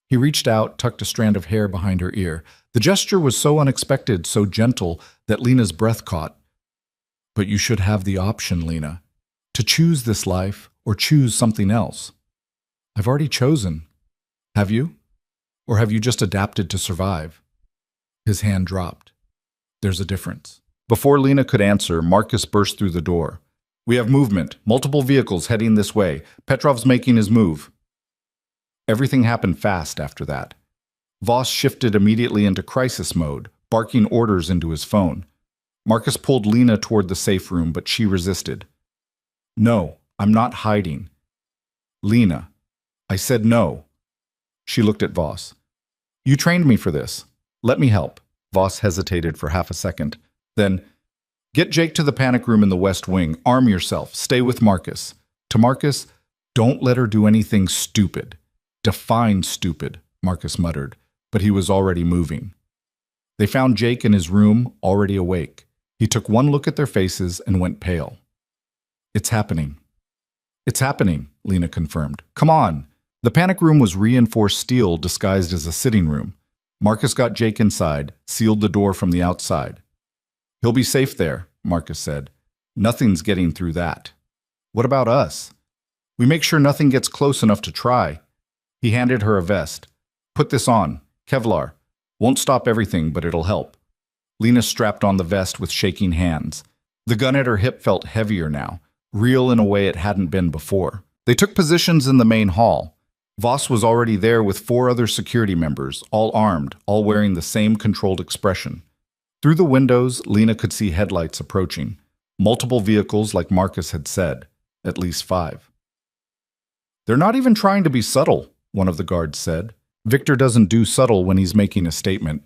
He reached out, tucked a strand of hair behind her ear. The gesture was so unexpected, so gentle, that Lena's breath caught. But you should have the option, Lena, to choose this life or choose something else. I've already chosen. Have you? Or have you just adapted to survive? His hand dropped. There's a difference. Before Lena could answer, Marcus burst through the door. We have movement, multiple vehicles heading this way. Petrov's making his move. Everything happened fast after that. Voss shifted immediately into crisis mode, barking orders into his phone. Marcus pulled Lena toward the safe room, but she resisted. No, I'm not hiding. Lena, I said no. She looked at Voss. You trained me for this. Let me help. Voss hesitated for half a second. Then, get Jake to the panic room in the West Wing. Arm yourself. Stay with Marcus. To Marcus, don't let her do anything stupid. Define stupid, Marcus muttered, but he was already moving. They found Jake in his room, already awake. He took one look at their faces and went pale. It's happening. It's happening, Lena confirmed. Come on. The panic room was reinforced steel disguised as a sitting room. Marcus got Jake inside, sealed the door from the outside. He'll be safe there, Marcus said. Nothing's getting through that. What about us? We make sure nothing gets close enough to try. He handed her a vest. Put this on. Kevlar. Won't stop everything, but it'll help. Lena strapped on the vest with shaking hands. The gun at her hip felt heavier now, real in a way it hadn't been before. They took positions in the main hall. Voss was already there with 4 other security members, all armed, all wearing the same controlled expression. Through the windows, Lena could see headlights approaching. Multiple vehicles, like Marcus had said. At least 5. They're not even trying to be subtle, one of the guards said. Victor doesn't do subtle when he's making a statement.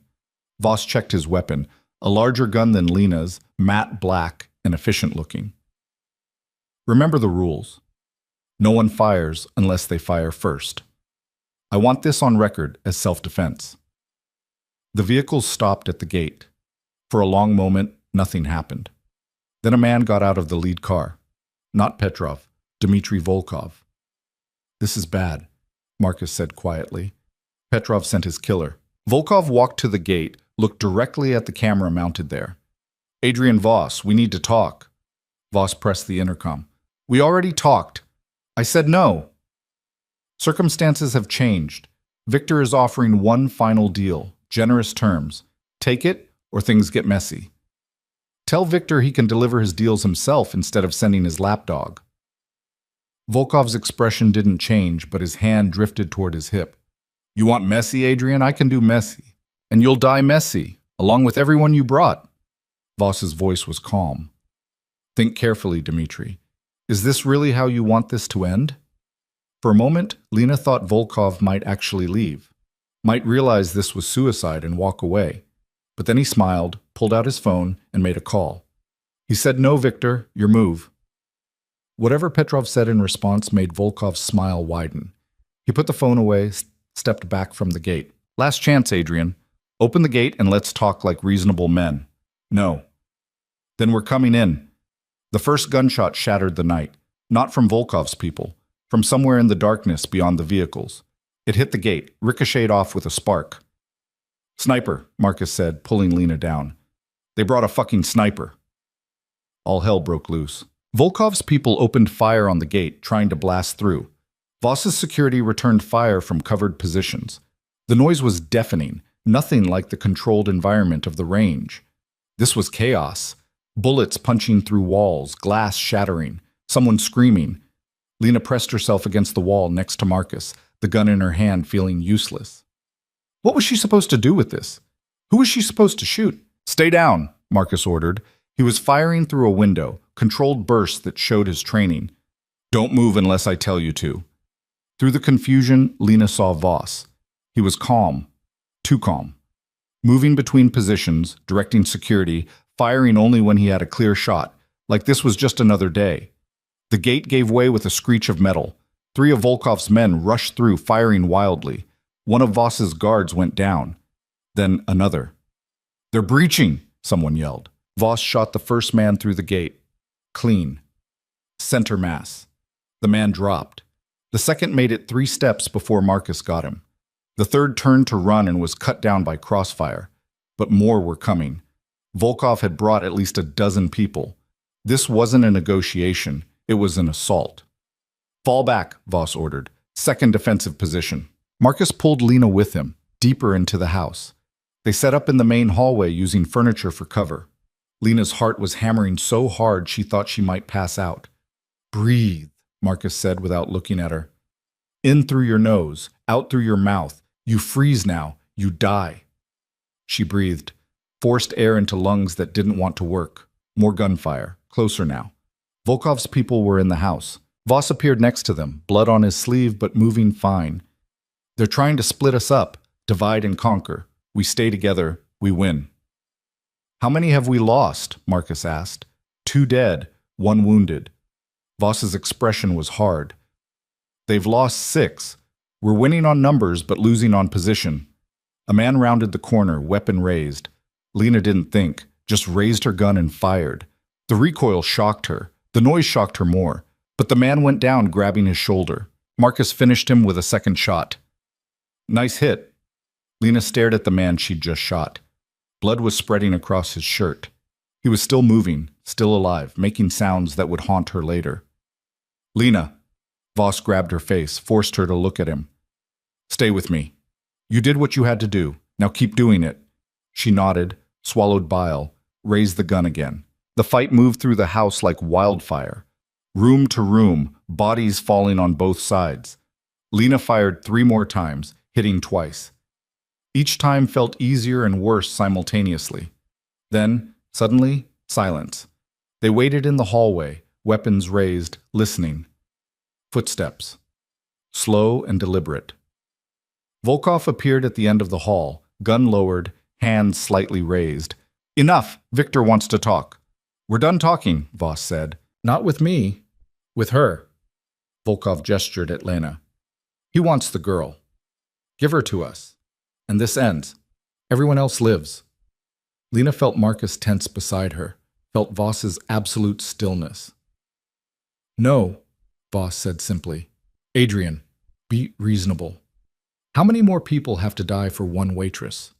Voss checked his weapon, a larger gun than Lena's, matte black and efficient looking. Remember the rules. No one fires unless they fire first. I want this on record as self-defense. The vehicles stopped at the gate. For a long moment, nothing happened. Then a man got out of the lead car. Not Petrov, Dmitry Volkov. This is bad, Marcus said quietly. Petrov sent his killer. Volkov walked to the gate, looked directly at the camera mounted there. Adrian Voss, we need to talk. Voss pressed the intercom. We already talked. I said no. Circumstances have changed. Victor is offering one final deal, generous terms. Take it, or things get messy. Tell Victor he can deliver his deals himself instead of sending his lapdog. Volkov's expression didn't change, but his hand drifted toward his hip. You want messy, Adrian? I can do messy. And you'll die messy, along with everyone you brought. Voss's voice was calm. Think carefully, Dmitri. Is this really how you want this to end? For a moment, Lena thought Volkov might actually leave, might realize this was suicide and walk away. But then he smiled, pulled out his phone, and made a call. He said, "No, Victor, your move." Whatever Petrov said in response made Volkov's smile widen. He put the phone away, stepped back from the gate. Last chance, Adrian. Open the gate and let's talk like reasonable men. No. Then we're coming in. The first gunshot shattered the night, not from Volkov's people, from somewhere in the darkness beyond the vehicles. It hit the gate, ricocheted off with a spark. Sniper, Marcus said, pulling Lena down. They brought a fucking sniper. All hell broke loose. Volkov's people opened fire on the gate, trying to blast through. Voss's security returned fire from covered positions. The noise was deafening, nothing like the controlled environment of the range. This was chaos. Bullets punching through walls, glass shattering, someone screaming. Lena pressed herself against the wall next to Marcus, the gun in her hand feeling useless. What was she supposed to do with this? Who was she supposed to shoot? Stay down, Marcus ordered. He was firing through a window, controlled bursts that showed his training. Don't move unless I tell you to. Through the confusion, Lena saw Voss. He was calm, too calm. Moving between positions, directing security, firing only when he had a clear shot, like this was just another day. The gate gave way with a screech of metal. 3 of Volkov's men rushed through, firing wildly. One of Voss's guards went down. Then another. They're breaching, someone yelled. Voss shot the first man through the gate. Clean. Center mass. The man dropped. The second made it 3 steps before Marcus got him. The third turned to run and was cut down by crossfire. But more were coming. Volkov had brought at least a dozen people. This wasn't a negotiation. It was an assault. Fall back, Voss ordered. Second defensive position. Marcus pulled Lena with him, deeper into the house. They set up in the main hallway using furniture for cover. Lena's heart was hammering so hard she thought she might pass out. Breathe, Marcus said without looking at her. In through your nose, out through your mouth. You freeze now. You die. She breathed, forced air into lungs that didn't want to work. More gunfire, closer now. Volkov's people were in the house. Voss appeared next to them, blood on his sleeve but moving fine. They're trying to split us up, divide and conquer. We stay together, we win. How many have we lost? Marcus asked. 2 dead, 1 wounded. Voss's expression was hard. They've lost 6. We're winning on numbers but losing on position. A man rounded the corner, weapon raised. Lena didn't think, just raised her gun and fired. The recoil shocked her. The noise shocked her more. But the man went down, grabbing his shoulder. Marcus finished him with a second shot. Nice hit. Lena stared at the man she'd just shot. Blood was spreading across his shirt. He was still moving, still alive, making sounds that would haunt her later. Lena. Voss grabbed her face, forced her to look at him. Stay with me. You did what you had to do. Now keep doing it. She nodded, swallowed bile, raised the gun again. The fight moved through the house like wildfire. Room to room, bodies falling on both sides. Lena fired 3 more times, hitting twice. Each time felt easier and worse simultaneously. Then, suddenly, silence. They waited in the hallway, weapons raised, listening. Footsteps. Slow and deliberate. Volkov appeared at the end of the hall, gun lowered, hands slightly raised. Enough! Victor wants to talk. We're done talking, Voss said. Not with me. With her. Volkov gestured at Lena. He wants the girl. Give her to us. And this ends. Everyone else lives. Lena felt Marcus tense beside her, felt Voss's absolute stillness. No, Voss said simply. Adrian, be reasonable. How many more people have to die for one waitress?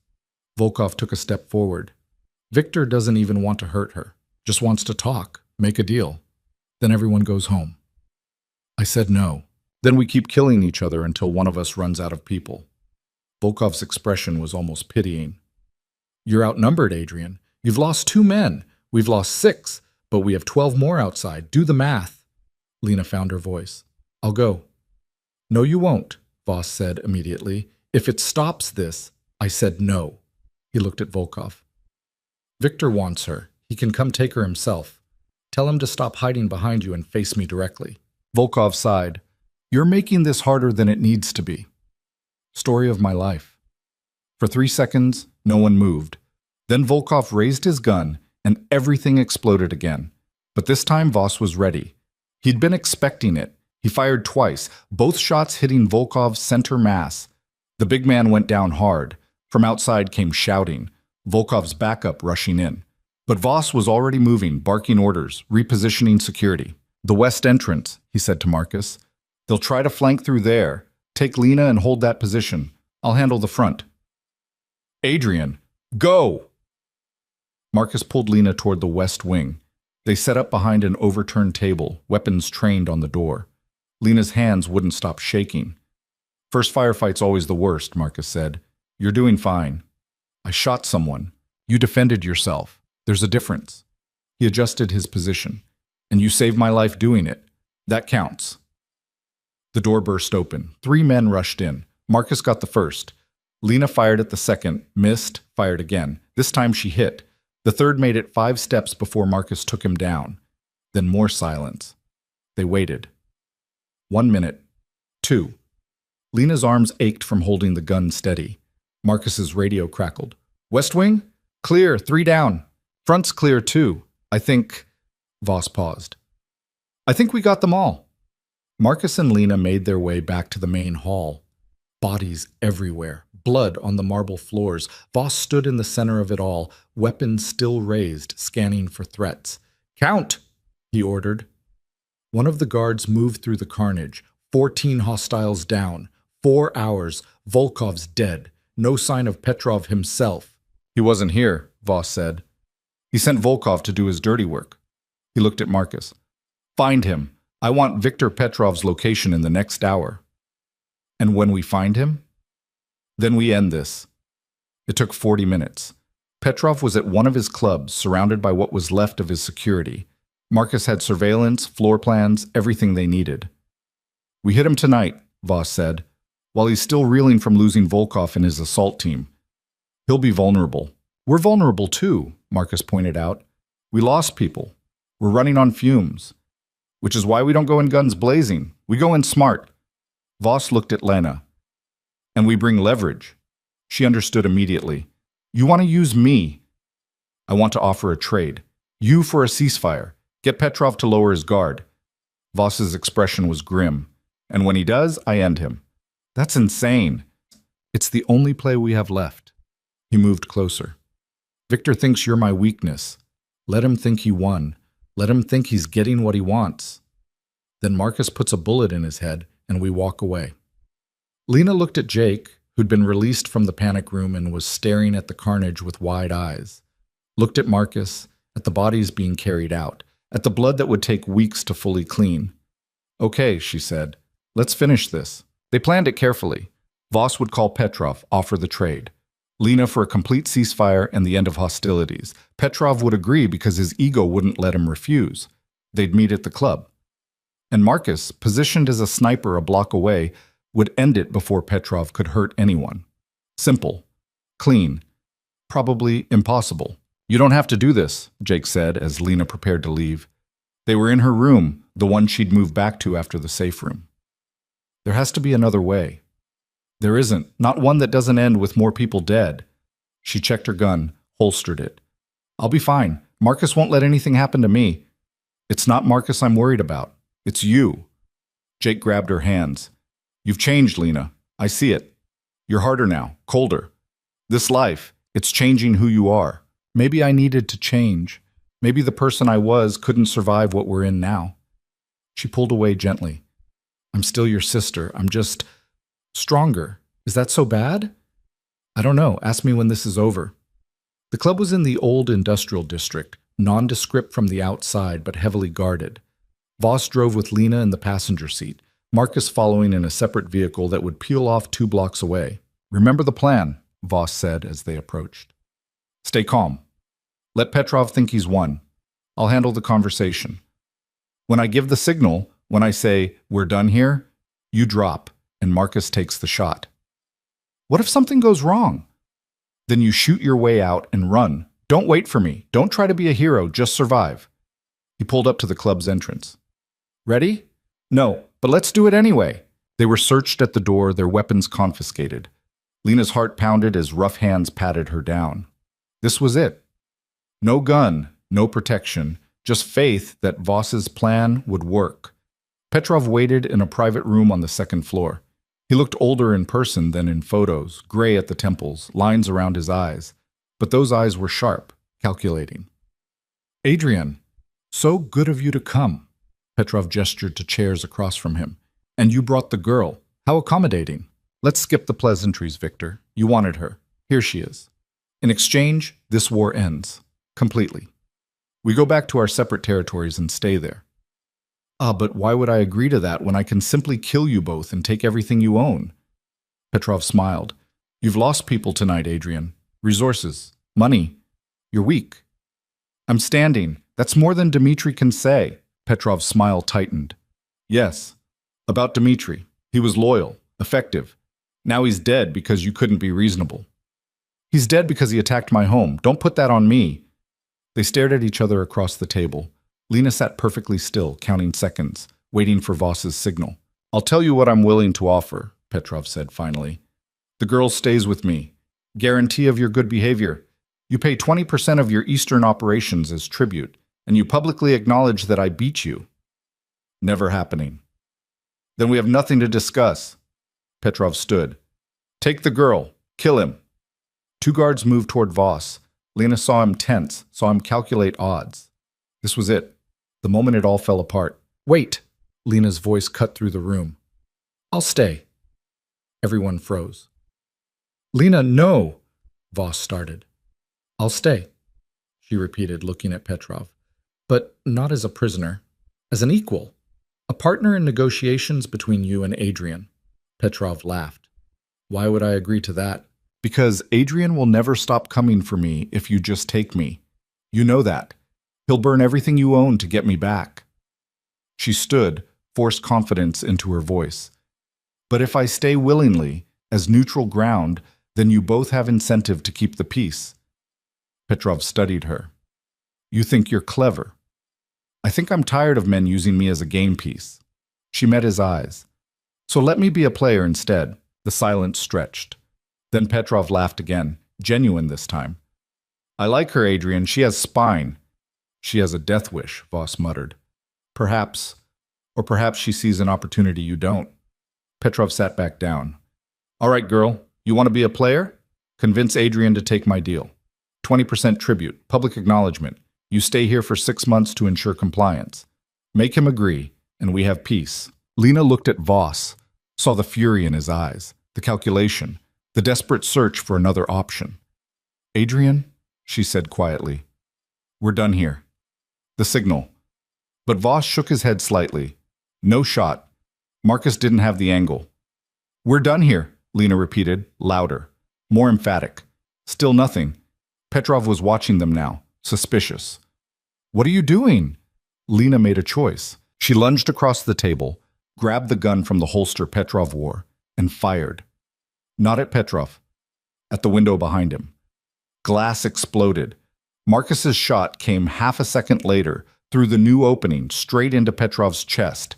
Volkov took a step forward. Victor doesn't even want to hurt her, just wants to talk, make a deal. Then everyone goes home. I said no. Then we keep killing each other until one of us runs out of people. Volkov's expression was almost pitying. You're outnumbered, Adrian. You've lost 2 men. We've lost 6, but we have 12 more outside. Do the math. Lena found her voice. I'll go. No, you won't, Voss said immediately. If it stops this, I said no. He looked at Volkov. Victor wants her. He can come take her himself. Tell him to stop hiding behind you and face me directly. Volkov sighed. You're making this harder than it needs to be. Story of my life. For 3 seconds, no one moved. Then Volkov raised his gun, and everything exploded again. But this time Voss was ready. He'd been expecting it. He fired twice, both shots hitting Volkov's center mass. The big man went down hard. From outside came shouting, Volkov's backup rushing in. But Voss was already moving, barking orders, repositioning security. The west entrance, he said to Marcus. They'll try to flank through there. Take Lena and hold that position. I'll handle the front. Adrian, go! Marcus pulled Lena toward the west wing. They set up behind an overturned table, weapons trained on the door. Lena's hands wouldn't stop shaking. First firefight's always the worst, Marcus said. You're doing fine. I shot someone. You defended yourself. There's a difference. He adjusted his position. And you saved my life doing it. That counts. The door burst open. 3 men rushed in. Marcus got the first. Lena fired at the second, missed, fired again. This time she hit. The third made it 5 steps before Marcus took him down. Then more silence. They waited. 1 minute. 2. Lena's arms ached from holding the gun steady. Marcus's radio crackled. West wing? Clear, 3 down. Front's clear too. I think... Voss paused. I think we got them all. Marcus and Lena made their way back to the main hall. Bodies everywhere. Blood on the marble floors. Voss stood in the center of it all, weapons still raised, scanning for threats. Count, he ordered. One of the guards moved through the carnage. 14 hostiles down. 4 hours. Volkov's dead. No sign of Petrov himself. He wasn't here, Voss said. He sent Volkov to do his dirty work. He looked at Marcus. Find him. I want Viktor Petrov's location in the next hour. And when we find him? Then we end this. It took 40 minutes. Petrov was at one of his clubs, surrounded by what was left of his security. Marcus had surveillance, floor plans, everything they needed. We hit him tonight, Voss said, while he's still reeling from losing Volkov and his assault team. He'll be vulnerable. We're vulnerable too, Marcus pointed out. We lost people. We're running on fumes. Which is why we don't go in guns blazing. We go in smart. Voss looked at Lena. And we bring leverage. She understood immediately. You want to use me. I want to offer a trade. You for a ceasefire. Get Petrov to lower his guard. Voss's expression was grim. And when he does, I end him. That's insane. It's the only play we have left. He moved closer. Victor thinks you're my weakness. Let him think he won. Let him think he's getting what he wants. Then Marcus puts a bullet in his head, and we walk away. Lena looked at Jake, who'd been released from the panic room and was staring at the carnage with wide eyes. Looked at Marcus, at the bodies being carried out, at the blood that would take weeks to fully clean. Okay, she said. Let's finish this. They planned it carefully. Voss would call Petrov, offer the trade. Lena for a complete ceasefire and the end of hostilities. Petrov would agree because his ego wouldn't let him refuse. They'd meet at the club. And Marcus, positioned as a sniper a block away, would end it before Petrov could hurt anyone. Simple. Clean. Probably impossible. You don't have to do this, Jake said as Lena prepared to leave. They were in her room, the one she'd moved back to after the safe room. There has to be another way. There isn't, not one that doesn't end with more people dead. She checked her gun, holstered it. I'll be fine. Marcus won't let anything happen to me. It's not Marcus I'm worried about. It's you. Jake grabbed her hands. You've changed, Lena. I see it. You're harder now, colder. This life, it's changing who you are. Maybe I needed to change. Maybe the person I was couldn't survive what we're in now. She pulled away gently. I'm still your sister. I'm just stronger. Is that so bad? I don't know. Ask me when this is over. The club was in the old industrial district, nondescript from the outside but heavily guarded. Voss drove with Lena in the passenger seat, Marcus following in a separate vehicle that would peel off 2 blocks away. Remember the plan, Voss said as they approached. Stay calm. Let Petrov think he's won. I'll handle the conversation. When I give the signal, When I say, we're done here, you drop, and Marcus takes the shot. What if something goes wrong? Then you shoot your way out and run. Don't wait for me. Don't try to be a hero, just survive. He pulled up to the club's entrance. Ready? No, but let's do it anyway. They were searched at the door, their weapons confiscated. Lena's heart pounded as rough hands patted her down. This was it. No gun, no protection, just faith that Voss's plan would work. Petrov waited in a private room on the second floor. He looked older in person than in photos, gray at the temples, lines around his eyes. But those eyes were sharp, calculating. Adrian, so good of you to come. Petrov gestured to chairs across from him. And you brought the girl. How accommodating. Let's skip the pleasantries, Victor. You wanted her. Here she is. In exchange, this war ends. Completely. We go back to our separate territories and stay there. But why would I agree to that when I can simply kill you both and take everything you own? Petrov smiled. You've lost people tonight, Adrian. Resources. Money. You're weak. I'm standing. That's more than Dmitri can say. Petrov's smile tightened. Yes. About Dmitri. He was loyal, effective. Now he's dead because you couldn't be reasonable. He's dead because he attacked my home. Don't put that on me. They stared at each other across the table. Lena sat perfectly still, counting seconds, waiting for Voss's signal. I'll tell you what I'm willing to offer, Petrov said finally. The girl stays with me. Guarantee of your good behavior. You pay 20% of your Eastern operations as tribute, and you publicly acknowledge that I beat you. Never happening. Then we have nothing to discuss. Petrov stood. Take the girl. Kill him. Two guards moved toward Voss. Lena saw him tense, saw him calculate odds. This was it. The moment it all fell apart. Wait! Lena's voice cut through the room. I'll stay. Everyone froze. Lena, no! Voss started. I'll stay, she repeated, looking at Petrov. But not as a prisoner. As an equal. A partner in negotiations between you and Adrian. Petrov laughed. Why would I agree to that? Because Adrian will never stop coming for me if you just take me. You know that. He'll burn everything you own to get me back. She stood, forced confidence into her voice. But if I stay willingly, as neutral ground, then you both have incentive to keep the peace. Petrov studied her. You think you're clever. I think I'm tired of men using me as a game piece. She met his eyes. So let me be a player instead. The silence stretched. Then Petrov laughed again, genuine this time. I like her, Adrian. She has spine. She has a death wish, Voss muttered. Perhaps, or perhaps she sees an opportunity you don't. Petrov sat back down. All right, girl, you want to be a player? Convince Adrian to take my deal. 20% tribute, public acknowledgement. You stay here for 6 months to ensure compliance. Make him agree, and we have peace. Lena looked at Voss, saw the fury in his eyes, the calculation, the desperate search for another option. Adrian, she said quietly, we're done here. The signal. But Voss shook his head slightly. No shot. Marcus didn't have the angle. We're done here, Lena repeated, louder, more emphatic. Still nothing. Petrov was watching them now, suspicious. What are you doing? Lena made a choice. She lunged across the table, grabbed the gun from the holster Petrov wore, and fired. Not at Petrov. At the window behind him. Glass exploded. Marcus's shot came half a second later, through the new opening, straight into Petrov's chest.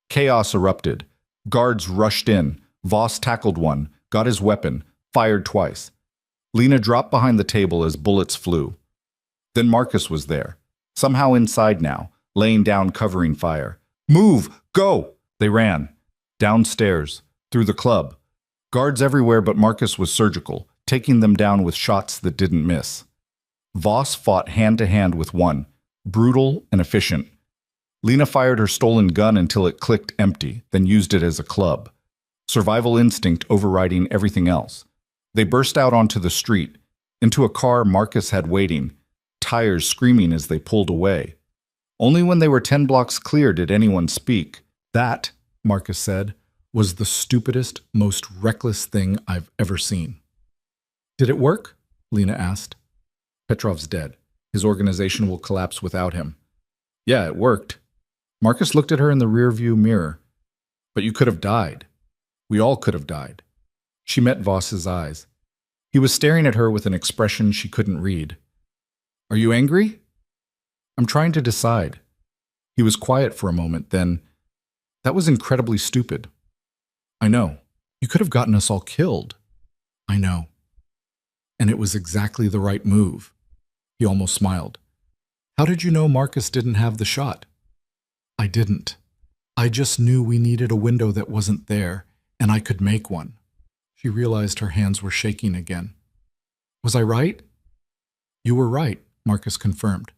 Chaos erupted. Guards rushed in. Voss tackled one, got his weapon, fired twice. Lena dropped behind the table as bullets flew. Then Marcus was there, somehow inside now, laying down covering fire. Move! Go! They ran. Downstairs. Through the club. Guards everywhere, but Marcus was surgical, taking them down with shots that didn't miss. Voss fought hand-to-hand with one, brutal and efficient. Lena fired her stolen gun until it clicked empty, then used it as a club. Survival instinct overriding everything else. They burst out onto the street, into a car Marcus had waiting, tires screaming as they pulled away. Only when they were 10 blocks clear did anyone speak. That, Marcus said, was the stupidest, most reckless thing I've ever seen. Did it work? Lena asked. Petrov's dead. His organization will collapse without him. Yeah, it worked. Marcus looked at her in the rearview mirror. But you could have died. We all could have died. She met Voss's eyes. He was staring at her with an expression she couldn't read. Are you angry? I'm trying to decide. He was quiet for a moment, then, that was incredibly stupid. I know. You could have gotten us all killed. I know. And it was exactly the right move. He almost smiled. How did you know Marcus didn't have the shot? I didn't. I just knew we needed a window that wasn't there, and I could make one. She realized her hands were shaking again. Was I right? You were right, Marcus confirmed.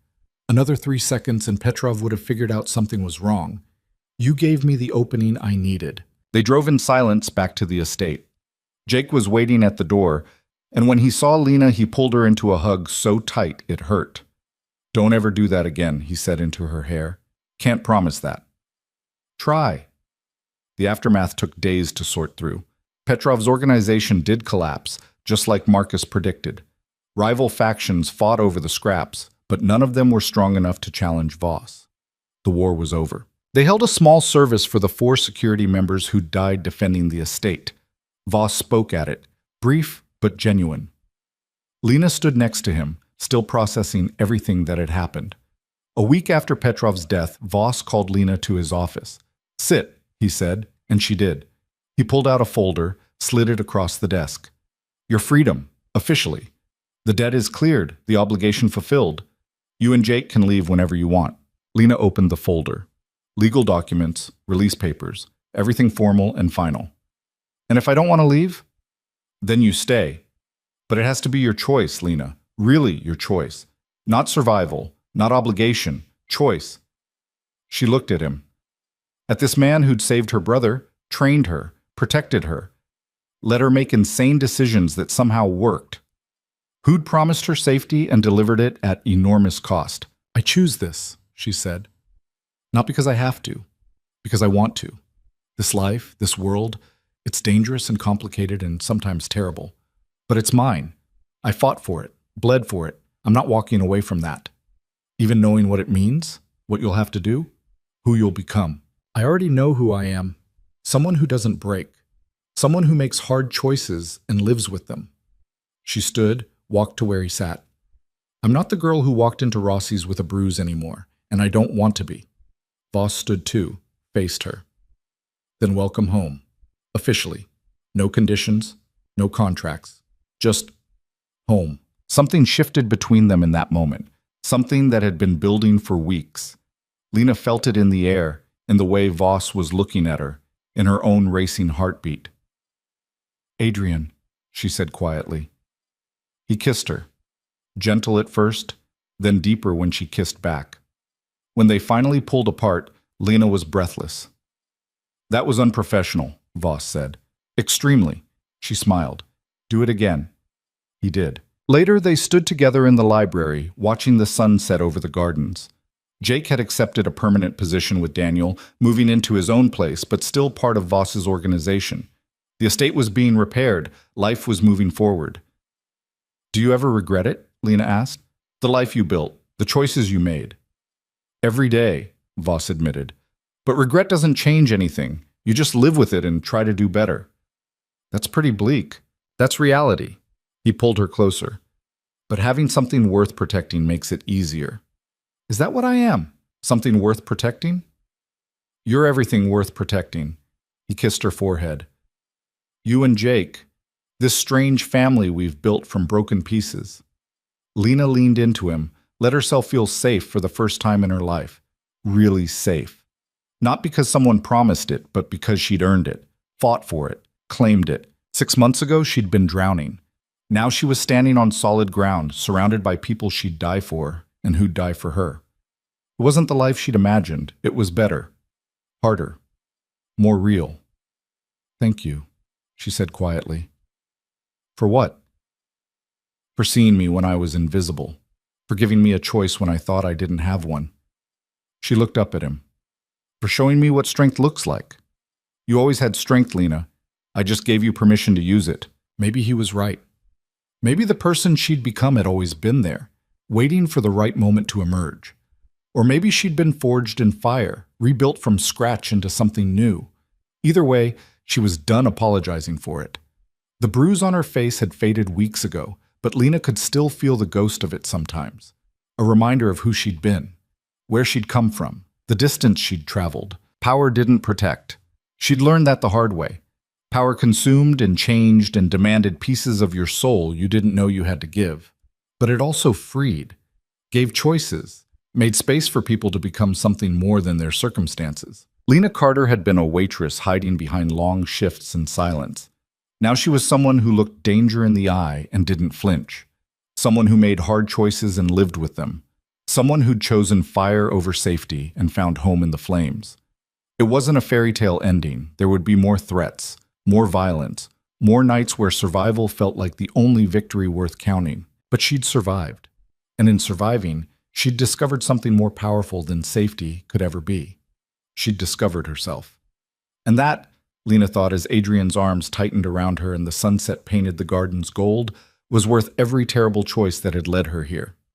Another 3 seconds and Petrov would have figured out something was wrong. You gave me the opening I needed. They drove in silence back to the estate. Jake was waiting at the door, and when he saw Lena, he pulled her into a hug so tight it hurt. Don't ever do that again, he said into her hair. Can't promise that. Try. The aftermath took days to sort through. Petrov's organization did collapse, just like Marcus predicted. Rival factions fought over the scraps, but none of them were strong enough to challenge Voss. The war was over. They held a small service for the 4 security members who died defending the estate. Voss spoke at it, brief but genuine. Lena stood next to him, still processing everything that had happened. A week after Petrov's death, Voss called Lena to his office. Sit, he said, and she did. He pulled out a folder, slid it across the desk. Your freedom, officially. The debt is cleared, the obligation fulfilled. You and Jake can leave whenever you want. Lena opened the folder. Legal documents, release papers, everything formal and final. And if I don't want to leave? Then you stay. But it has to be your choice, Lena. Really your choice. Not survival, not obligation, choice. She looked at him. At this man who'd saved her brother, trained her, protected her, let her make insane decisions that somehow worked. Who'd promised her safety and delivered it at enormous cost. I choose this, she said. Not because I have to, because I want to. This life, this world, it's dangerous and complicated and sometimes terrible. But it's mine. I fought for it, bled for it. I'm not walking away from that. Even knowing what it means, what you'll have to do, who you'll become. I already know who I am. Someone who doesn't break. Someone who makes hard choices and lives with them. She stood, walked to where he sat. I'm not the girl who walked into Rossi's with a bruise anymore, and I don't want to be. Voss stood too, faced her. Then welcome home. Officially. No conditions, no contracts. Just home. Something shifted between them in that moment. Something that had been building for weeks. Lena felt it in the air, in the way Voss was looking at her, in her own racing heartbeat. Adrian, she said quietly. He kissed her. Gentle at first, then deeper when she kissed back. When they finally pulled apart, Lena was breathless. That was unprofessional, Voss said. Extremely. She smiled. Do it again. He did. Later, they stood together in the library, watching the sun set over the gardens. Jake had accepted a permanent position with Daniel, moving into his own place, but still part of Voss's organization. The estate was being repaired. Life was moving forward. Do you ever regret it? Lena asked. The life you built, the choices you made. Every day, Voss admitted. But regret doesn't change anything. You just live with it and try to do better. That's pretty bleak. That's reality. He pulled her closer. But having something worth protecting makes it easier. Is that what I am? Something worth protecting? You're everything worth protecting. He kissed her forehead. You and Jake, this strange family we've built from broken pieces. Lena leaned into him, let herself feel safe for the first time in her life. Really safe. Not because someone promised it, but because she'd earned it, fought for it, claimed it. 6 months ago, she'd been drowning. Now she was standing on solid ground, surrounded by people she'd die for and who'd die for her. It wasn't the life she'd imagined. It was better, harder, more real. Thank you, she said quietly. For what? For seeing me when I was invisible, for giving me a choice when I thought I didn't have one. She looked up at him. For showing me what strength looks like. You always had strength, Lena. I just gave you permission to use it. Maybe he was right. Maybe the person she'd become had always been there, waiting for the right moment to emerge. Or maybe she'd been forged in fire, rebuilt from scratch into something new. Either way, she was done apologizing for it. The bruise on her face had faded weeks ago, but Lena could still feel the ghost of it sometimes. A reminder of who she'd been, where she'd come from, the distance she'd traveled. Power didn't protect. She'd learned that the hard way. Power consumed and changed and demanded pieces of your soul you didn't know you had to give. But it also freed, gave choices, made space for people to become something more than their circumstances. Lena Carter had been a waitress hiding behind long shifts in silence. Now she was someone who looked danger in the eye and didn't flinch. Someone who made hard choices and lived with them. Someone who'd chosen fire over safety and found home in the flames. It wasn't a fairy tale ending. There would be more threats, more violence, more nights where survival felt like the only victory worth counting. But she'd survived. And in surviving, she'd discovered something more powerful than safety could ever be. She'd discovered herself. And that, Lena thought as Adrian's arms tightened around her and the sunset painted the gardens gold, was worth every terrible choice that had led her here.